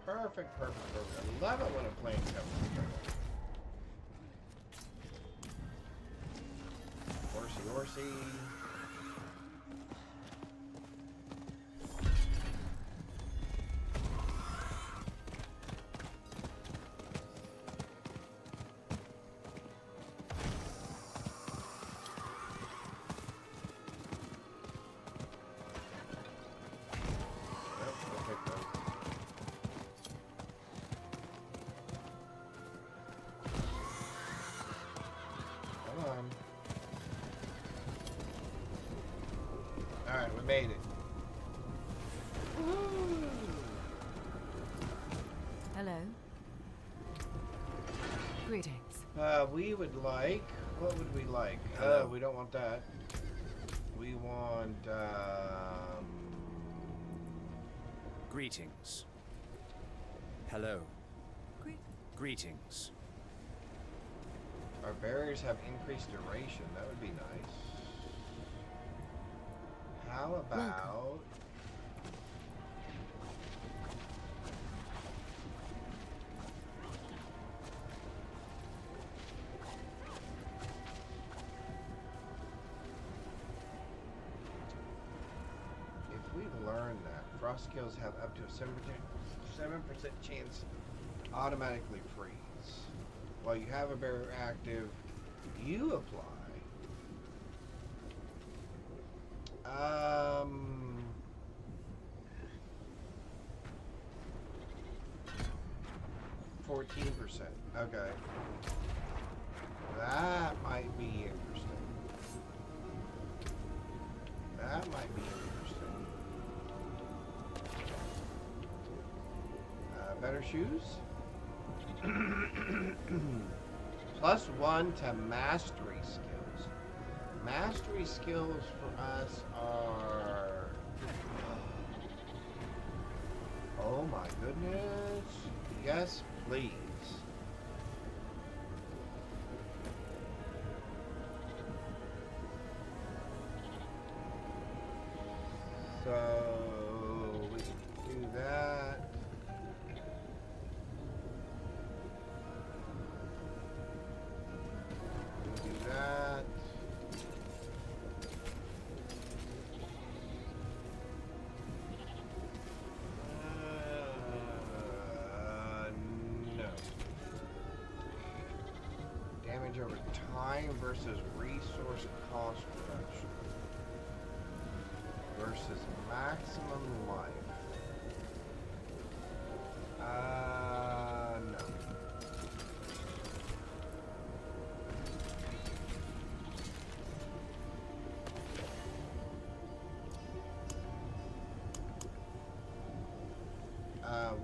Perfect. I love it when a plane comes together. Horsey. Alright, we made it. Hello. Greetings. We would like. What would we like? Hello. We don't want that. We want. Greetings. Hello. Greetings. Our barriers have increased duration. That would be nice. How about? If we learn that frost kills have up to a 7% chance to automatically freeze. While you have a barrier active, you apply. 14%. Okay. That might be interesting. That might be interesting. Better shoes? +1 to mastery skills. Mastery skills for us are... Oh my goodness. Yes, please. So we can do that. Do that. No. Damage over time versus resource cost reduction versus maximum life. No.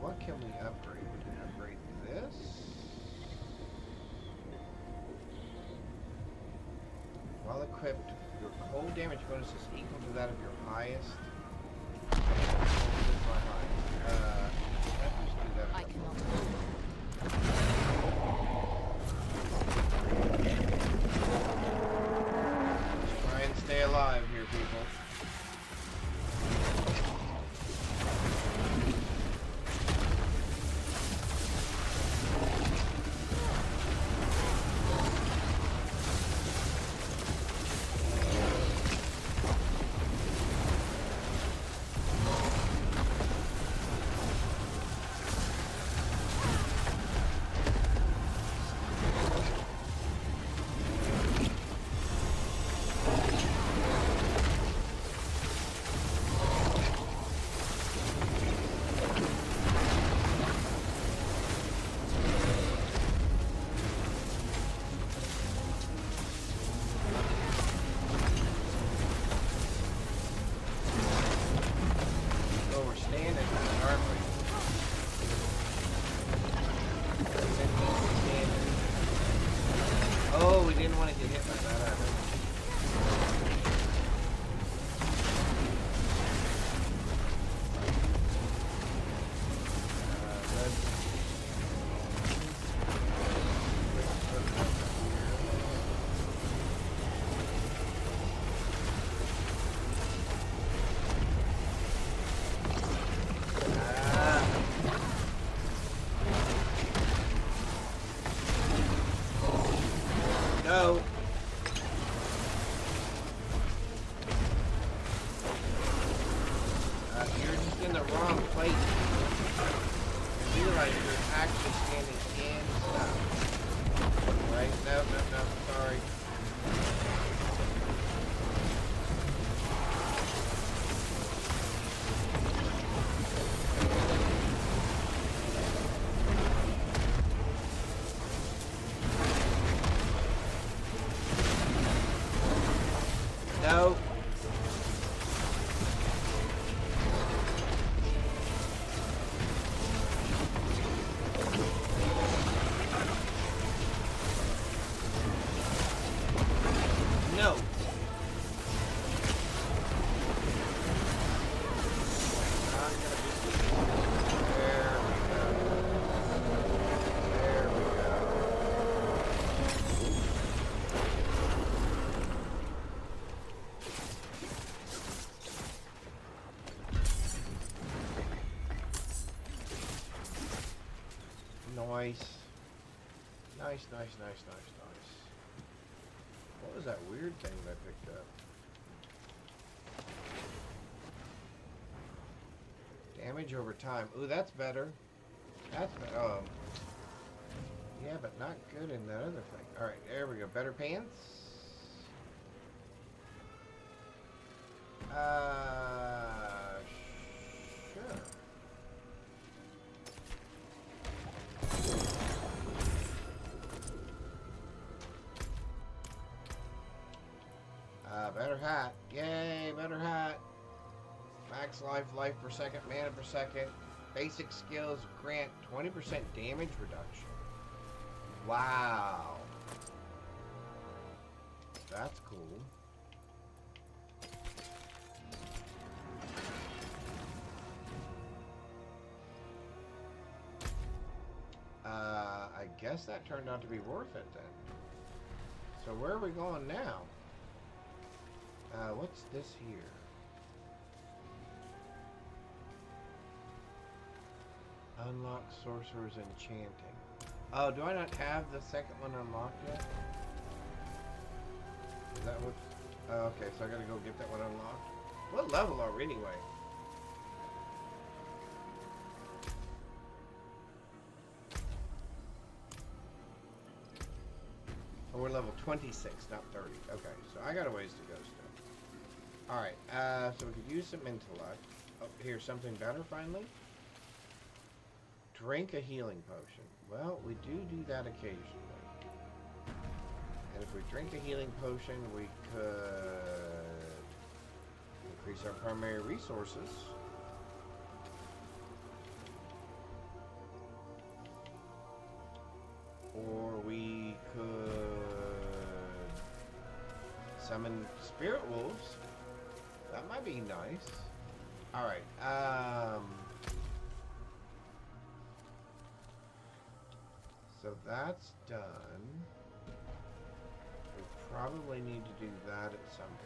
What can we upgrade? We can upgrade this. While equipped, your cold damage bonus is equal to that of your highest. Cold is my highest. Let's just do that. I cannot. Let's try and stay alive here, people. Oh, we didn't want to get hit by that either. No. You're just in the wrong place. You realize you're actually standing in stuff. Right? No, sorry. No. Nice, nice, nice, nice, nice. What was that weird thing that I picked up? Damage over time. Ooh, that's better. That's better. Yeah, but not good in that other thing. Alright, there we go. Better pants. Sure. Better hat. Yay, better hat. Max life per second, mana per second. Basic skills grant 20% damage reduction. Wow. That's cool. I guess that turned out to be worth it then. So where are we going now? What's this here? Unlock Sorcerer's Enchanting. Oh, do I not have the second one unlocked yet? Is that what? Oh, okay, so I gotta go get that one unlocked. What level are we anyway? Oh, we're level 26, not 30. Okay, so I got a ways to go still. Alright, so we could use some intellect. Oh, here's something better finally. Drink a healing potion. Well, we do that occasionally. And if we drink a healing potion, we could increase our primary resources. Or we could summon spirit wolves. That might be nice. Alright, so that's done. We probably need to do that at some point.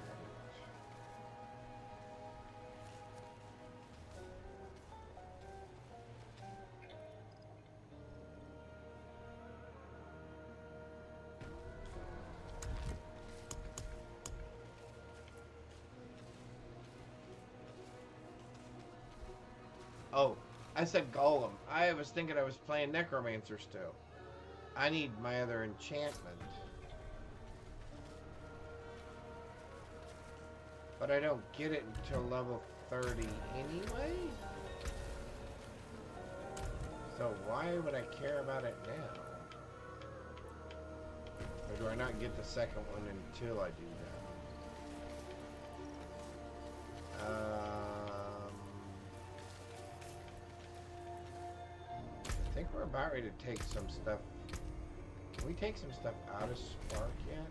Oh, I said Golem. I was thinking I was playing Necromancer still. I need my other enchantment. But I don't get it until level 30 anyway? So why would I care about it now? Or do I not get the second one until I do that? I think we're about ready to take some stuff. Can we take some stuff out of Spark yet?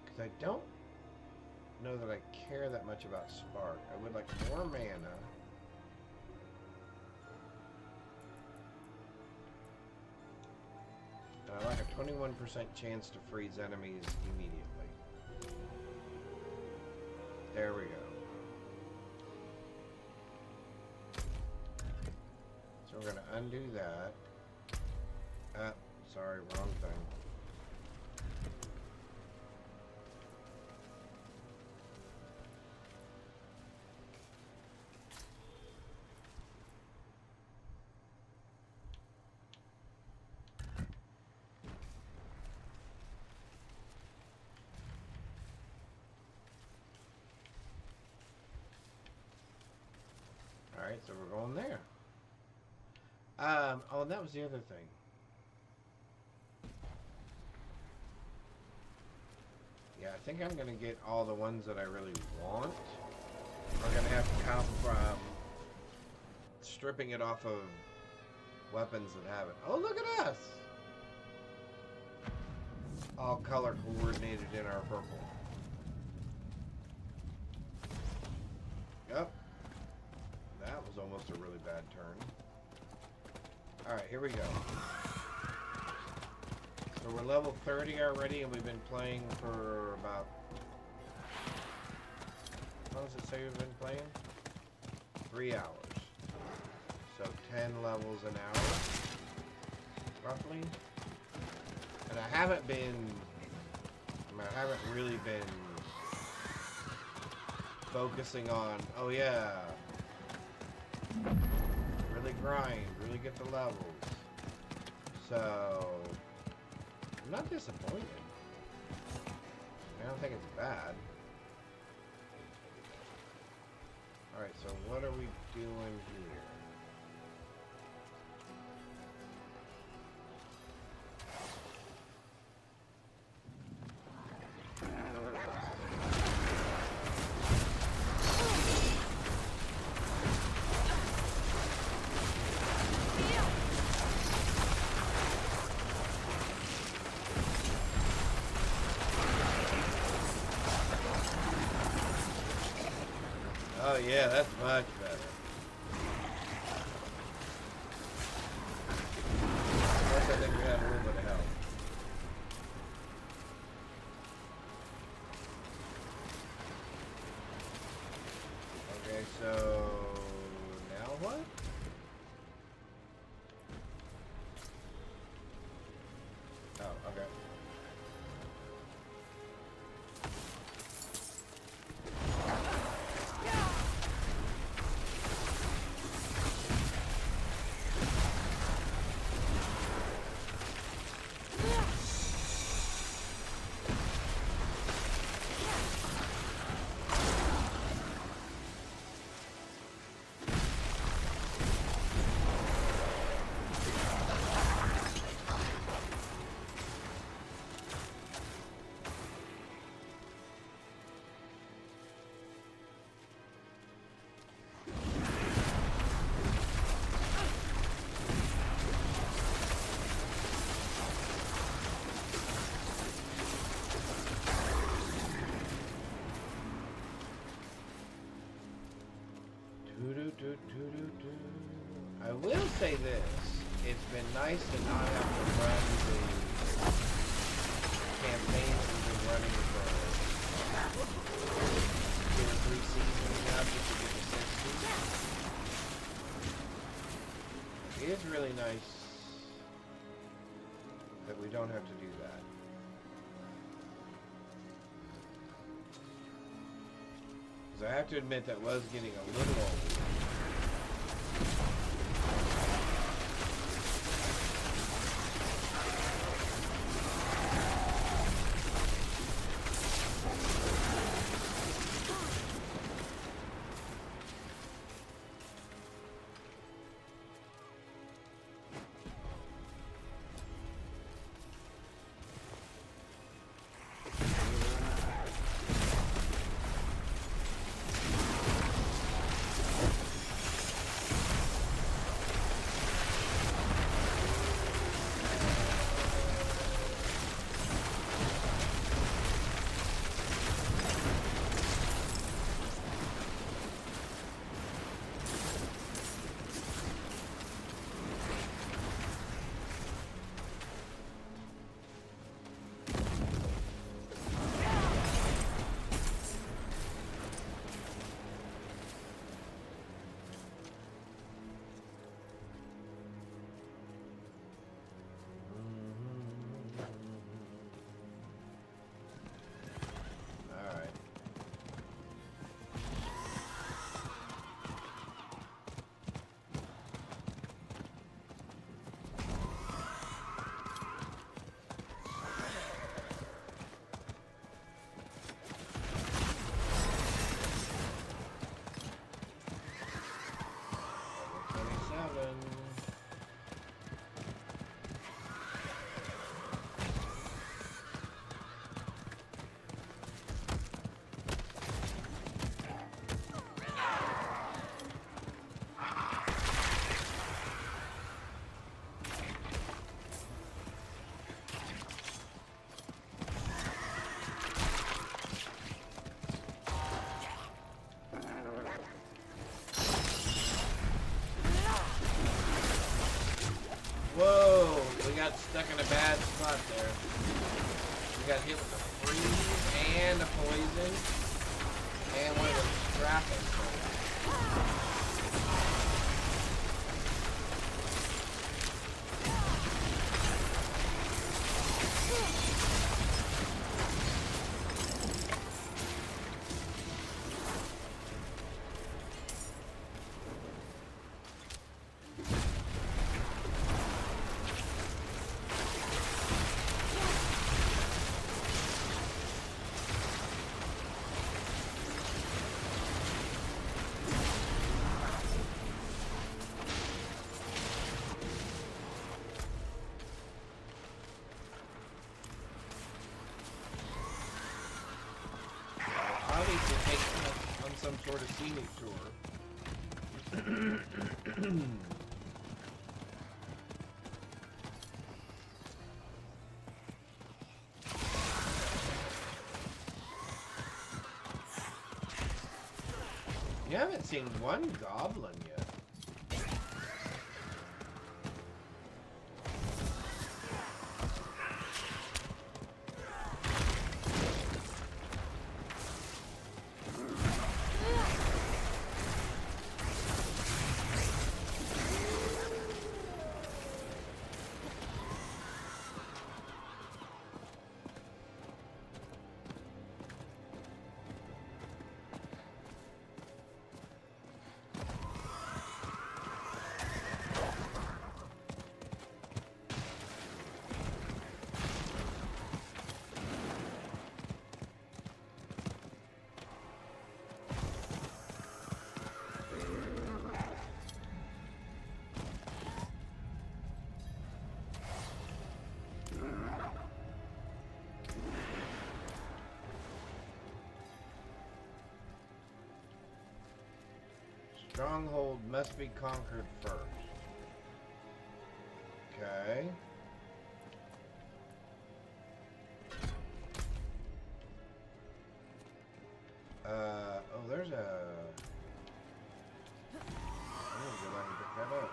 Because I don't know that I care that much about Spark. I would like more mana. And I like a 21% chance to freeze enemies immediately. There we go. So we're going to undo that. Sorry, wrong thing. Alright, so we're going there. Oh, and that was the other thing. Yeah, I think I'm going to get all the ones that I really want. We're going to have to come from stripping it off of weapons that have it. Oh, look at us! All color coordinated in our purple. Yep. That was almost a really bad turn. Alright, here we go. So we're level 30 already, and we've been playing for about... How long does it say we've been playing? 3 hours. So 10 levels an hour, roughly. And I haven't really been focusing on, oh yeah, really grind, really get the levels. So, I'm not disappointed. I don't think it's bad. Alright, so what are we doing here? Oh yeah, that's much better. Plus I think we have a little bit of help. Okay, so now what? Oh, okay. I will say this, it's been nice to not have to run the campaign that we've been running for 2 or 3 seasons now just to get the 60. It is really nice that we don't have to do that. Because I have to admit that was getting a little old. Whoa, we got stuck in a bad spot there. We got hit with a freeze and a poison and one of those trapping things. Obviously taking us on some sort of scenic tour. You haven't seen one goblin yet. Stronghold must be conquered first. Okay. Oh, there's a... I'm gonna go back and pick that up.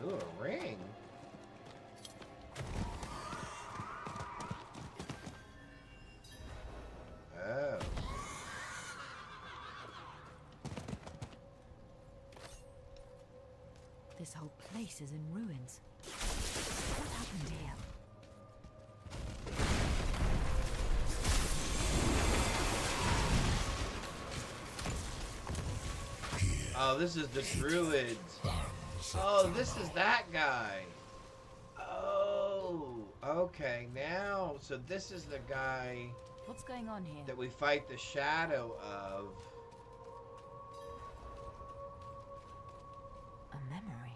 Ooh, a ring. Oh. This whole place is in ruins. What happened here? Oh, this is the druids. Oh, this is that guy. Oh, okay. Now, so this is the guy What's going on here? that we fight the shadow of. A memory.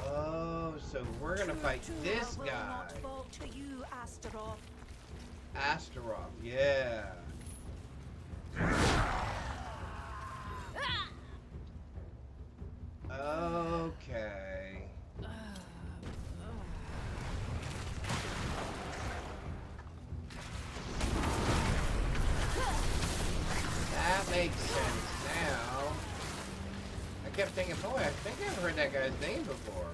Oh, so we're gonna fight this guy. To you, Astaroth. Astaroth, yeah. Okay. That makes sense now. I kept thinking, boy, I think I've heard that guy's name before.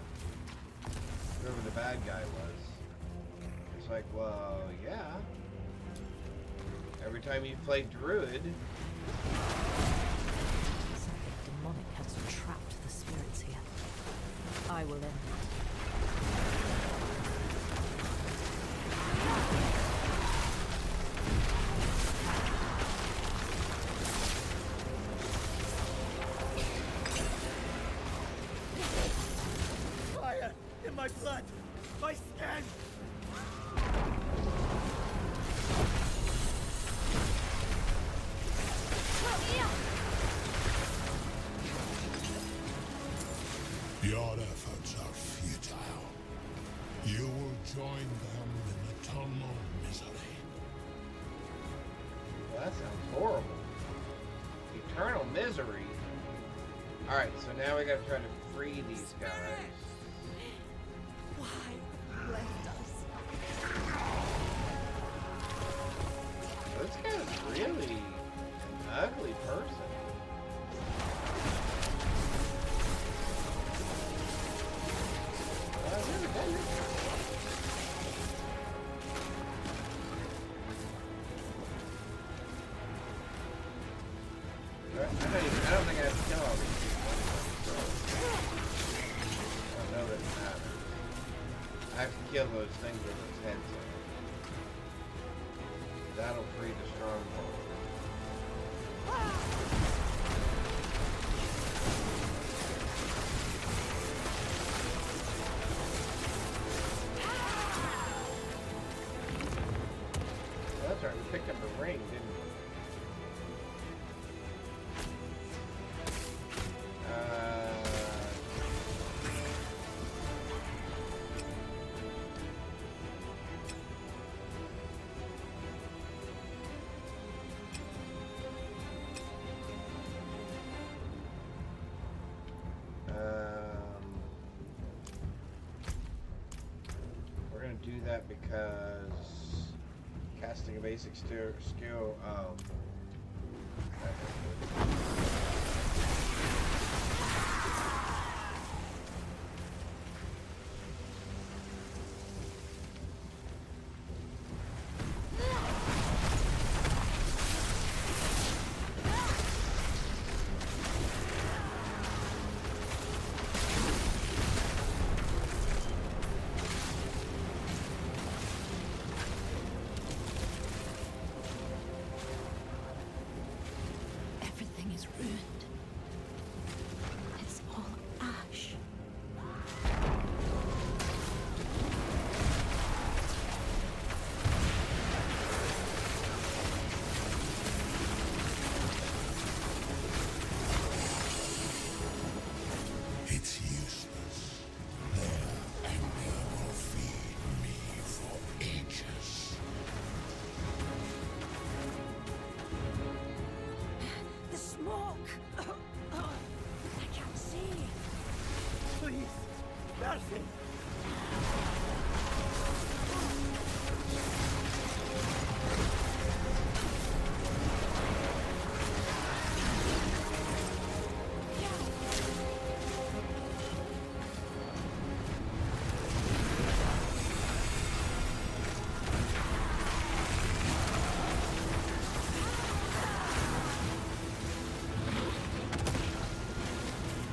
Whoever the bad guy was. It's like, well, yeah. Every time you play Druid. Something demonic has trapped the spirits here. I will end it. Fire in my blood, my skin. Your efforts are futile. You will join them in eternal misery. Well, that sounds horrible. Eternal misery. Alright, so now we gotta try to free these guys. Why have you left us? This guy's really an ugly person. kill those things with its heads on. That'll free the stronghold. That's right, we picked up a ring, didn't we? We're gonna do that because casting a basic skill. Everything is ruined. It's all ash. It's useless. Their anger will feed me for ages. The smoke! I can't see. Please, Mercy!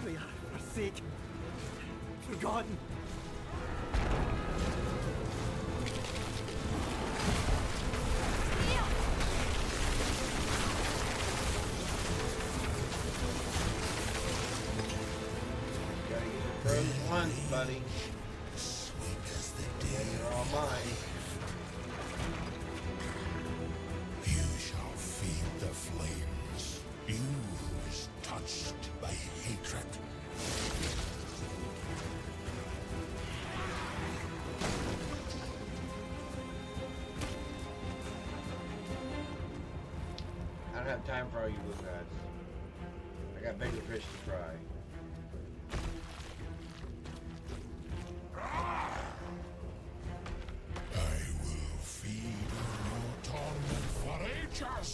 We are forsaken, forgotten. Gotta use your pros once, buddy. Sweet as the Then day. you're all mine. You shall feed the flames. You who is touched by hatred. I don't have time for all you blue guys. I got bigger fish to fry. I will feed on your torment for ages.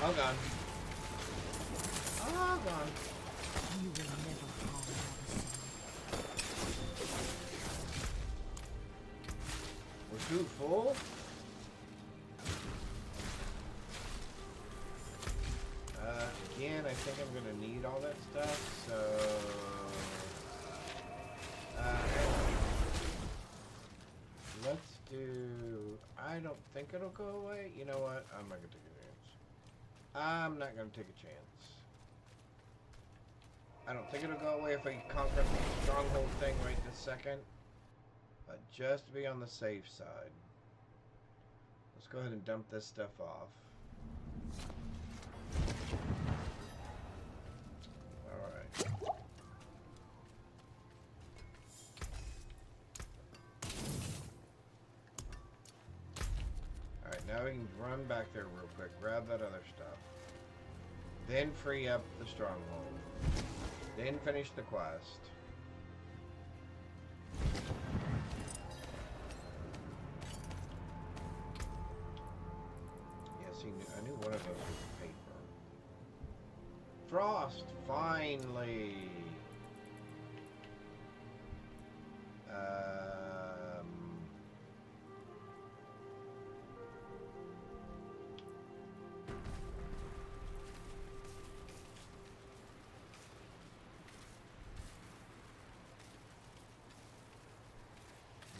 All gone. All gone. You will never harm another soul. We're food full? Again, I think I'm gonna need all that stuff, so... let's do... I don't think it'll go away. You know what? I'm not gonna take a chance. I'm not gonna take a chance. I don't think it'll go away if I conquer the stronghold thing right this second. But just to be on the safe side. Let's go ahead and dump this stuff off. Alright. we can run back there real quick, grab that other stuff. Then free up the stronghold. Then finish the quest. Yeah, see, I knew one of those was paper. Frost, finally!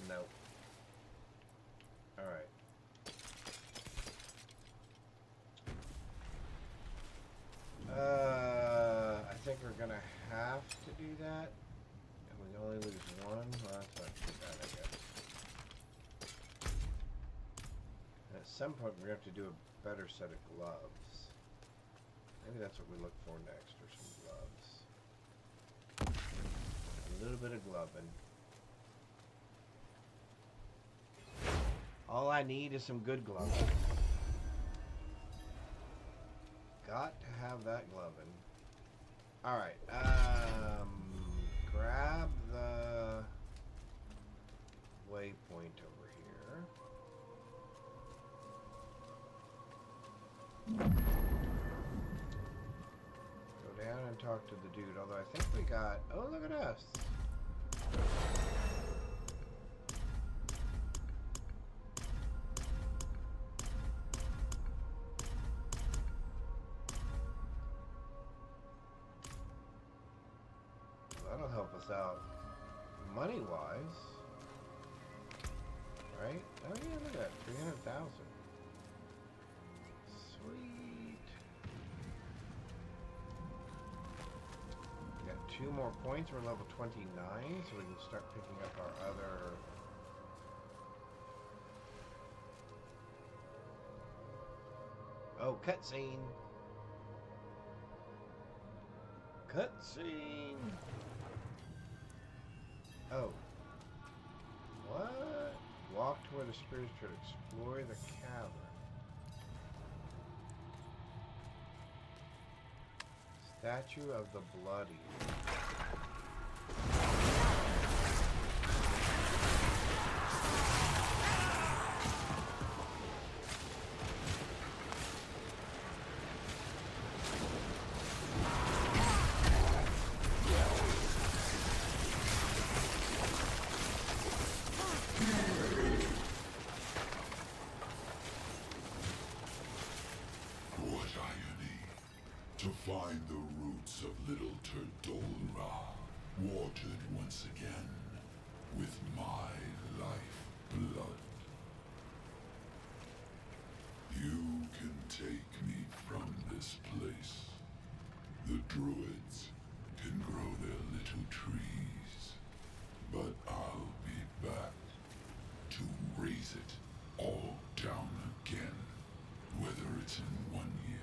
Nope. Alright. I think we're gonna have to do that. And we only lose one. Well, that's not too bad, I guess. And at some point, we're gonna have to do a better set of gloves. Maybe that's what we look for next, or some gloves. A little bit of gloving. All I need is some good gloving. Got to have that gloving. Alright, grab the waypoint over here. Go down and talk to the dude, although I think we got... Oh, look at us! That'll help us out money-wise, right? Oh yeah, look at that, 300,000. Sweet. We got 2 more points. We're level 29, so we can start picking up our other. Oh, cutscene. Cutscene. Oh. What? Walk to where the spirits should explore the cavern. Statue of the Bloody. To find the roots of Little Turdolra, watered once again with my life blood. You can take me from this place. The druids can grow their little trees, but I'll be back to raise it all down again, whether it's in 1 year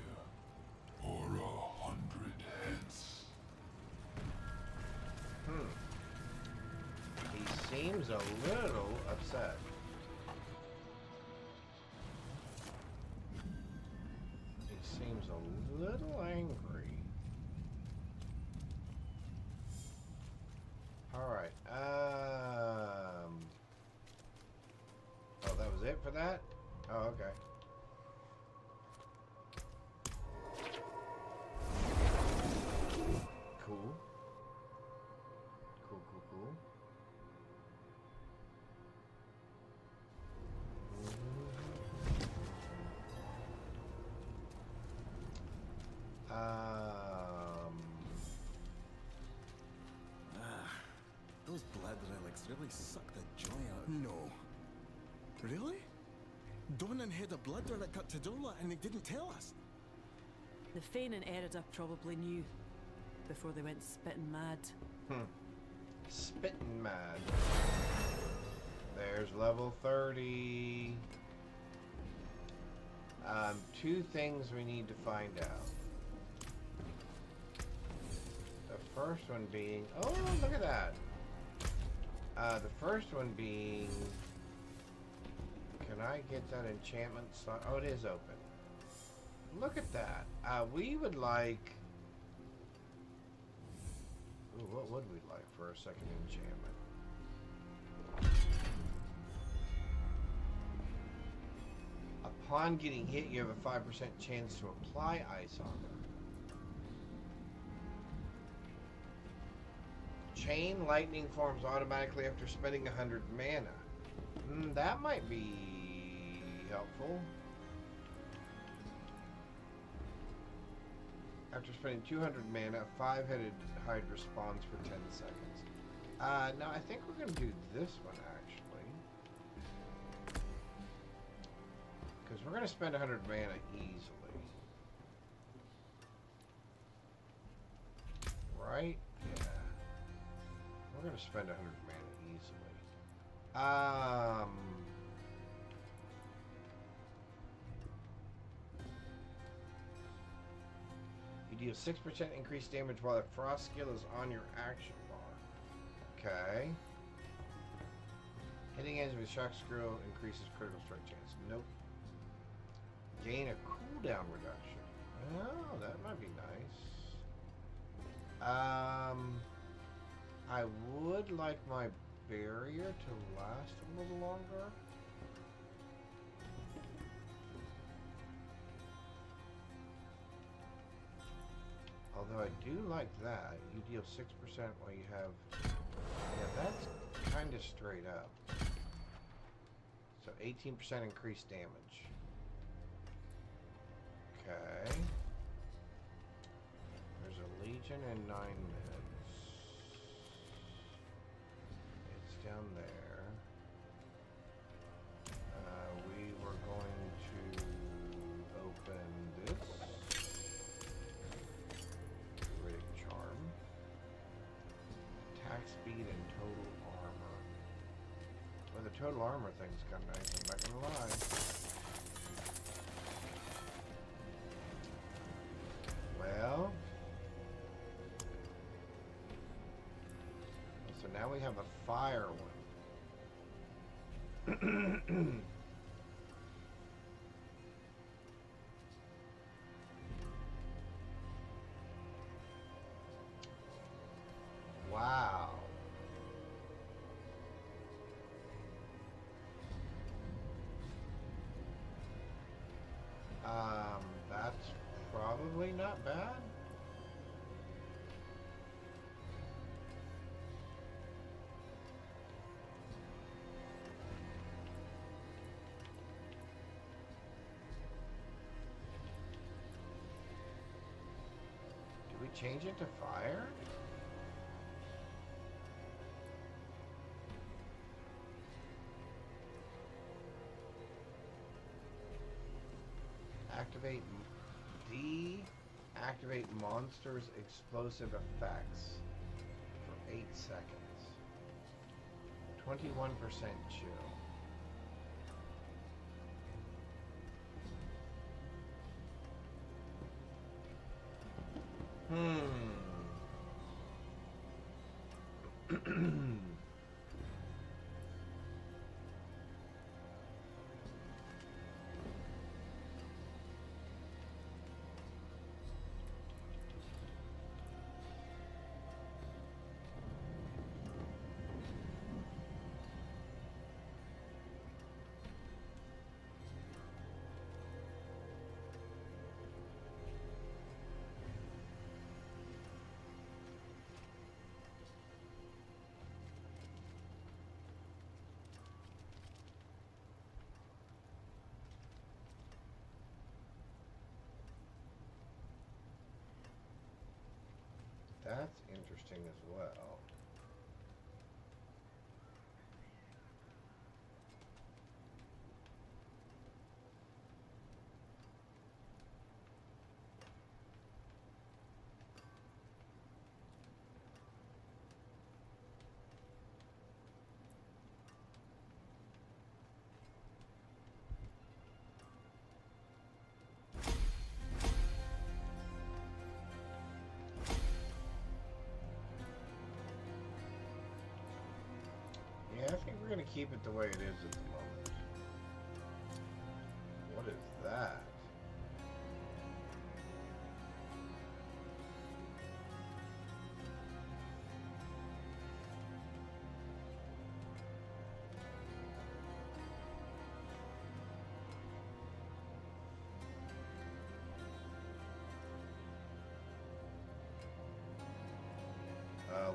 or 100 hence. He seems a little upset. He seems a little angry. Alright, oh, that was it for that? Oh, okay. Cool. Cool, cool, cool. Those blood relics really suck the joy out. No. Really? Donan had a blood relic at Turdolra and they didn't tell us. The Fane and Erida probably knew before they went spitting mad. Spitting mad. There's level 30. 2 things we need to find out. The first one being... Oh, look at that! The first one being... Can I get that enchantment slot? Oh, it is open. Look at that. We would like... Ooh, what would we like for a second enchantment? Upon getting hit, you have a 5% chance to apply ice armor. Chain lightning forms automatically after spending 100 mana. That might be helpful. After spending 200 mana, a 5-headed Hydra spawns for 10 seconds. No, I think we're going to do this one, actually. Because we're going to spend 100 mana easily. Right? Yeah. We're going to spend 100 mana easily. You deal 6% increased damage while the frost skill is on your action bar. Okay. Hitting enemies with shock scroll increases critical strike chance. Nope. Gain a cooldown reduction. Oh, that might be nice. I would like my barrier to last a little longer. Although I do like that. You deal 6% while you have... Yeah, that's kind of straight up. So 18% increased damage. Okay. There's a Legion in 9 minutes. It's down there. We were going to open this. Riddick Charm. Attack speed and total armor. Well, the total armor thing's kind of nice, I'm not gonna lie. Well, so now we have a fire one. Wow. That's probably not bad. Do we change it to fire? Deactivate monsters' explosive effects for 8 seconds. 21% chill. That's interesting as well. Yeah, I think we're going to keep it the way it is at the moment. that.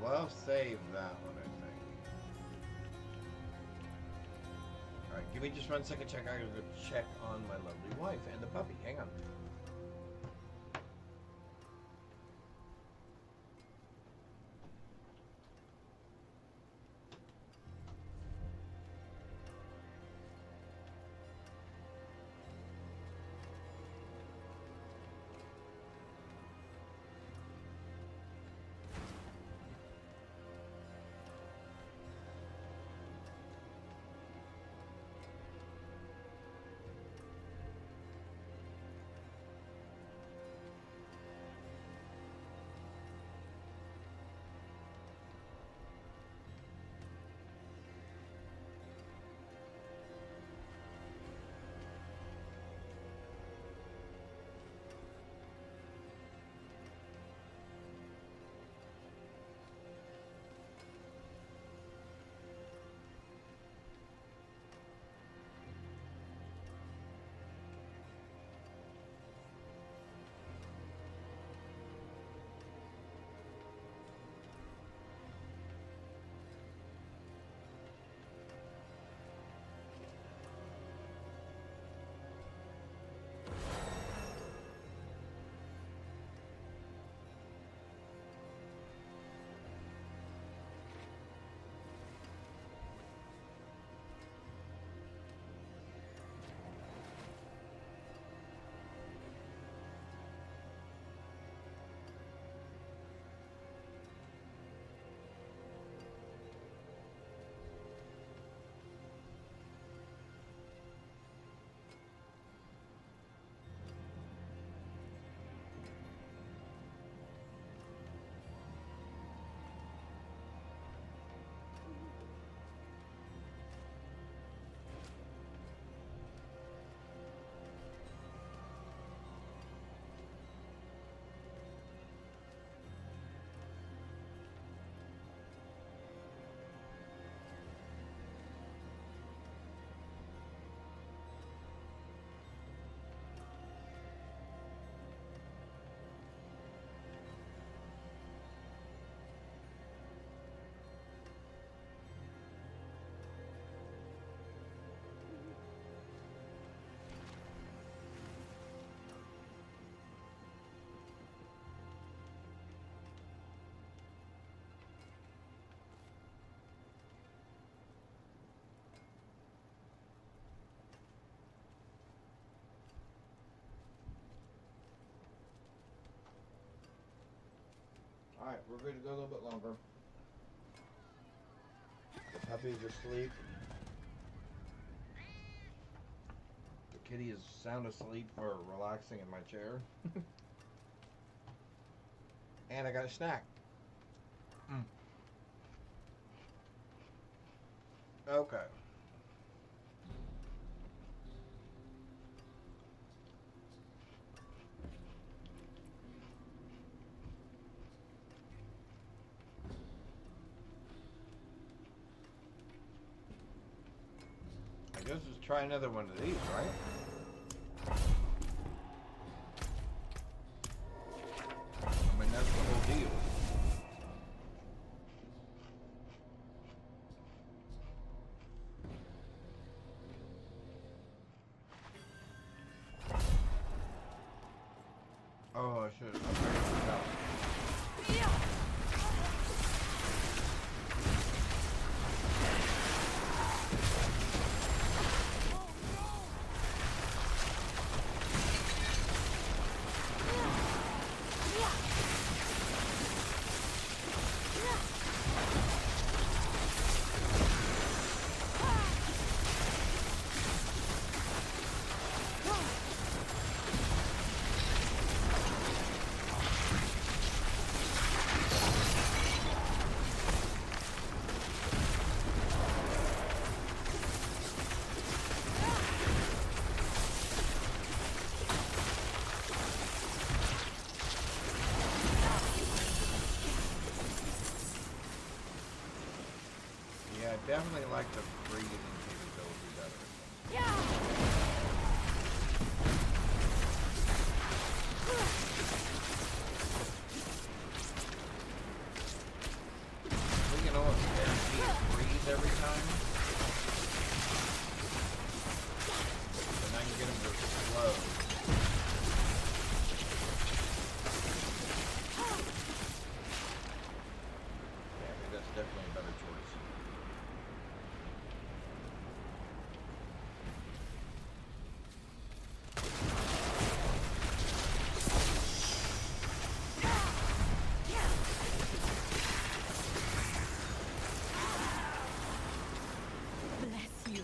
Well, save that one, I think. Alright, give me just 1 second. I gotta go check on my lovely wife and the puppy. Hang on. Alright, we're going to go a little bit longer. The puppy's asleep. The kitty is sound asleep or relaxing in my chair. And I got a snack. Okay. I guess let's try another one of these, right? I mean, that's the whole deal. Oh, I should have upgraded the house. Definitely like the breathing capability better. We can almost guarantee to breathe every time. And I can get them to explode. Yeah, I think that's definitely a better choice. Bless you.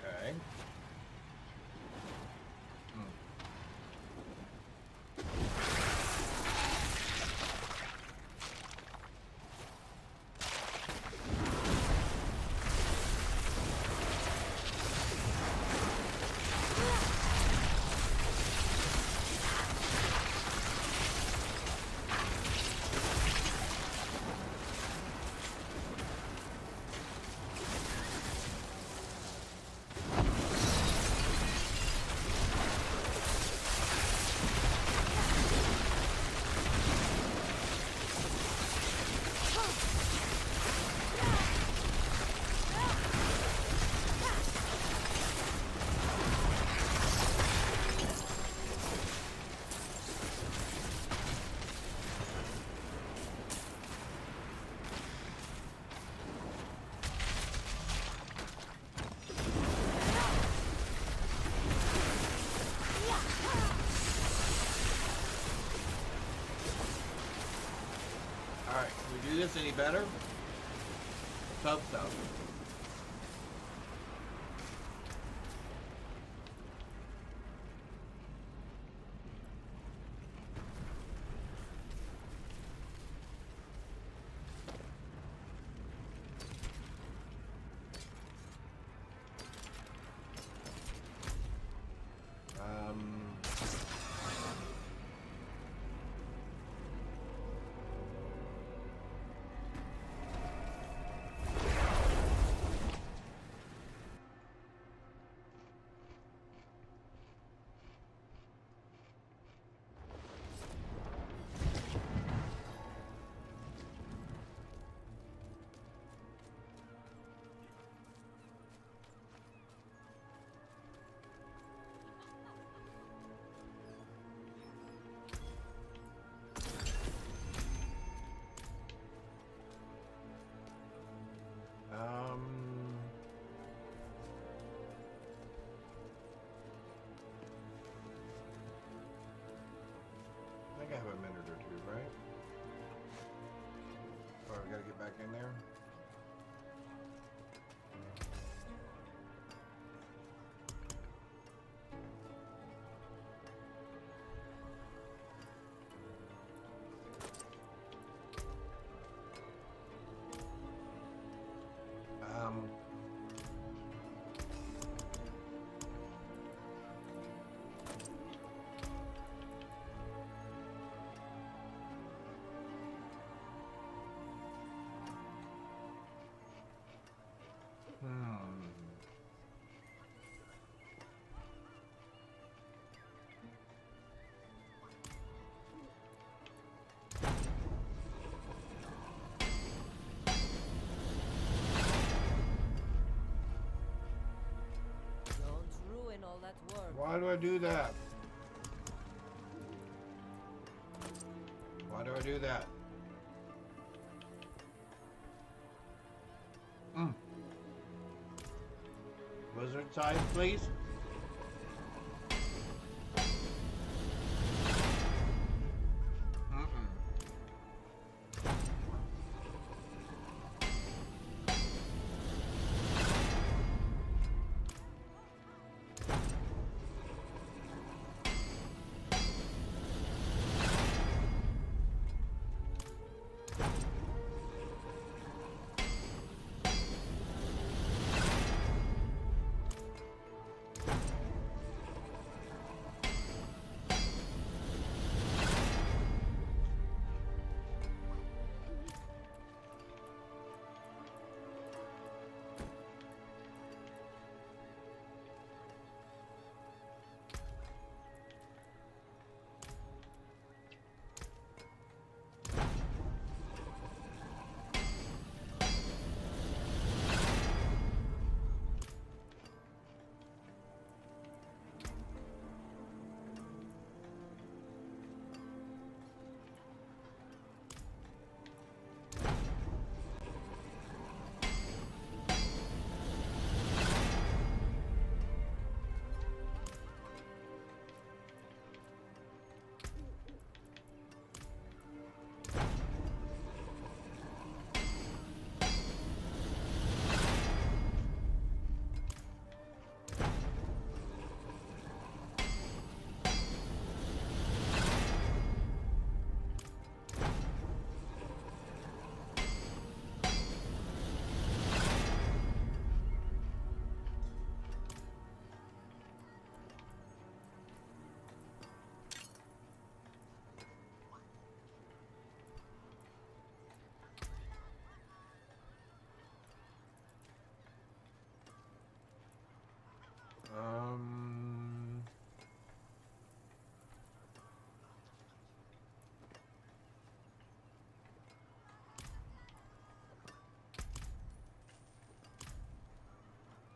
Okay. Alright, can we do this any better? Hope so. I think I have a minute or two, right? Or I gotta get back in there. Don't ruin all that work. Why do I do that? Why do I do that? Wizard side, please.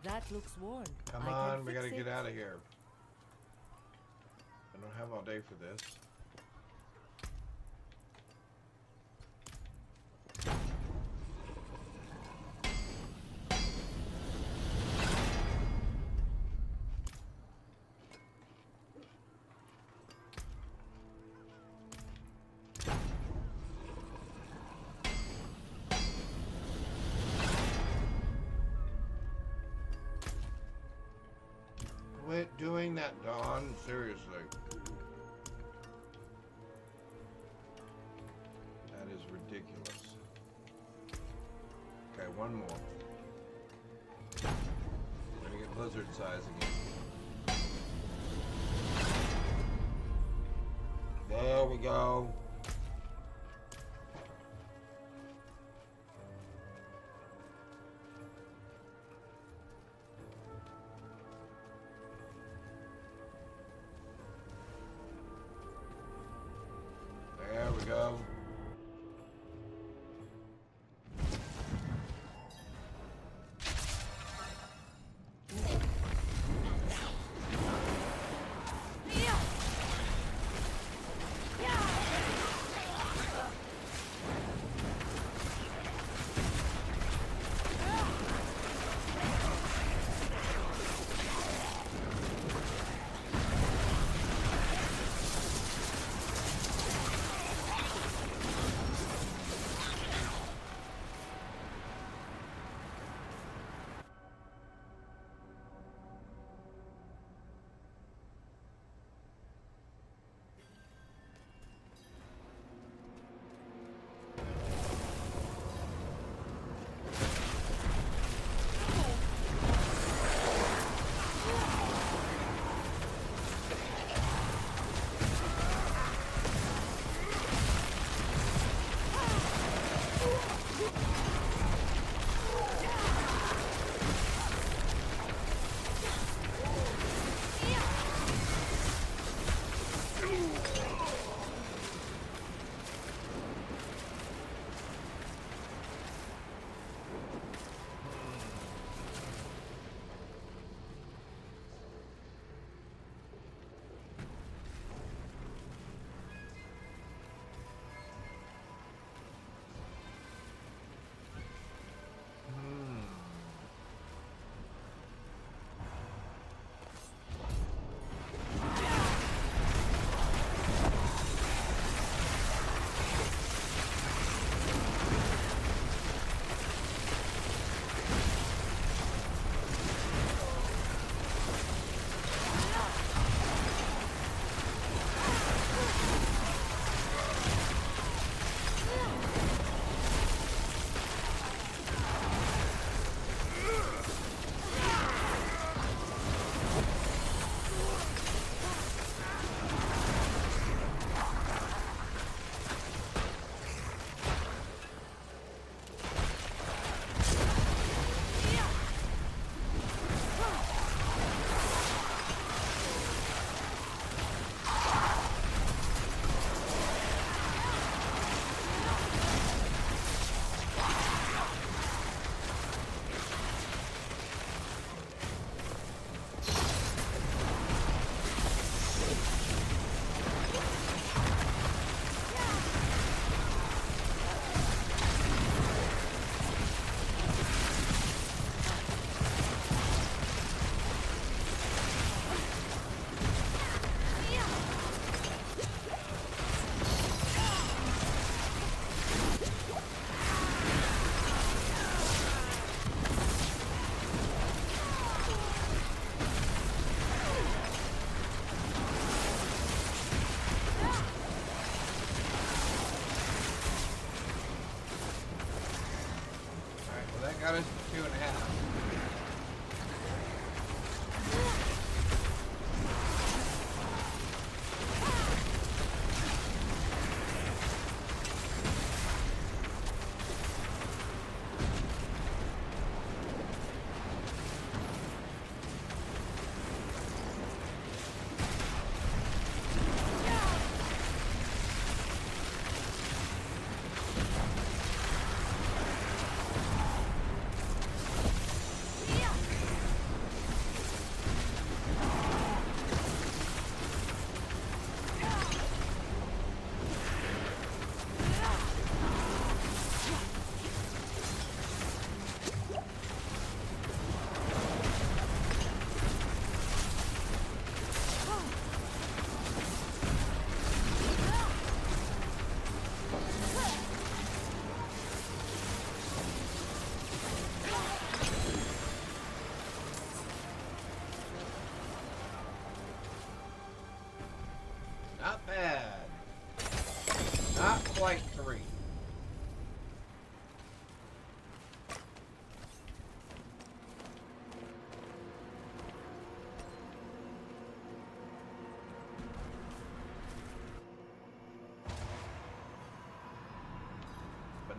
That looks worn. Come I can on, we fix gotta it. get out of here. I don't have all day for this. Quit doing that, Dawn. Seriously. That is ridiculous. Okay, one more. We're gonna get blizzard size again. There we go. There we go.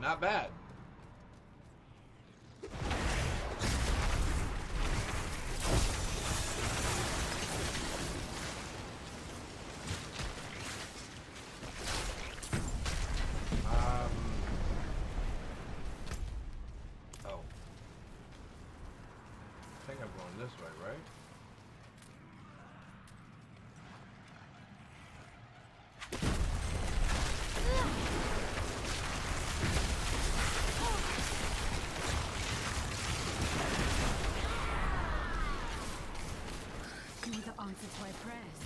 Not bad. Oh. I think I'm going this way, right? You're the answer to my prayers.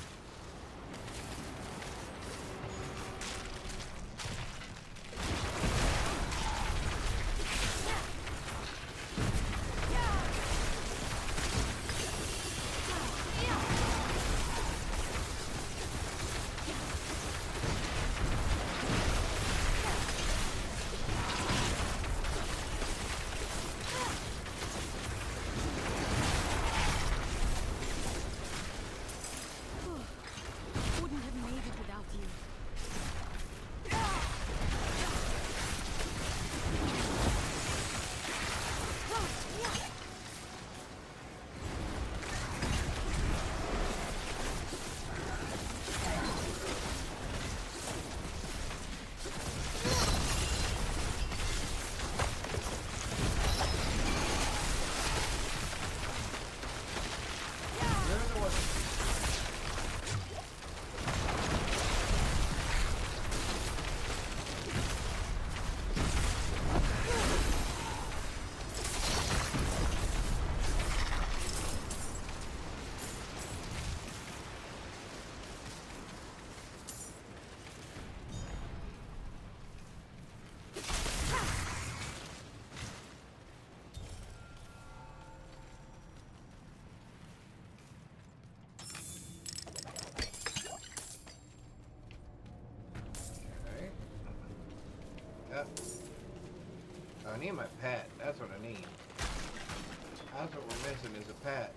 Wouldn't have made it without you. There was. Okay. Yep. I need my pet. That's what I need. That's what we're missing is a pet.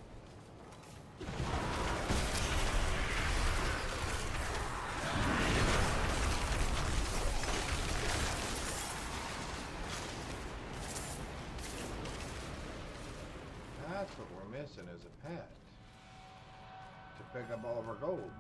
That's what we're missing is a pet. To pick up all of our gold.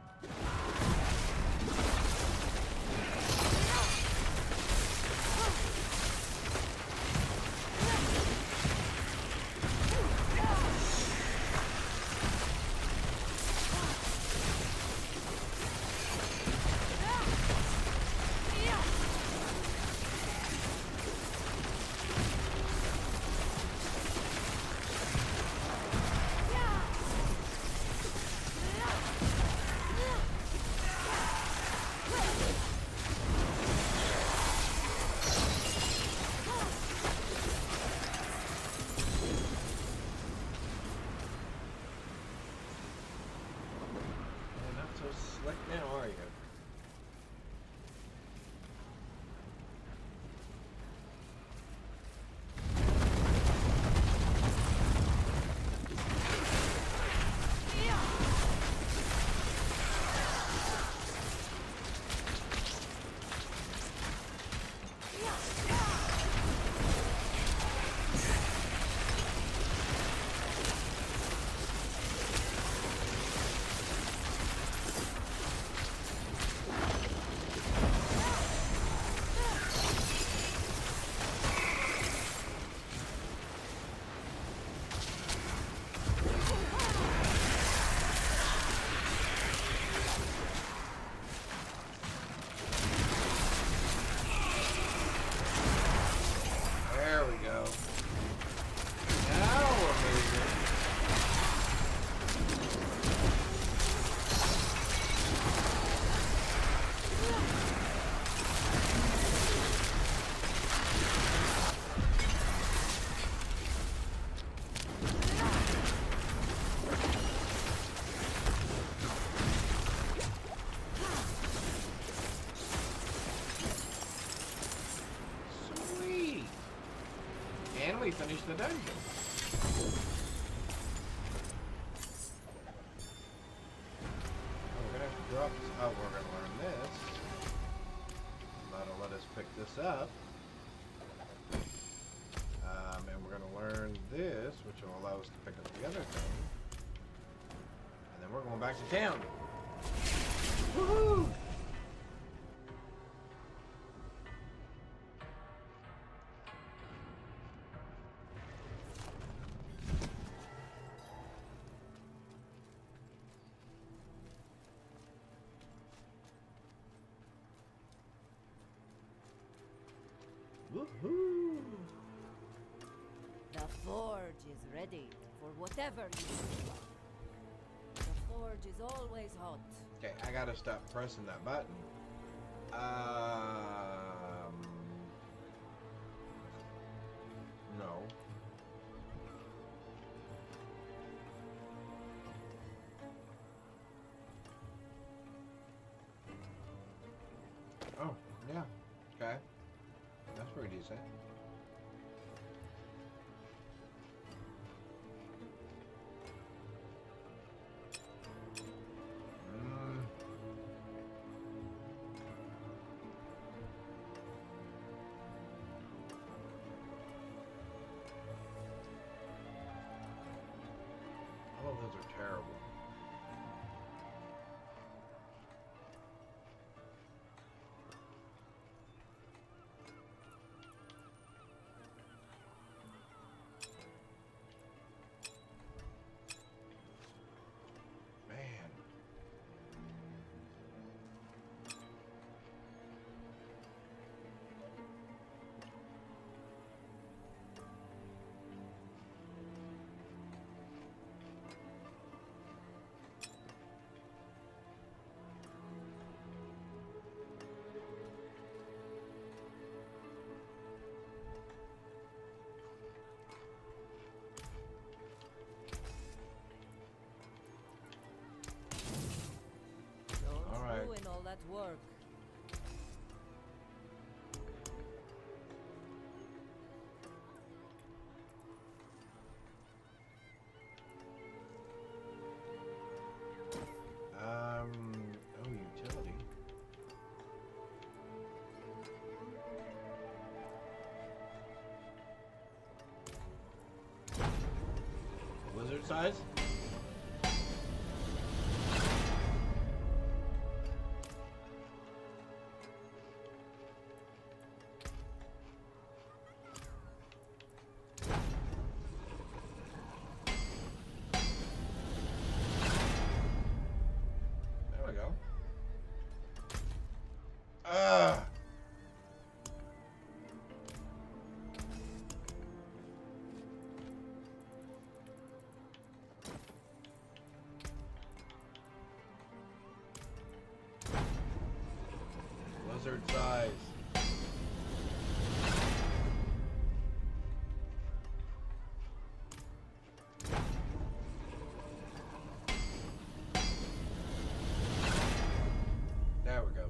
You're not so slick now, are you? There we go. Now we're moving. Sweet. And we finished the dungeon. Oh, we're gonna have to drop this. Oh, we're gonna learn this. That'll let us pick this up. which will allow us to pick up the other thing. And then we're going back to town. Woohoo! Woohoo! The forge is ready for whatever you do. The forge is always hot. Okay, I gotta stop pressing that button. No. Oh, yeah. Okay. That's pretty decent. All of those are terrible. Man. Don't All right. ruin all that work. Oh, utility. Wizard size? There we go. Ah. Lizard size. There we go.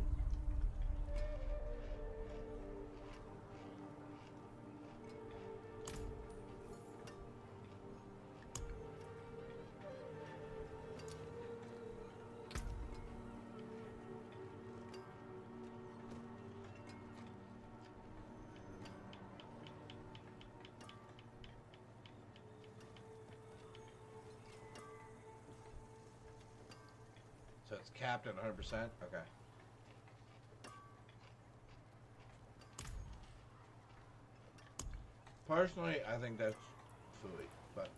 So it's capped at 100%? Okay. Personally, I think that's fooey, but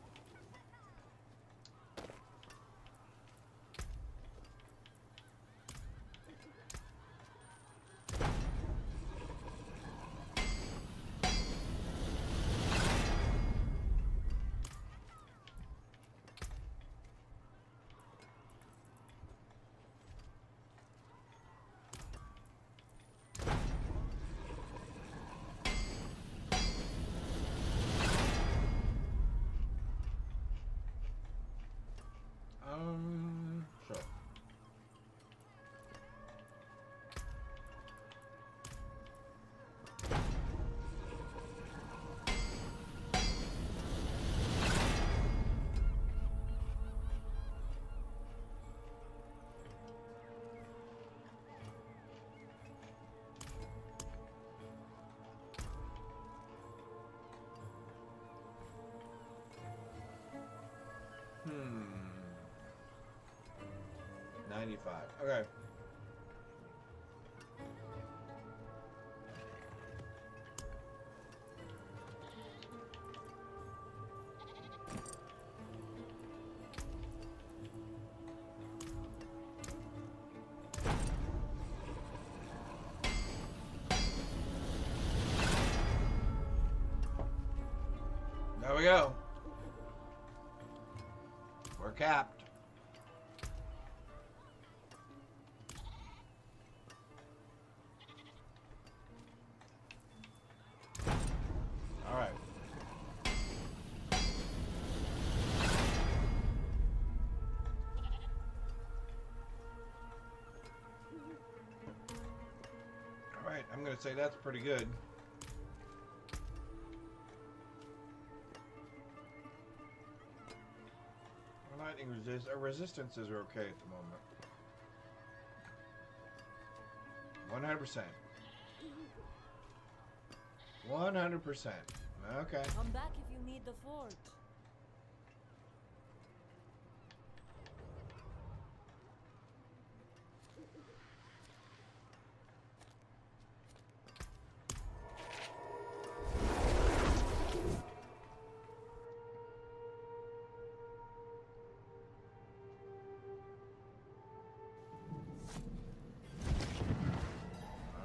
95. Okay. There we go. We're capped. All right. All right, I'm going to say that's pretty good. Lightning resistances are okay at the moment. 100%. 100%. Okay. Come back if you need the forge.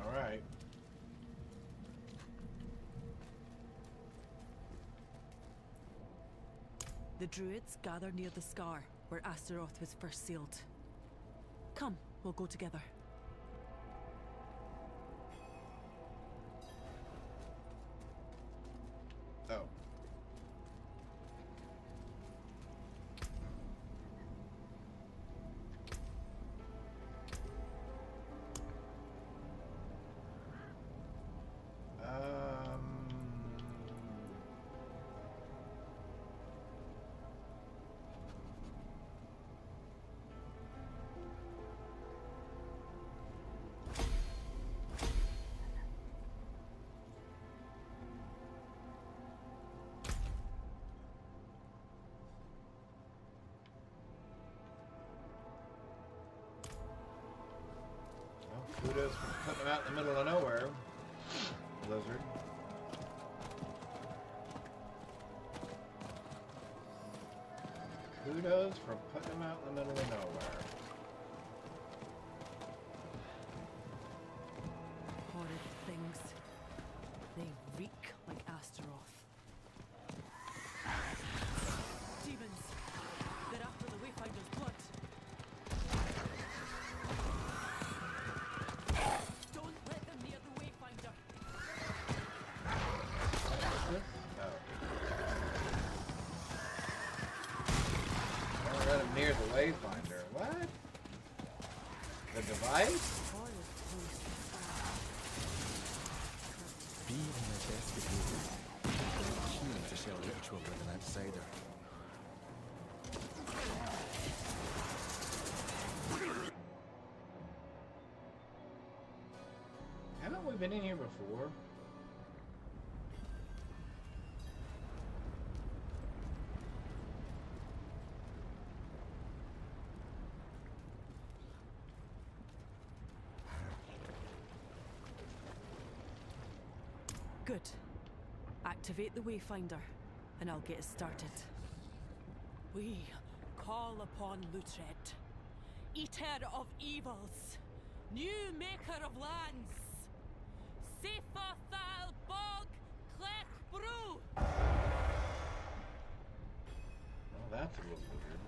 All right. The druids gather near the scar where Astaroth was first sealed. Come, we'll go together. Oh. Kudos for putting them out in the middle of nowhere, Blizzard. Kudos for putting them out in the middle of nowhere. Horrid things. They reek like Astaroth. Demons! They're after the Wayfinder's blood. Don't let them near the Wayfinder. Don't let him near the Wayfinder. What? The device? Be on their best behavior. They're keen to share ritual with an outsider. Haven't we been in here before? Good. Activate the Wayfinder, and I'll get us started. We call upon Lutred, eater of evils, new maker of lands. Sefathal Bog Clech Brew! Oh, that's a little weird.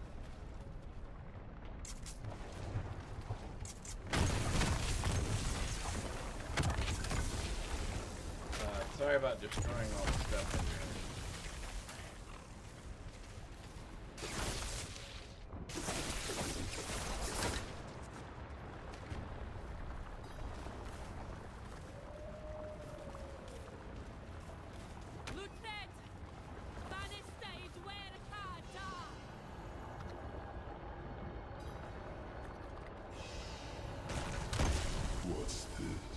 Sorry about destroying all the stuff in here. Luthed! Banistade Werkada! What's this?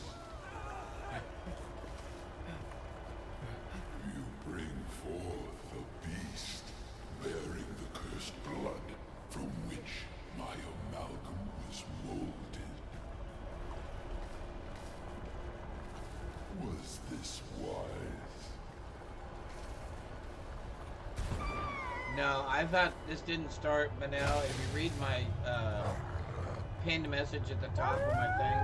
You bring No, I thought this didn't start, Manel. If you read my pinned message at the top of my thing,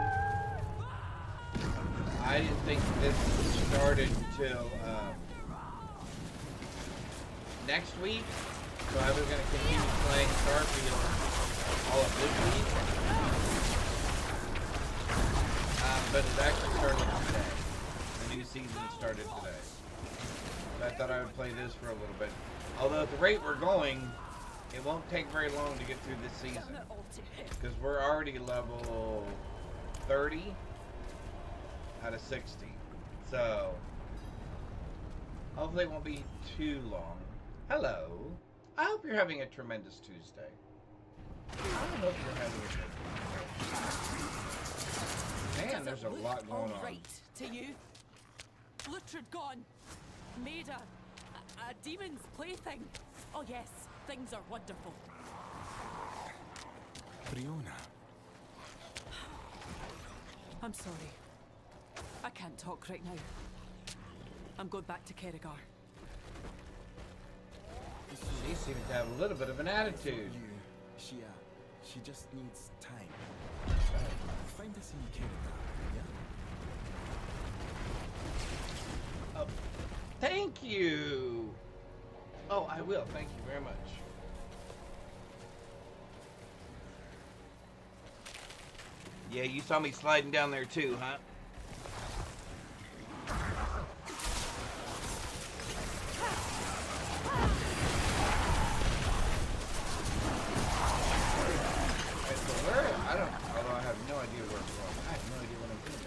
I didn't think this started till next week. So I was going to continue playing Starfield all of this week. But it actually started today. The new season started today. So I thought I would play this for a little bit. Although at the rate we're going, it won't take very long to get through this season. Because we're already level 30 out of 60. So, hopefully it won't be too long. Hello. I hope you're having a tremendous Tuesday. I hope you're having a good Tuesday. Man, there's a lot going on. Right to you? Lutrid gone. Made a demon's plaything. Oh yes, things are wonderful. Briona. I'm sorry. I can't talk right now. I'm going back to Kerrigar. She seems to have a little bit of an attitude. She just needs time. Find us in Kerrigar, yeah? Oh, thank you. Oh, I will. Thank you very much. Yeah, you saw me sliding down there too, huh? Although I have no idea where I'm going. I have no idea what I'm doing.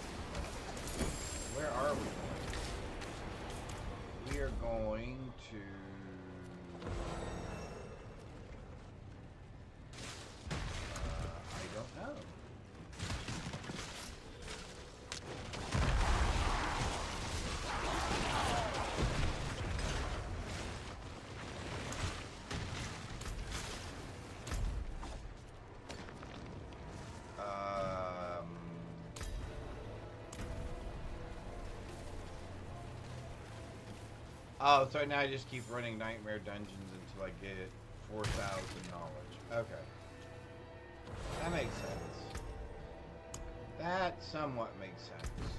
Where are we going? We are going to... I don't know. Oh, so now I just keep running Nightmare Dungeons until I get 4,000 knowledge. Okay. That makes sense. That somewhat makes sense.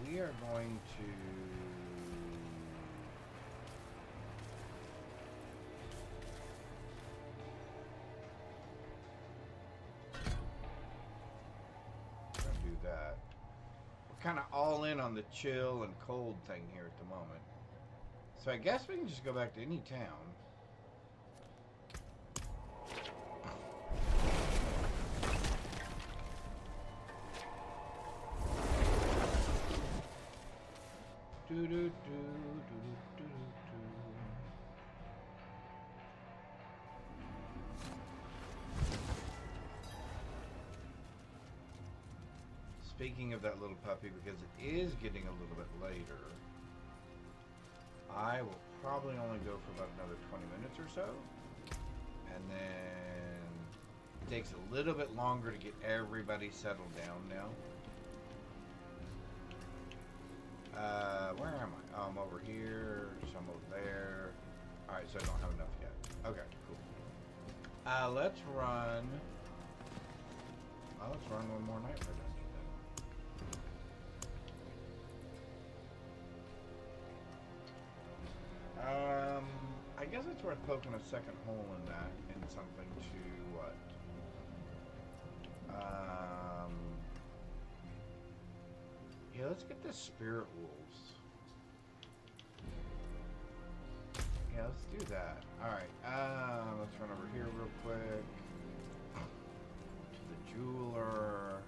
We are going to... do that. We're kind of all in on the chill and cold thing here at the moment. So I guess we can just go back to any town. Do do do do do do do. Speaking of that little puppy, because it is getting a little bit later, I will probably only go for about another 20 minutes or so. And then it takes a little bit longer to get everybody settled down now. Where am I? Oh, I'm over here, some over there. Alright, so I don't have enough yet. Okay, cool. Let's run one more Nightmare Dungeon. I guess it's worth poking a second hole in that, in something to what? Yeah, let's get the Spirit Wolves. Yeah, let's do that. Alright, let's run over here real quick. To the jeweler.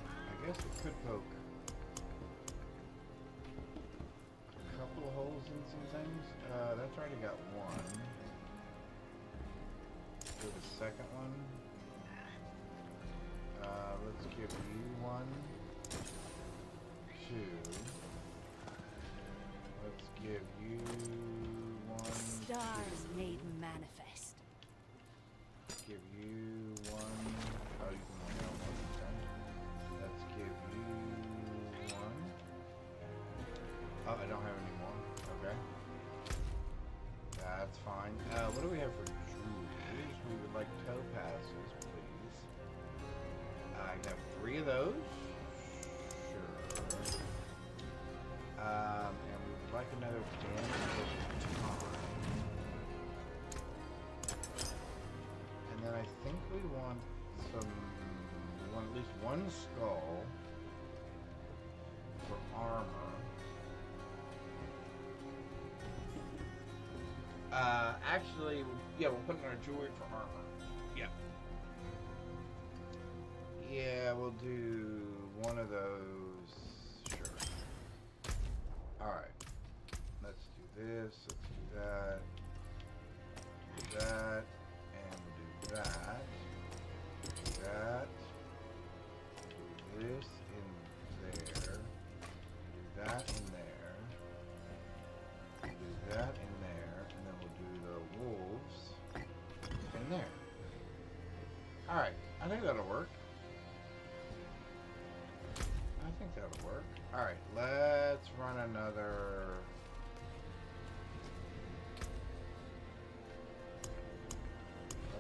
I guess we could poke a couple of holes in some things. That's already got one. Do the second one. Let's give you one. Two. Let's give you one. Stars two. made manifest. Give you one. Oh, you can only have one. Okay. Let's give you one. Oh, I don't have any more. Okay. That's fine. What do we have for jewels? We would like topazes, please. I have 3 of those. Sure. And we would like another damage time. And then I think we want at least one skull for armor. Actually, yeah, we'll put in our jewelry for armor. Yeah. Yeah, we'll do one of those. Sure. Alright. Let's do this. Let's do that. Do that. And we'll do that. Do that. Do this in there. Do that in there. Do that in there. And then we'll do the wolves in there. Alright. I think that'll work. I think that'll work. Alright, let's run another...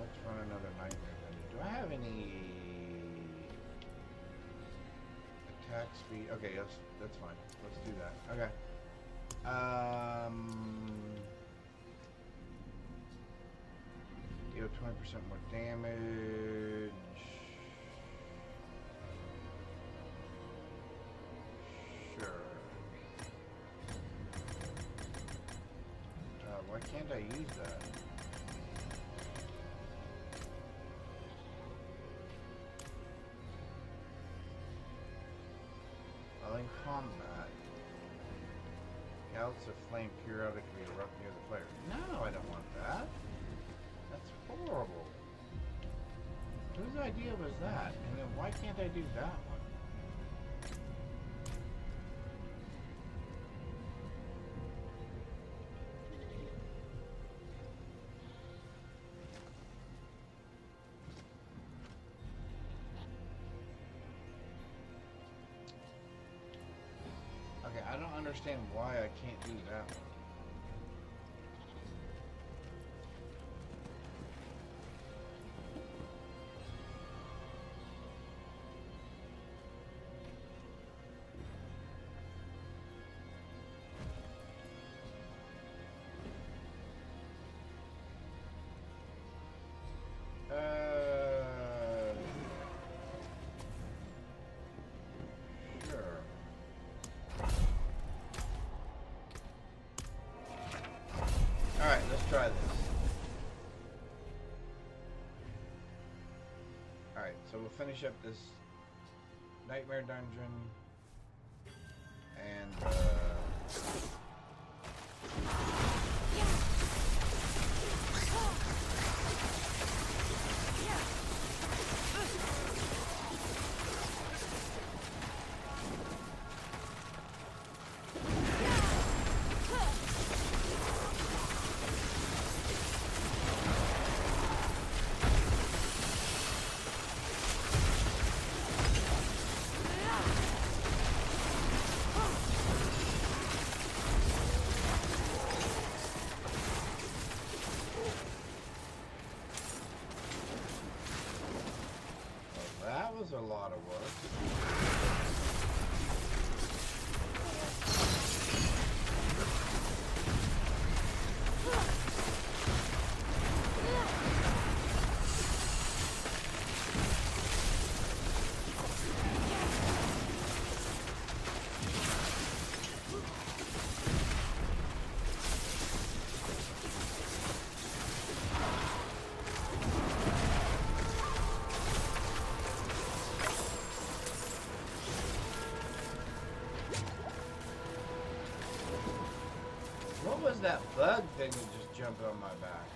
Let's run another nightmare dungeon. Do I have any... attack speed? Okay, that's fine. Let's do that. Okay. Deal 20% more damage. Sure. Why can't I use that? While in combat, gouts of flame periodically erupt near the player. No, I don't want that. That's horrible. Whose idea was that? And then why can't I do that one? Okay, I don't understand why I can't do that one. Sure. Alright, let's try this. Alright, so we'll finish up this nightmare dungeon. And, that was a lot of work. What was that bug thing that just jumped on my back?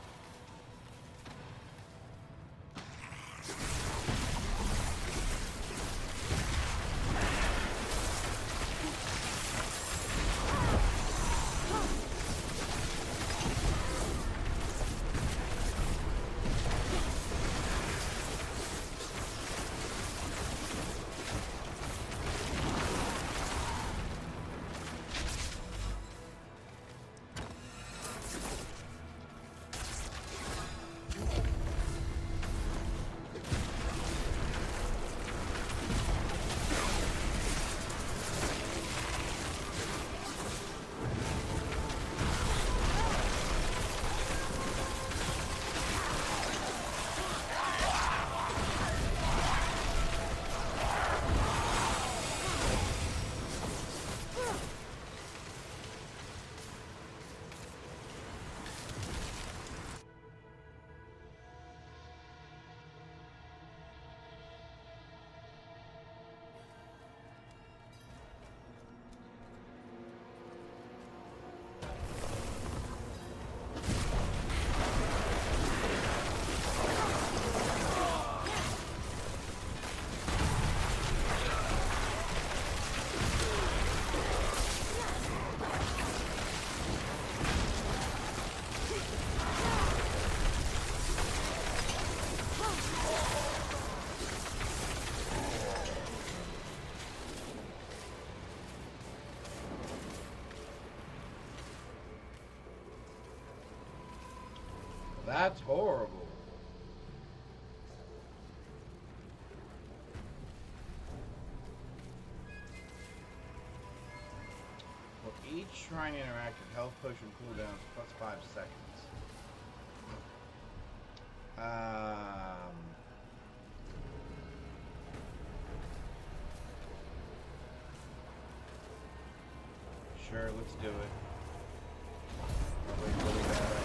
That's horrible. For each shrine interactive, health potion cooldowns plus 5 seconds. Sure, let's do it. Probably really bad idea.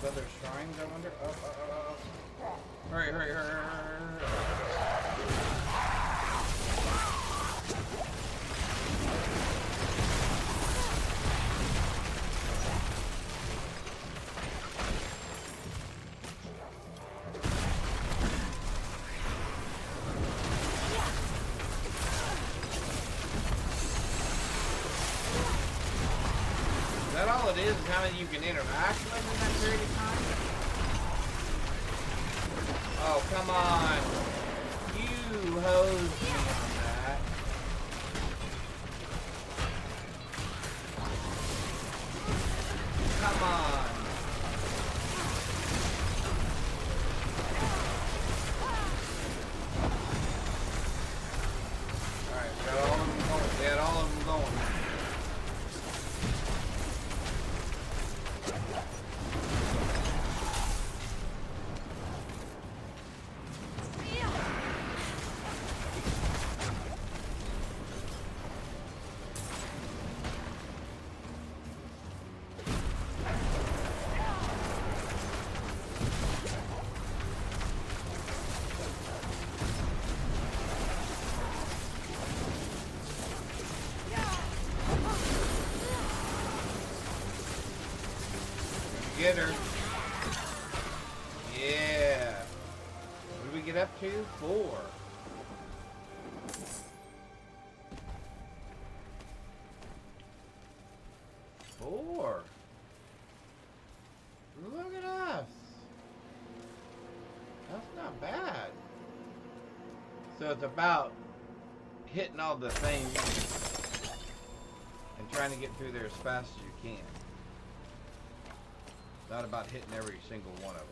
Other shrines, I wonder? Hurry, hurry, hurry, hurry. Is that all it is? How many you can interact with in that period of time? Oh, come on. You hosed me on that. Come on. Alright, we got all of them going. We had all of them going. Get her. Yeah. What did we get up to? 4. Look at us. That's not bad. So it's about hitting all the things and trying to get through there as fast as you can. Not about hitting every single one of them.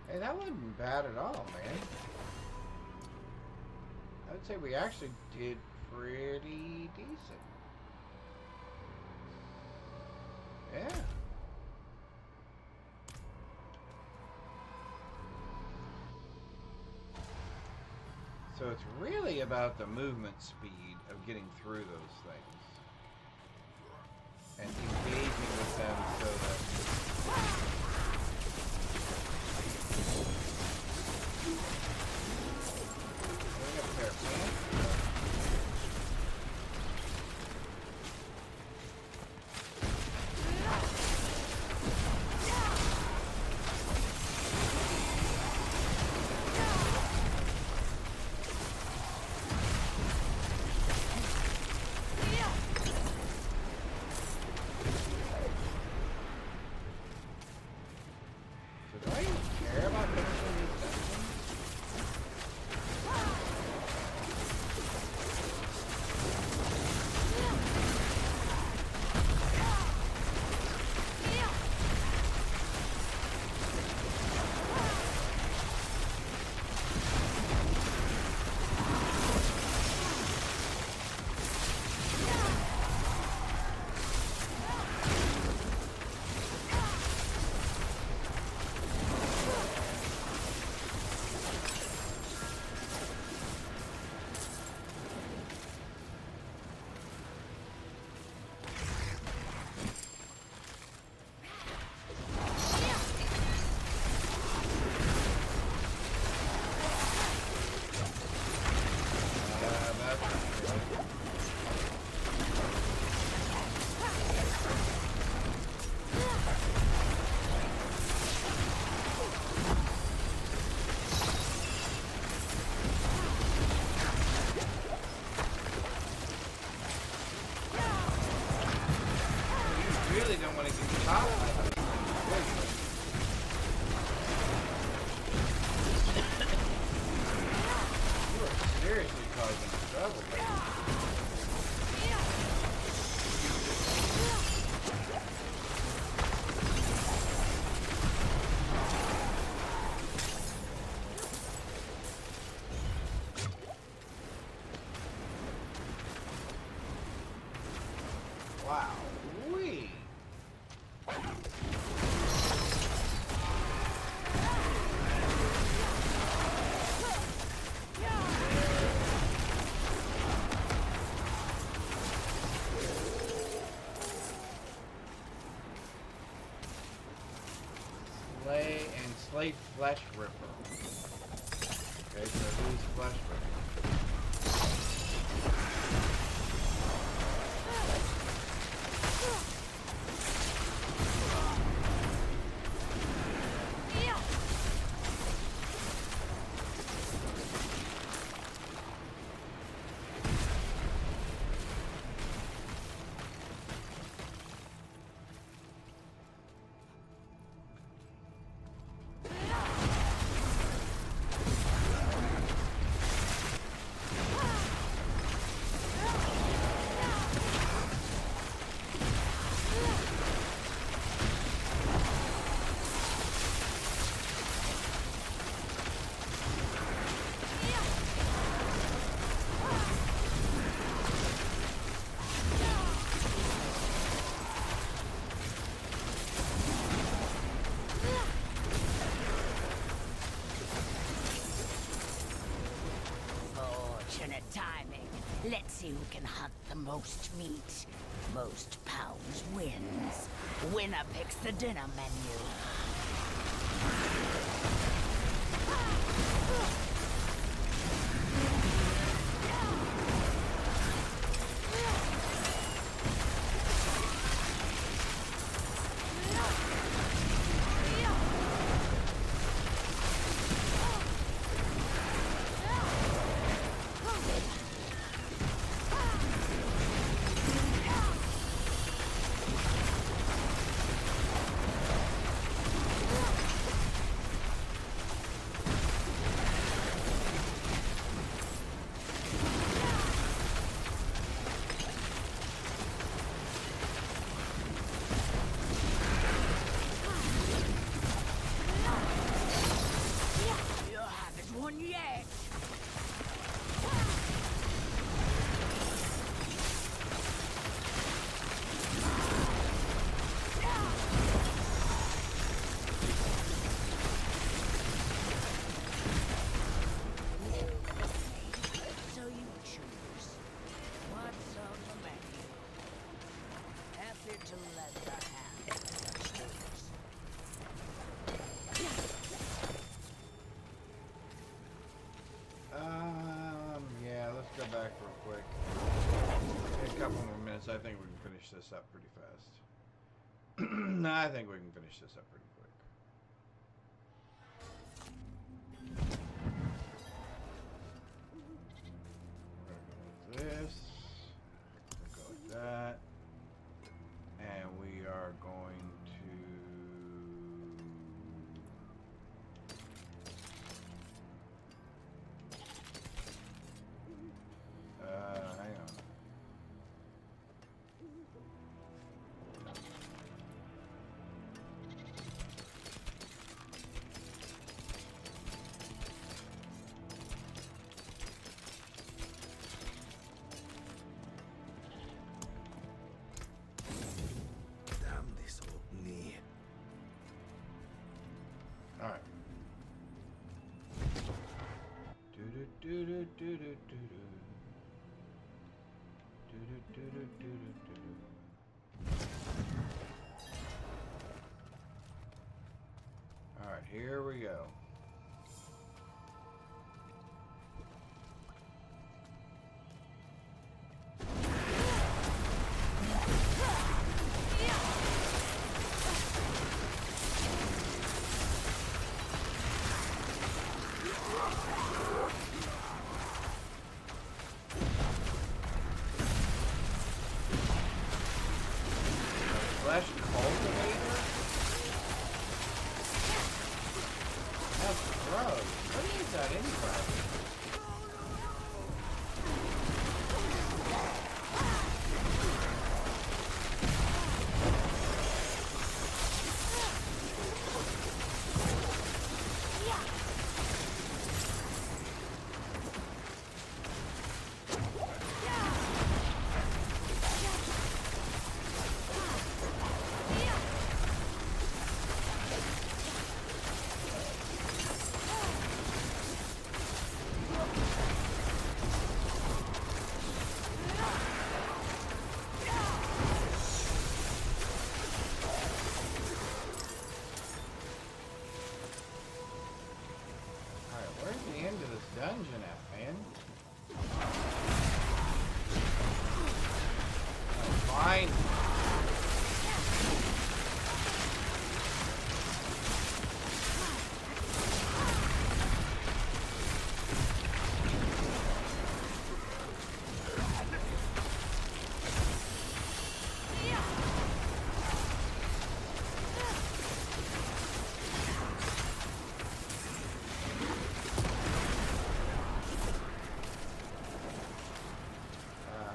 Hey, that wasn't bad at all, man. I would say we actually did pretty decent. Yeah. So it's really about the movement speed of getting through those things. And engaging with them so that bring up a pair of pants. Slave Flesh Ripper. Okay, so who's Flesh Ripper? Fortunate timing. Let's see who can hunt the most meat. Most pounds wins. Winner picks the dinner menu. Go back real quick. In a couple more minutes, I think we can finish this up pretty fast. Nah, I think we can finish this up pretty quick. We're gonna go like this. We'll go like that. And we are going hang on. Damn this old knee. All right. Do do do do do do do. All right, here we go. Flesh cultivator? That's gross. What is that anyway? dungeon at, man? Oh, fine.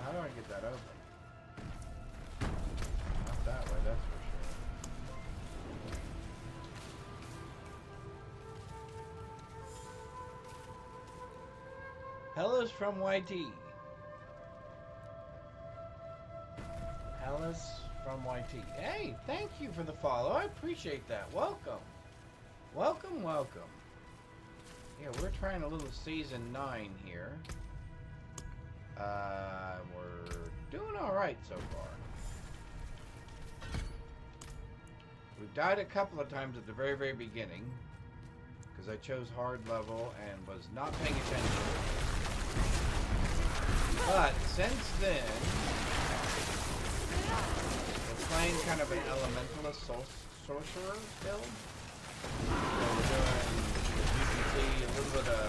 How do I get that open? Not that way, that's for sure. Hellas from YT. Hellas from YT. Hey, thank you for the follow. I appreciate that. Welcome. Welcome, welcome. Yeah, we're trying a little season 9 here. We're doing alright so far. We've died a couple of times at the very, very beginning because I chose hard level and was not paying attention. But since then, we're playing kind of an elementalist sorcerer build. So we're doing, as you can see, a little bit of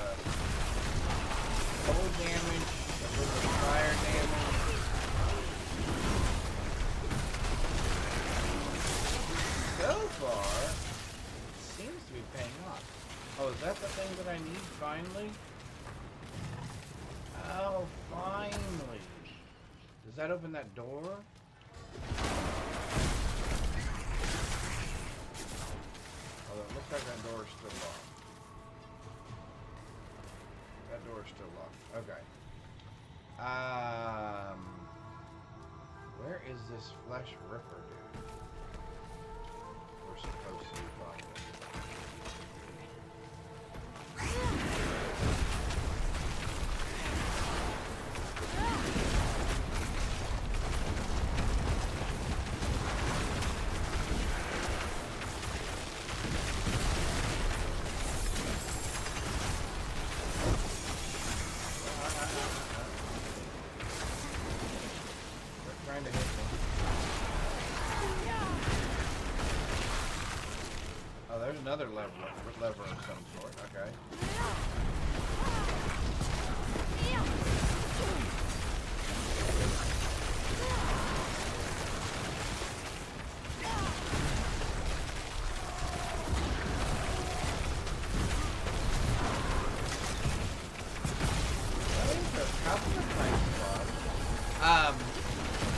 cold damage, a little bit of fire damage. So far, it seems to be paying off. Oh, is that the thing that I need finally? Oh, finally. Does that open that door? Oh, it looks like that door is still locked. That door is still locked. Okay. Where is this flesh ripper dude? We're supposed to find it. Trying to hit me. Oh, there's another lever of some sort. Okay.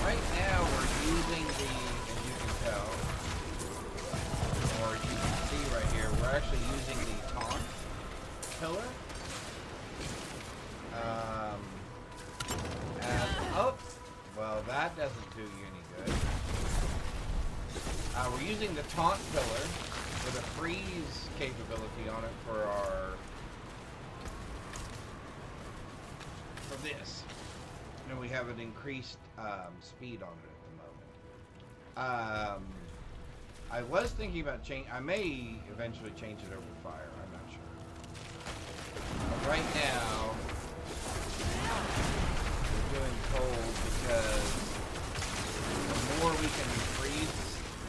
Right now we're using the, as you can tell, or you can see right here, we're actually using the taunt pillar. Oh, well that doesn't do you any good. We're using the taunt pillar with a freeze capability on it for this. And we have an increased speed on it at the moment. I was thinking about I may eventually change it over to fire. I'm not sure. But right now, we're doing cold because the more we can freeze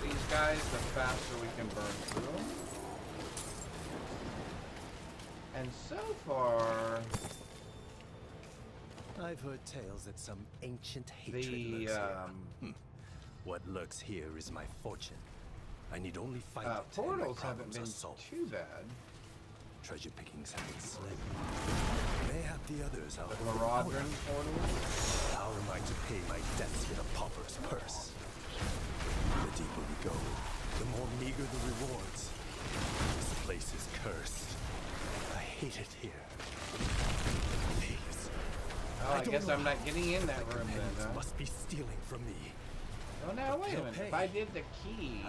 these guys, the faster we can burn through them. And so far, I've heard tales that some ancient hatred lurks here. What lurks here is my fortune. I need only fight it, portals haven't been too bad. Treasure pickings have been slim. Mayhap the others are the Maraudron portals. How am I to pay my debts with a pauper's purse? The deeper we go, the more meager the rewards. This place is cursed. I hate it here. Oh, I guess I'm not getting in that room then, huh? Must be stealing from me. Well, now wait a minute. If I did the key,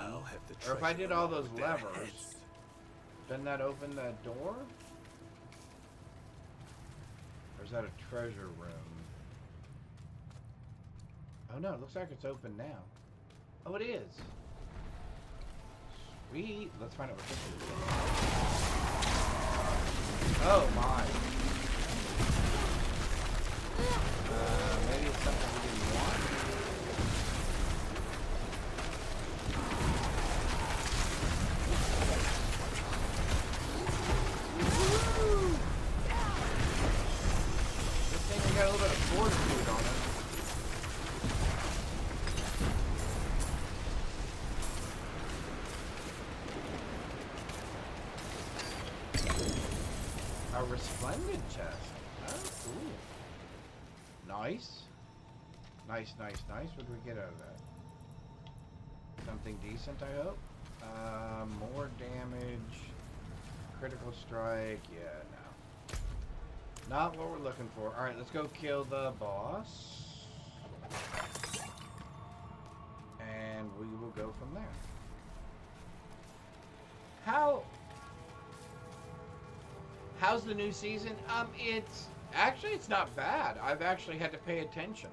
or if I did all those levers, doesn't that open that door? Or is that a treasure room? Oh no, it looks like it's open now. Oh, it is. Sweet. Let's find out what this is. Oh my. something we didn't want. This thing got a little bit of fortitude on it. A resplendent chest. Oh, cool. Nice. Nice, nice, nice. What do we get out of that? Something decent, I hope. More damage. Critical strike. Yeah, no. Not what we're looking for. Alright, let's go kill the boss. And we will go from there. How's the new season? It's not bad. I've actually had to pay attention.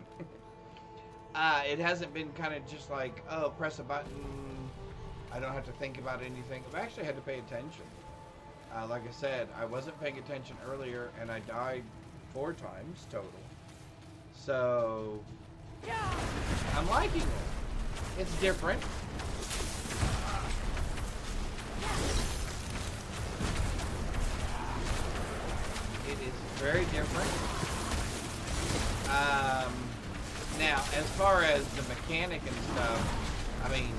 It hasn't been kind of just like, oh, press a button. I don't have to think about anything. I've actually had to pay attention. Like I said, I wasn't paying attention earlier, and I died 4 times total. So, I'm liking it. It's different. It is very different. Now, as far as the mechanic and stuff, I mean,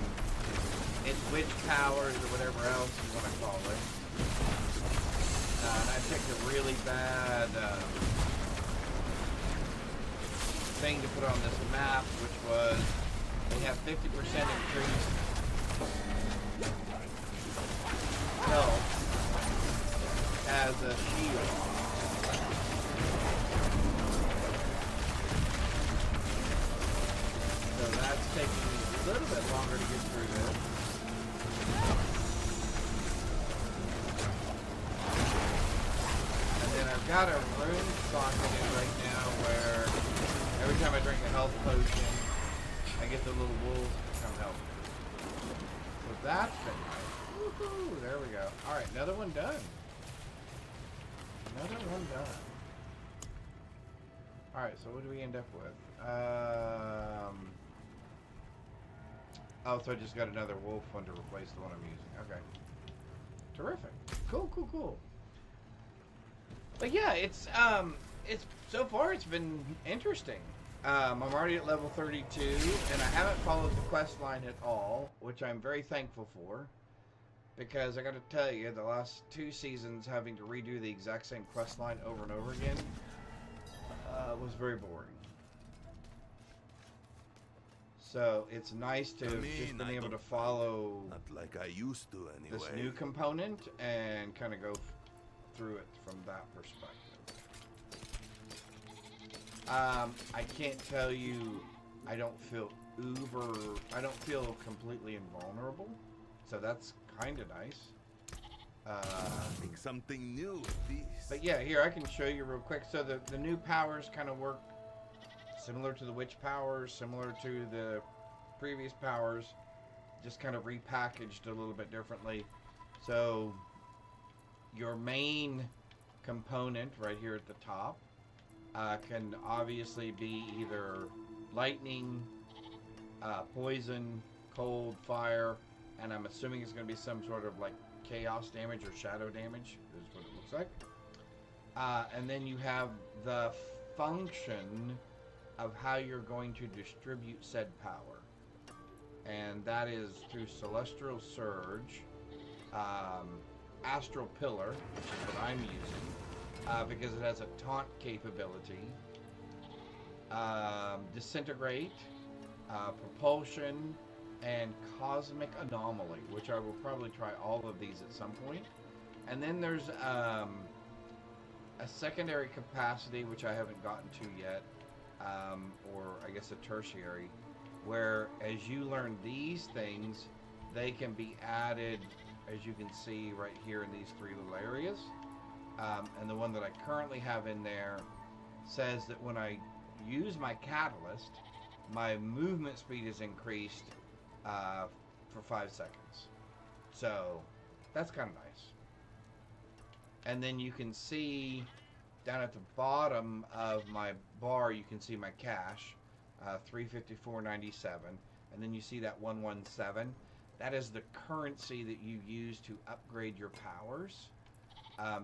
it's witch powers or whatever else you want to call it. And I picked a really bad thing to put on this map, which was they have 50% increased health as a shield. So that's taking me a little bit longer to get through this. And then I've got a rune socket in right now where every time I drink a health potion, I get the little wolves to come help me. So that's been nice. Woohoo! There we go. Alright, another one done. Another one done. Alright, so what do we end up with? Oh, so I just got another wolf one to replace the one I'm using. Okay. Terrific. Cool, cool, cool. But yeah, it's so far it's been interesting. I'm already at level 32, and I haven't followed the quest line at all, which I'm very thankful for. Because I gotta tell you, the last 2 seasons having to redo the exact same quest line over and over again was very boring. So it's nice to have just been able to follow not like I used to anyway. This new component and kind of go through it from that perspective. I can't tell you, I don't feel completely invulnerable, so that's kind of nice. Think something new, please. But yeah, here I can show you real quick. So the new powers kind of work similar to the witch powers, similar to the previous powers, just kind of repackaged a little bit differently. So your main component right here at the top can obviously be either lightning, poison, cold, fire, and I'm assuming it's going to be some sort of like chaos damage or shadow damage is what it looks like. And then you have the function of how you're going to distribute said power, and that is through Celestial Surge, Astral Pillar, which is what I'm using, because it has a taunt capability, Disintegrate, Propulsion, and Cosmic Anomaly, which I will probably try all of these at some point. And then there's a secondary capacity, which I haven't gotten to yet, or I guess a tertiary, where as you learn these things, they can be added, as you can see right here in these 3 little areas. And the one that I currently have in there says that when I use my catalyst, my movement speed is increased for 5 seconds. So that's kind of nice. And then you can see down at the bottom of my bar, you can see my cache. $354.97, and then you see that 117. That is the currency that you use to upgrade your powers.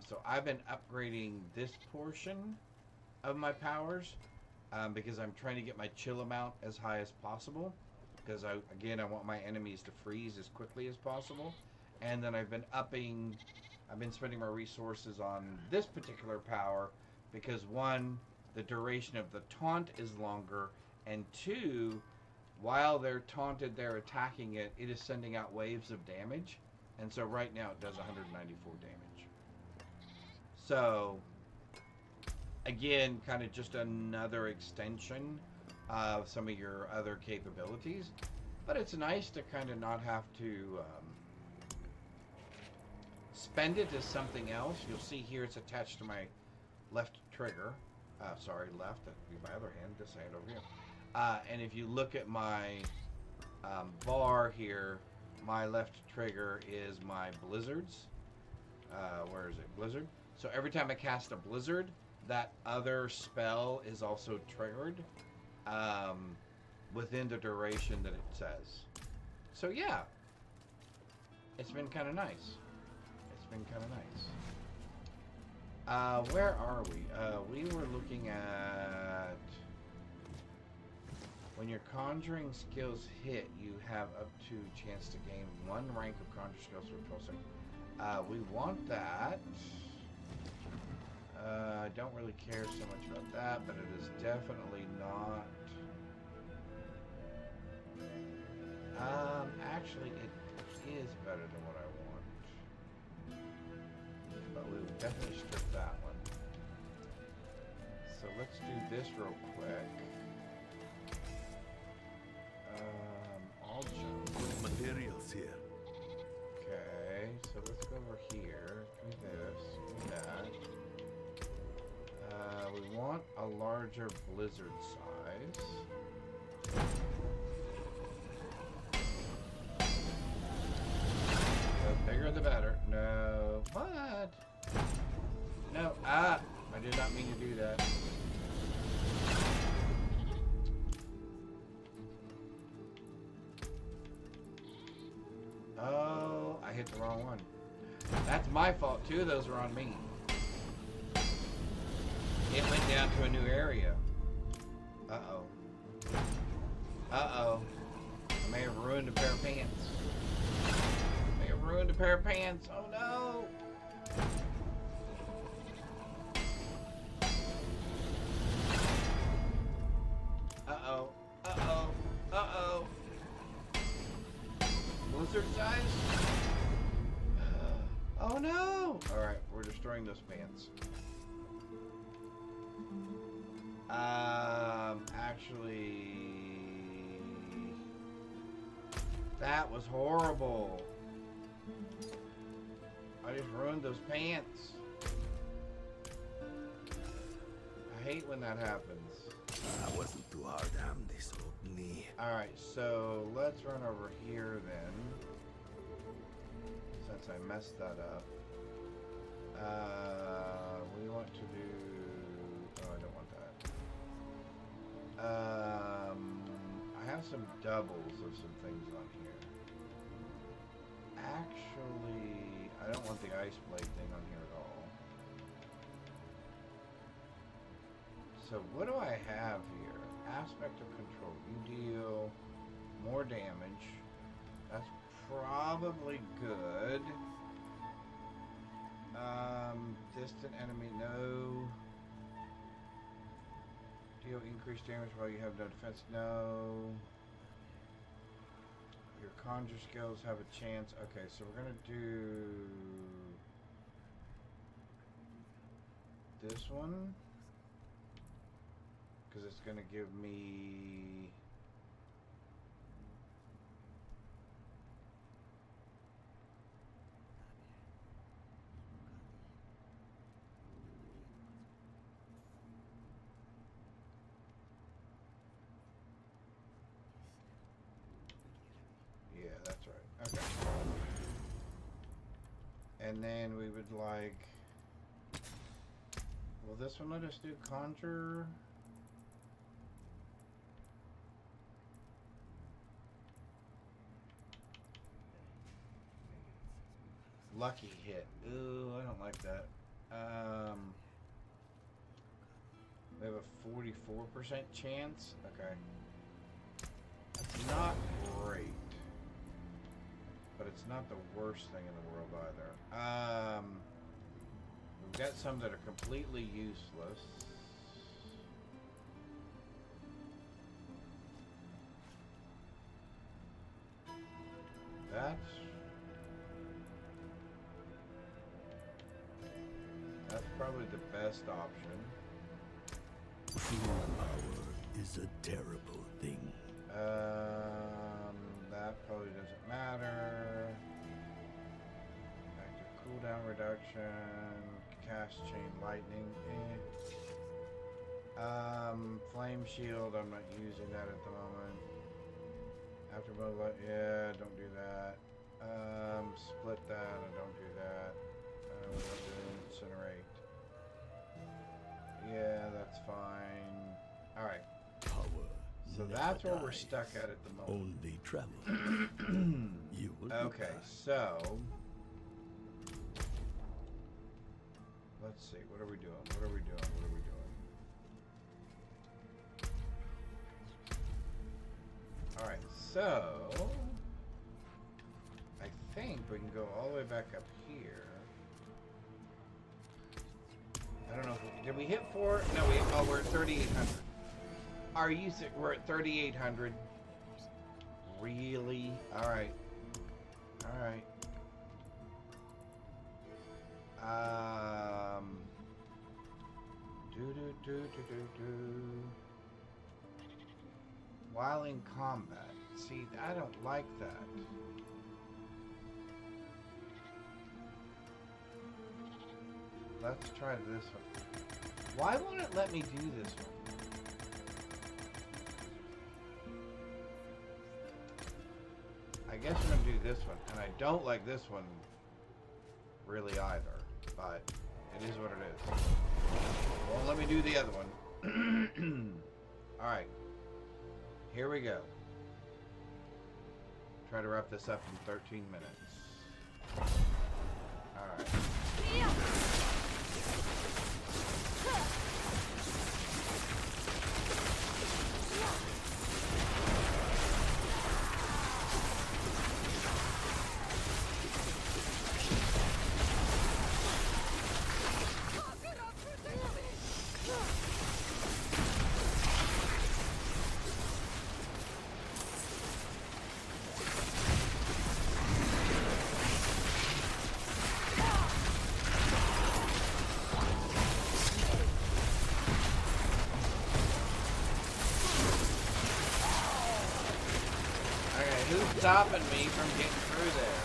So I've been upgrading this portion of my powers because I'm trying to get my chill amount as high as possible. Because I want my enemies to freeze as quickly as possible. And then I've been spending my resources on this particular power because one, the duration of the taunt is longer, and two, while they're taunted, they're attacking it, it is sending out waves of damage. And so right now it does 194 damage. So, again, kind of just another extension of some of your other capabilities. But it's nice to kind of not have to spend it as something else. You'll see here it's attached to my left trigger. Sorry, left. That'd be my other hand. This hand over here. And if you look at my bar here, my left trigger is my blizzards. Where is it? Blizzard. So every time I cast a blizzard, that other spell is also triggered within the duration that it says. So yeah, it's been kind of nice. It's been kind of nice. Where are we? We were looking at when your conjuring skills hit, you have up to chance to gain 1 rank of conjure skills for 12 seconds. We want that. I don't really care so much about that, but it is definitely not. Actually, it is better than what I want. But we would definitely strip that one. So let's do this real quick. I'll jump. Good materials here. Okay, so let's go over here. Do this, do that. We want a larger blizzard size. The bigger the better. No. What? No. I did not mean to do that. Oh, I hit the wrong one. That's my fault. 2 of those were on me. It went down to a new area. Uh-oh. Uh-oh. I may have ruined a pair of pants. May have ruined a pair of pants. Oh no! Uh-oh. Uh-oh. Uh-oh. Blizzard size? Oh no! Alright, we're destroying those pants. Actually, that was horrible. I just ruined those pants. I hate when that happens. I wasn't too hard on this old knee. Alright, so let's run over here then. Since I messed that up. We want to do... Oh, I don't want that. I have some doubles of some things on here. Actually, I don't want the ice blade thing on here at all. So what do I have here? Aspect of control. You deal more damage. That's probably good. Distant enemy, no. Deal increased damage while you have no defense, no. Your conjure skills have a chance. Okay, so we're gonna do this one because it's gonna give me that's right. Okay. And then we would like... Will this one let us do conjure? Lucky hit. Ooh, I don't like that. We have a 44% chance. Okay. That's not great. But it's not the worst thing in the world either. We've got some that are completely useless. That's probably the best option. True power is a terrible thing. That probably doesn't matter. Active cooldown reduction, cast chain lightning. Flame shield. I'm not using that at the moment. After mobile, yeah, don't do that. Split that. I don't do that. We don't do incinerate. Yeah, that's fine. All right. Power. So that's where we're stuck at the moment. Only travel. You will. Okay, so let's see. What are we doing? What are we doing? What are we doing? All right, so I think we can go all the way back up here. I don't know if did we hit 4? No, we're at 3,800. Are you we're at 3,800? Really? All right. All right. While in combat. See, I don't like that. Let's try this one. Why won't it let me do this one? I guess I'm gonna do this one, and I don't like this one really either, but it is what it is. Won't let me do the other one. Alright. Here we go. Try to wrap this up in 13 minutes. Alright. Who's stopping me from getting through there?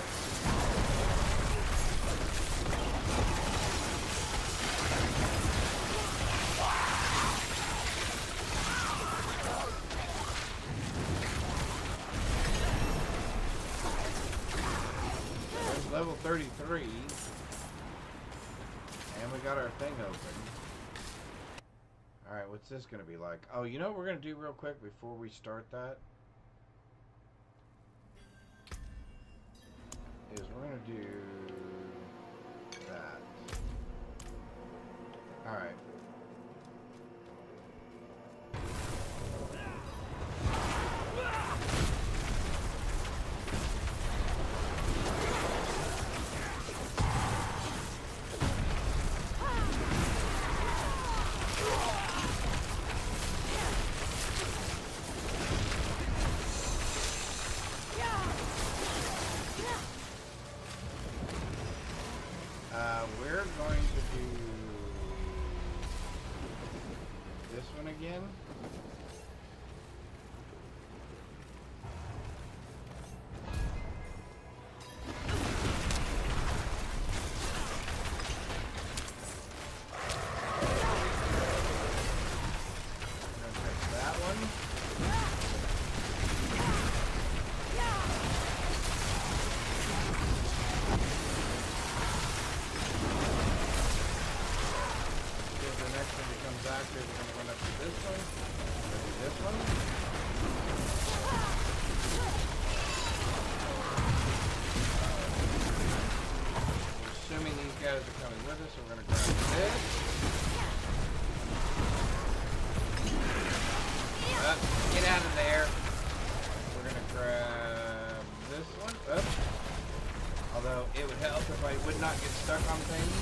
There's level 33. And we got our thing open. Alright, what's this going to be like? Oh, you know what we're going to do real quick before we start that? Is we're going to do that. Alright. We're going to do this one again. We're going to take that one. Back here, we're going to run up to this one, this one. assuming these guys are coming with us, so we're gonna grab this. Get out of there. We're gonna grab this one. Although it would help if I would not get stuck on things.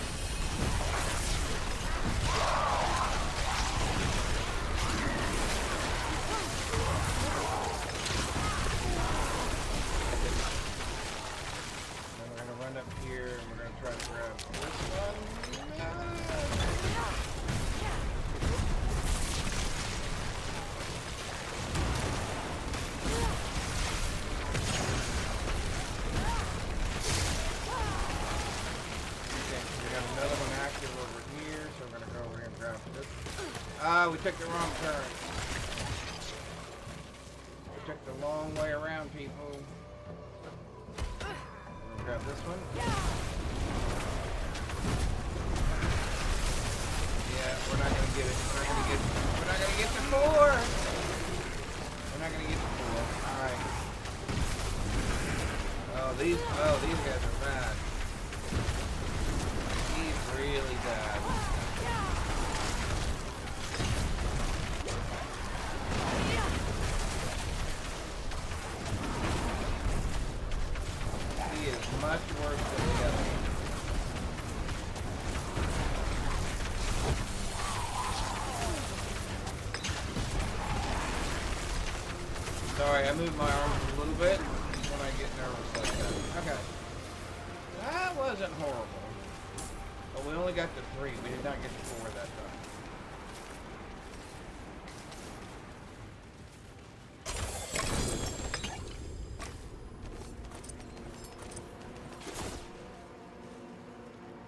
Then we're gonna run up here and we're gonna try to grab this one. We took the wrong turn. We took the long way around, people. We're gonna grab this one. Yeah, we're not gonna get it. We're not gonna get the 4. We're not gonna get the 4. Alright. Oh, these guys are bad. He's really bad. Much worse than the other. Sorry, I moved my arms a little bit when I get nervous like that. Okay. That wasn't horrible. But we only got the 3. We did not get the 4 that time.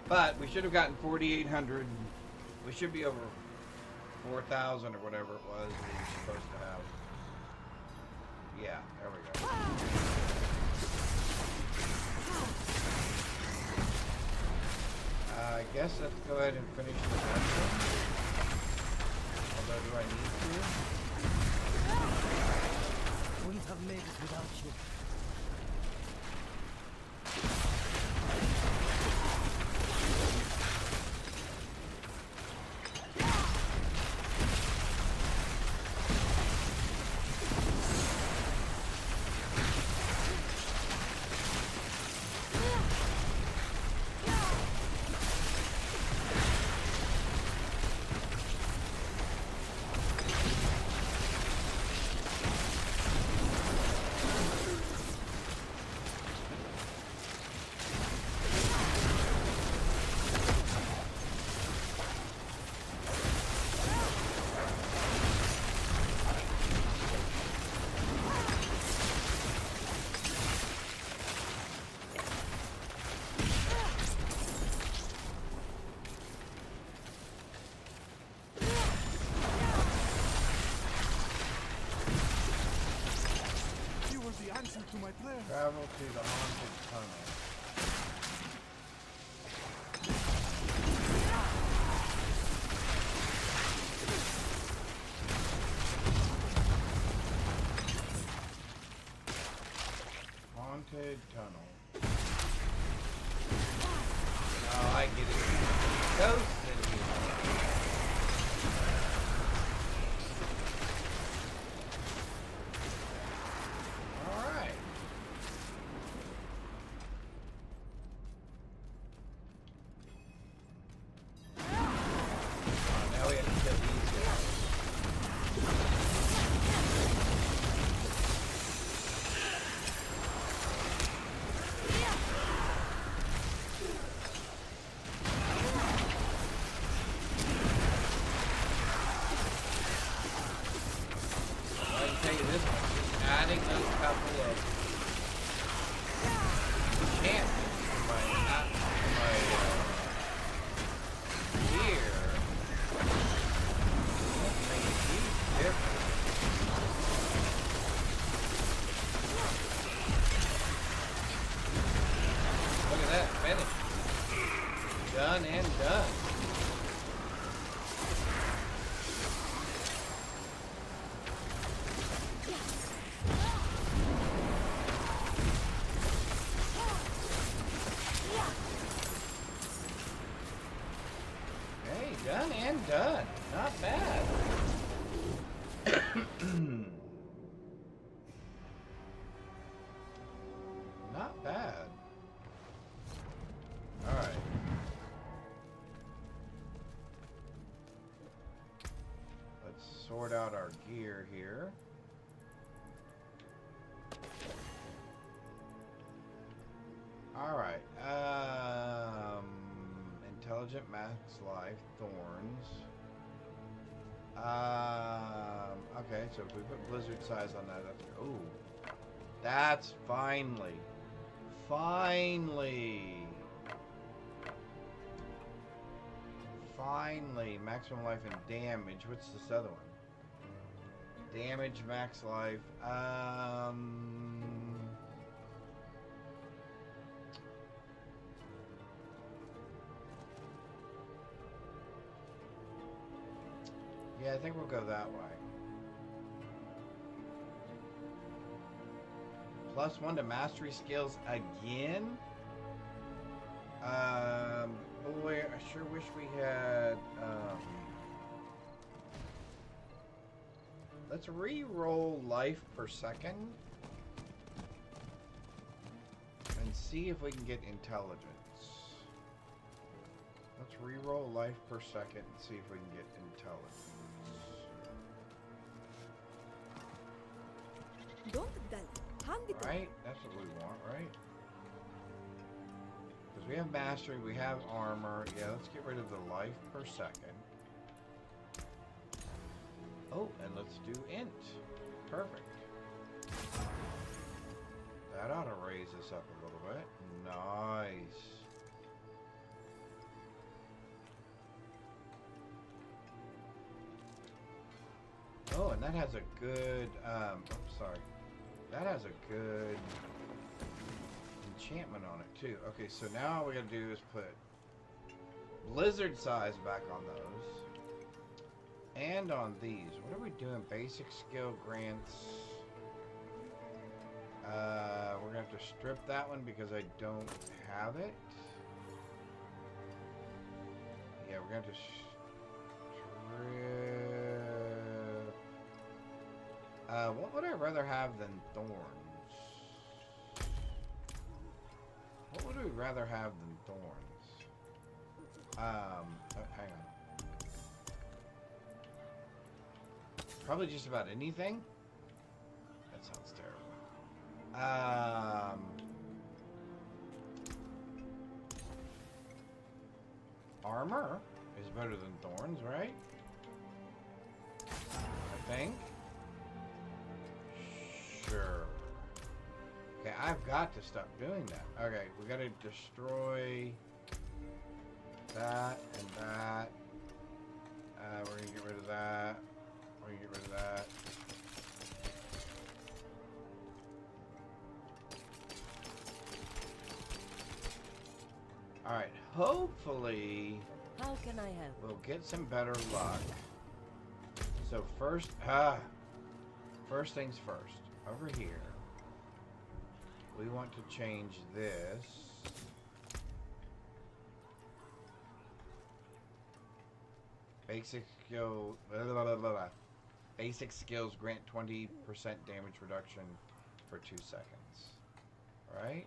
But we should have gotten 4,800. We should be over 4,000 or whatever it was we were supposed to have. Yeah, there we go. I guess let's go ahead and finish the mission. Although, do I need to? Wouldn't have made it without you. To my prayer. Travel to the haunted tunnel. Haunted tunnel. Oh, I get it. Ghosts in here. Done and done. Not bad. Not bad. Alright. Let's sort out our gear here. Alright. Intelligent Max Life, Thorns. Okay, so if we put Blizzard size on that, that's... Ooh. That's finally. Finally. Maximum life and damage. What's this other one? Damage, max life. Yeah, I think we'll go that way. +1 to mastery skills again? Boy, I sure wish we had, let's re-roll life per second and see if we can get intelligence. Let's re-roll life per second and see if we can get intelligence. Don't dull. Hand it Right? That's what we want, right? Because we have mastery, we have armor. Yeah, let's get rid of the life per second. Oh, and let's do int. Perfect. That ought to raise us up a little bit. Nice. Oh, and that has a good, I'm sorry. That has a good enchantment on it too. Okay, so now all we gotta do is put blizzard size back on those. And on these. What are we doing? Basic skill grants. We're gonna have to strip that one because I don't have it. Yeah, we're gonna have to strip. What would I rather have than thorns? What would we rather have than thorns? Hang on. Probably just about anything. That sounds terrible. Armor is better than thorns, right? I think. Sure. Okay, I've got to stop doing that. Okay, we gotta destroy that and that. We're gonna get rid of that. We're gonna get rid of that. Alright, hopefully How can I help? we'll get some better luck. So first things first. Over here, we want to change this. Basic skill. Basic skills grant 20% damage reduction for 2 seconds. Right?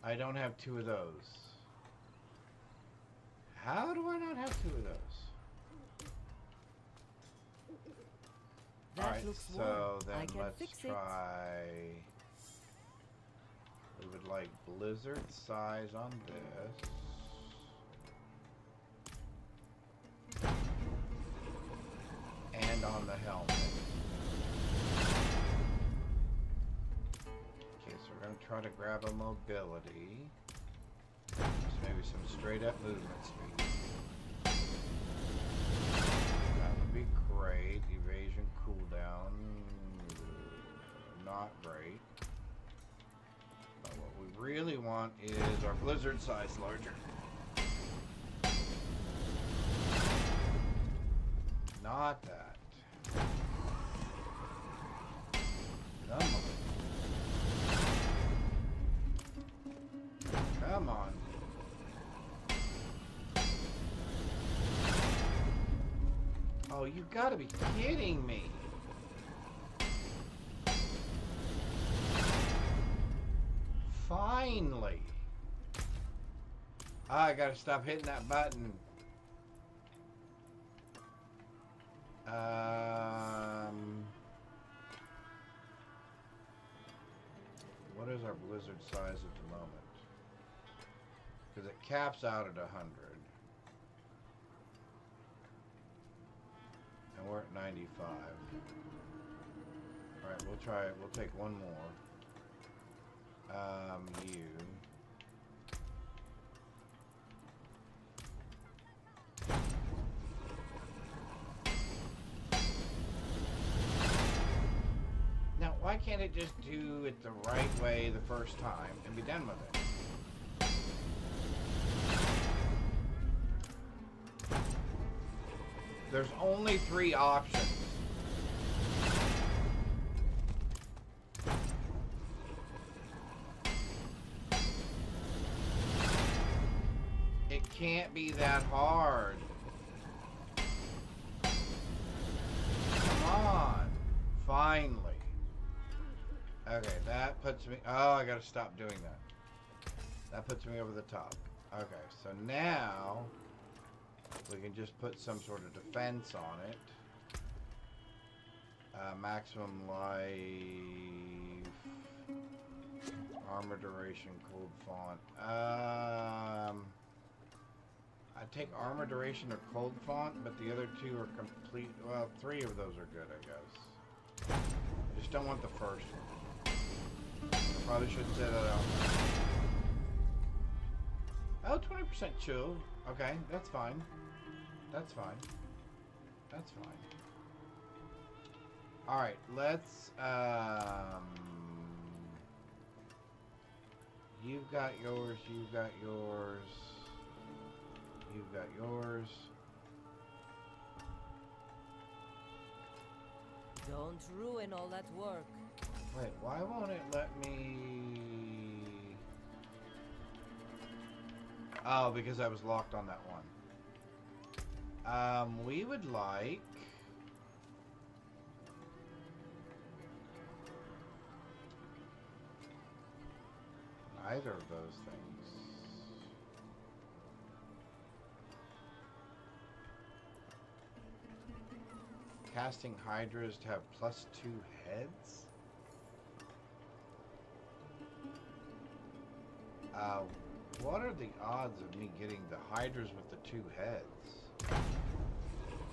I don't have 2 of those. How do I not have 2 of those? Alright, so then let's try... We would like blizzard size on this. And on the helmet. We're going to try to grab a mobility. Just maybe some straight up movement speed. That would be great. Evasion cooldown. Not great. But what we really want is our blizzard size larger. not that. Come on. Come on. Oh, you gotta be kidding me. Finally. I gotta stop hitting that button. What is our blizzard size at the moment? Because it caps out at 100. And we're at 95. Alright, we'll try it. We'll take one more. You. Now, why can't it just do it the right way the first time and be done with it? There's only 3 options. It can't be that hard. Come on. Finally. Okay, that puts me... Oh, I gotta stop doing that. That puts me over the top. Okay, so now we can just put some sort of defense on it. Maximum life, armor duration, cold font. I take armor duration or cold font, but the other 2 are complete. Well, 3 of those are good, I guess. I just don't want the first one. I probably shouldn't say that out. Oh, 20% chill. Okay, that's fine. That's fine. That's fine. Alright, let's, you've got yours, you've got yours, you've got yours. Don't ruin all that work. Wait, why won't it let me... Oh, because I was locked on that one. We would like... either of those things. Casting hydras to have +2 heads? What are the odds of me getting the hydras with the 2 heads?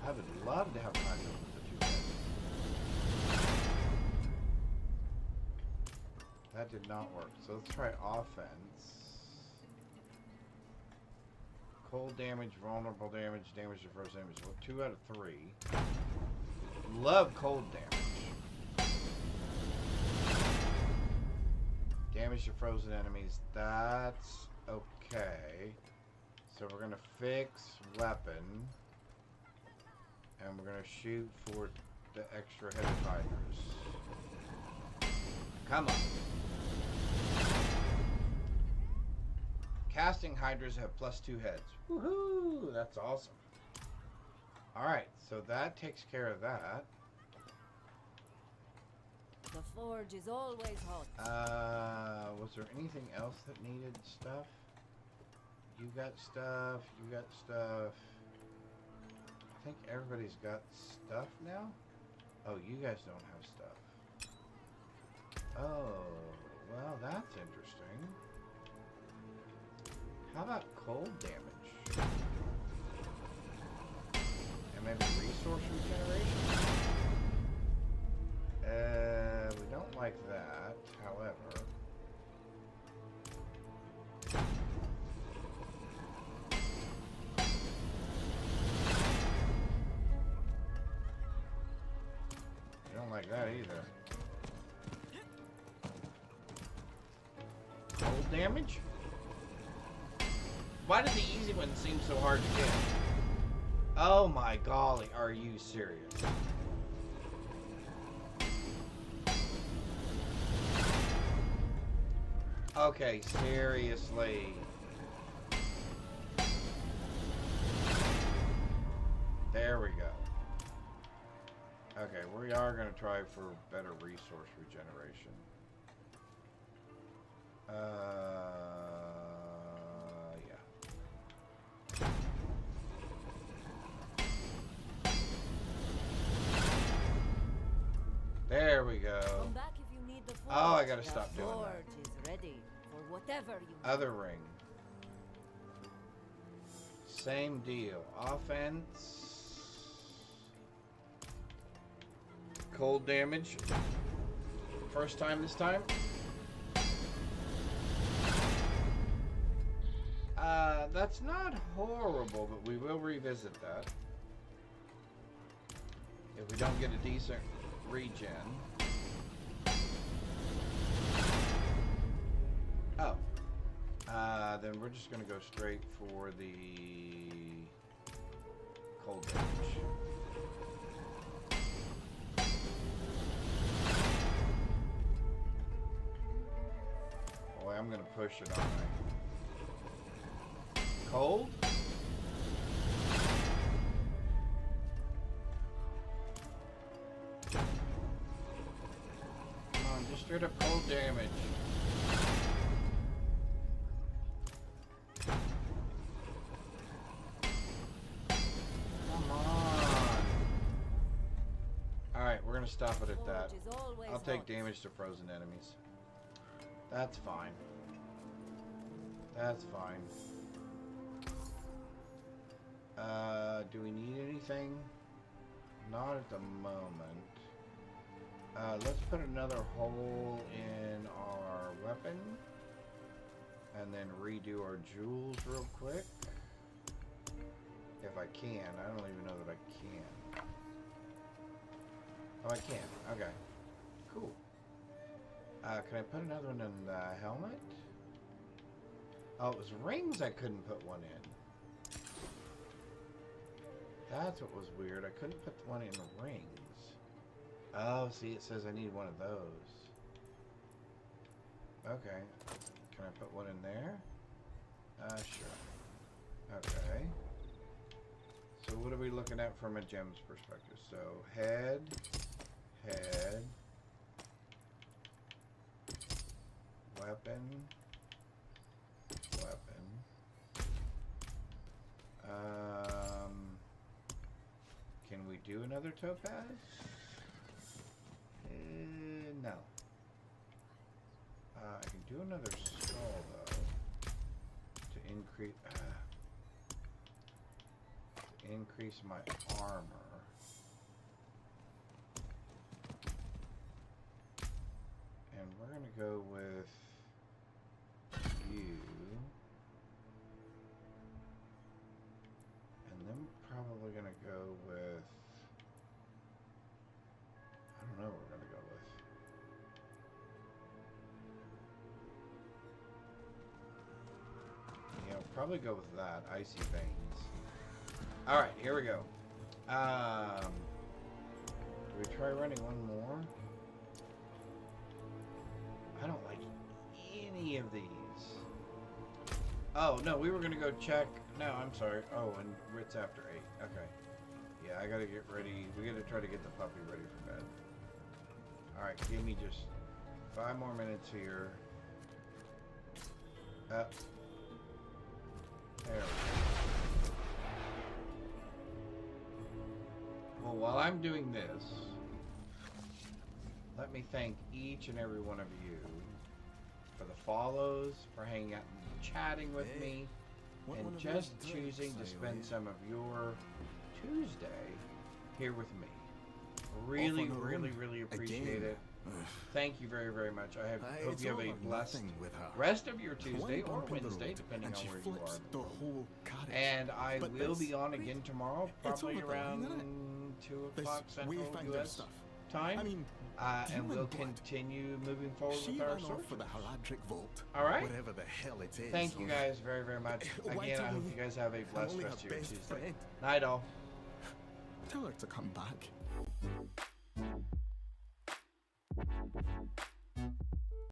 I would love to have hydras with the 2 heads. That did not work. So let's try offense. Cold damage, vulnerable damage, damage to frozen damage. Well, 2 out of 3. Love cold damage. Damage to frozen enemies. That's okay. So we're going to fix weapon. And we're going to shoot for the extra headed hydras. Come on. Casting hydras have +2 heads. Woohoo! That's awesome. Alright, so that takes care of that. The forge is always hot. Was there anything else that needed stuff? You got stuff, you got stuff. I think everybody's got stuff now? Oh, you guys don't have stuff. Oh, well, that's interesting. How about cold damage? And maybe resource regeneration? We don't like that, however. We don't like that either. Cold damage? Why did the easy one seem so hard to get? Oh my golly, are you serious? Okay, seriously. There we go. Okay, we are going to try for better resource regeneration. Yeah. There we go. Come back if you need the forge. Oh, I gotta stop doing that. The forge is ready for whatever you need. Other ring. Same deal. Offense. Cold damage. First time this time. That's not horrible, but we will revisit that. If we don't get a decent regen. Oh. Then we're just going to go straight for the cold damage. Boy, I'm going to push it on me. Cold? Come on, just straight up cold damage. Come on. Alright, we're gonna stop it at that. I'll take damage to frozen enemies. That's fine. That's fine. Do we need anything? Not at the moment. Let's put another hole in our weapon. And then redo our jewels real quick. If I can. I don't even know that I can. Oh, I can. Okay. Cool. Can I put another one in the helmet? Oh, it was rings I couldn't put one in. That's what was weird. I couldn't put one in the rings. Oh, see, it says I need one of those. Okay. Can I put one in there? Sure. Okay. So what are we looking at from a gem's perspective? So, head, weapon, can we do another topaz? No. I can do another skull though to increase my armor. And we're gonna go with you. And then we're probably gonna go with, I don't know what we're gonna go with. Yeah, we'll probably go with that, Icy Veins. Alright, here we go. Do we try running one more? I don't like any of these. Oh, no, we were going to go check. No, I'm sorry. Oh, and it's after 8. Okay. Yeah, I got to get ready. We got to try to get the puppy ready for bed. Alright, give me just 5 more minutes here. Up. There we go. Well, while I'm doing this, let me thank each and every one of you for the follows, for hanging out and chatting with me, and just choosing to spend some of your Tuesday here with me. Really, really, really appreciate it. Thank you very, very much. I hope you have a blessed rest of your Tuesday or Wednesday, depending on where you are in the world. And I will be on again tomorrow, probably around 2 o'clock Central U.S. time. And we'll continue moving forward with our sources. All right. Whatever the hell it is. Thank you guys very, very much. Again, I hope you guys have a blessed rest of your Tuesday. Night all. Tell her to come back.